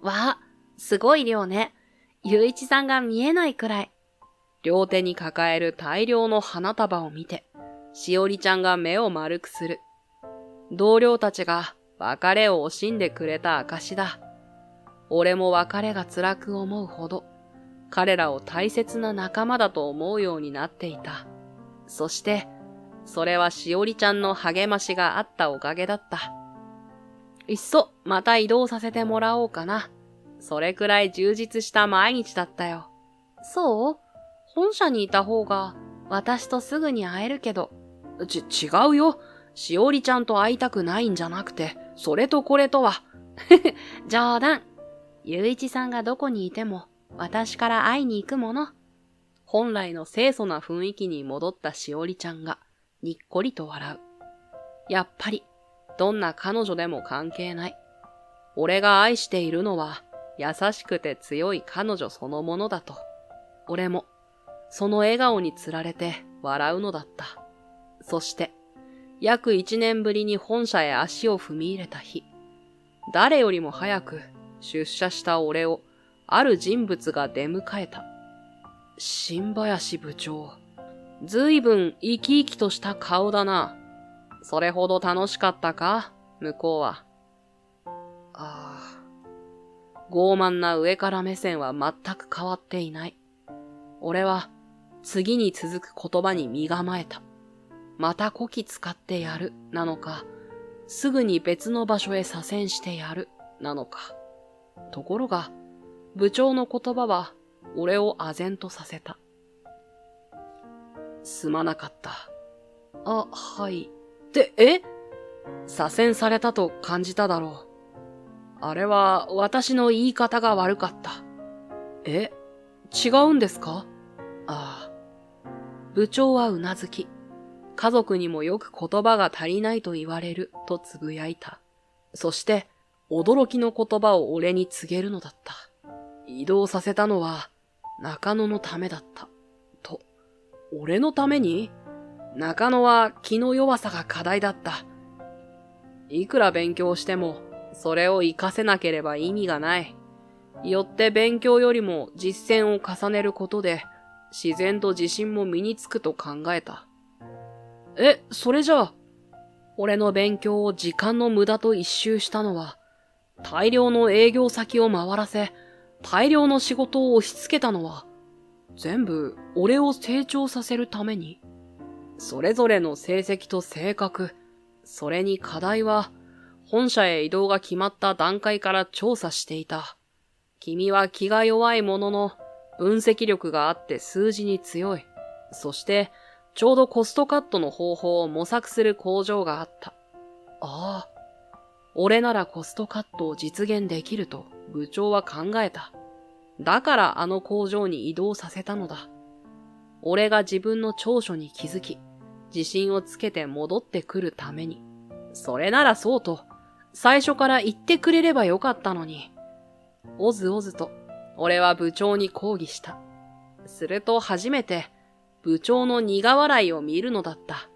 わあ、すごい量ね。雄一さんが見えないくらい。両手に抱える大量の花束を見て、しおりちゃんが目を丸くする。同僚たちが別れを惜しんでくれた証だ。俺も別れが辛く思うほど、彼らを大切な仲間だと思うようになっていた。そして、それはしおりちゃんの励ましがあったおかげだった。いっそ、また移動させてもらおうかな。それくらい充実した毎日だったよ。そう？本社にいた方が、私とすぐに会えるけど。違うよ。しおりちゃんと会いたくないんじゃなくて、それとこれとは。冗談。ゆういちさんがどこにいても、私から会いに行くもの。本来の清楚な雰囲気に戻ったしおりちゃんが、にっこりと笑う。やっぱり、どんな彼女でも関係ない。俺が愛しているのは、優しくて強い彼女そのものだと。俺も、その笑顔につられて笑うのだった。そして、約1年ぶりに本社へ足を踏み入れた日、誰よりも早く出社した俺を、ある人物が出迎えた。新林部長。ずいぶん生き生きとした顔だな。それほど楽しかったか、向こうは。傲慢な上から目線は全く変わっていない。俺は次に続く言葉に身構えた。またこき使ってやる、なのか、すぐに別の場所へ左遷してやる、なのか。ところが、部長の言葉は俺を唖然とさせた。すまなかった。はい。左遷されたと感じただろう。あれは私の言い方が悪かった。違うんですか？部長はうなずき、家族にもよく言葉が足りないと言われるとつぶやいた。そして、驚きの言葉を俺に告げるのだった。移動させたのは中野のためだった。と、俺のために？中野は気の弱さが課題だった。いくら勉強しても、それを活かせなければ意味がない。よって勉強よりも実践を重ねることで、自然と自信も身につくと考えた。それじゃあ、俺の勉強を時間の無駄と一周したのは、大量の営業先を回らせ、大量の仕事を押し付けたのは、全部俺を成長させるために。それぞれの成績と性格、それに課題は、本社へ移動が決まった段階から調査していた。君は気が弱いものの、分析力があって数字に強い。そして、ちょうどコストカットの方法を模索する工場があった。俺ならコストカットを実現できると部長は考えた。だからあの工場に移動させたのだ。俺が自分の長所に気づき、自信をつけて戻ってくるために。それならそうと、最初から言ってくれればよかったのに。おずおずと、俺は部長に抗議した。すると初めて、部長の苦笑いを見るのだった。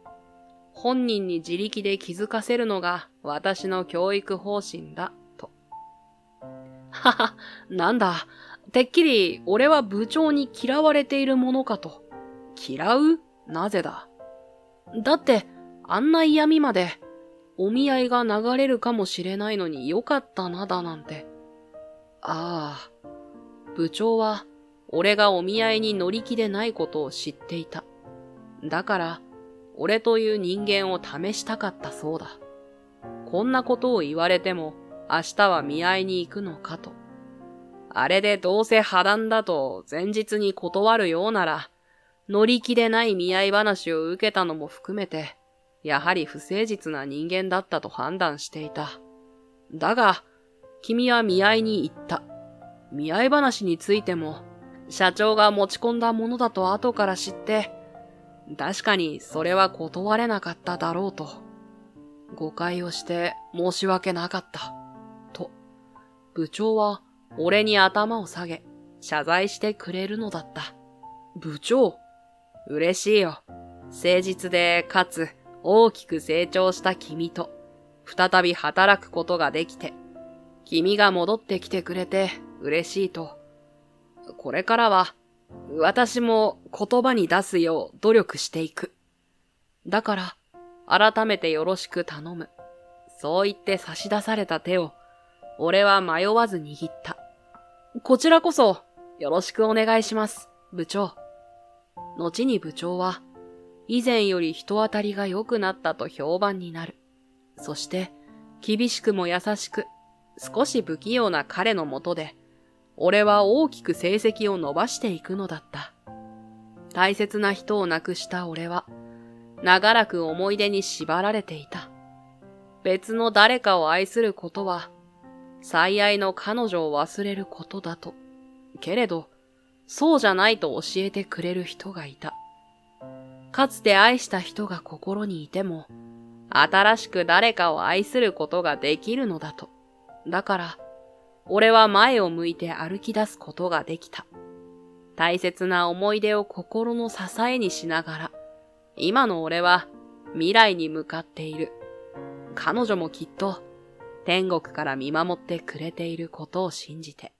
本人に自力で気づかせるのが私の教育方針だ、と。はは、なんだ、てっきり俺は部長に嫌われているものかと。嫌う？なぜだ？だって、あんな嫌味まで、お見合いが流れるかもしれないのによかったなだなんて。部長は、俺がお見合いに乗り気でないことを知っていた。だから、俺という人間を試したかったそうだ。こんなことを言われても、明日は見合いに行くのかと。あれでどうせ破談だと前日に断るようなら、乗り気でない見合い話を受けたのも含めて、やはり不誠実な人間だったと判断していた。だが、君は見合いに行った。見合い話についても、社長が持ち込んだものだと後から知って、確かにそれは断れなかっただろうと。誤解をして申し訳なかった。と、部長は俺に頭を下げ、謝罪してくれるのだった。部長、嬉しいよ。誠実でかつ大きく成長した君と再び働くことができて、君が戻ってきてくれて嬉しいと。これからは私も言葉に出すよう努力していく。だから改めてよろしく頼む。そう言って差し出された手を俺は迷わず握った。こちらこそよろしくお願いします、部長。後に部長は以前より人当たりが良くなったと評判になる。そして、厳しくも優しく、少し不器用な彼のもとで、俺は大きく成績を伸ばしていくのだった。大切な人を亡くした俺は、長らく思い出に縛られていた。別の誰かを愛することは、最愛の彼女を忘れることだと。けれど、そうじゃないと教えてくれる人がいた。かつて愛した人が心にいても、新しく誰かを愛することができるのだと。だから、俺は前を向いて歩き出すことができた。大切な思い出を心の支えにしながら、今の俺は未来に向かっている。彼女もきっと天国から見守ってくれていることを信じて。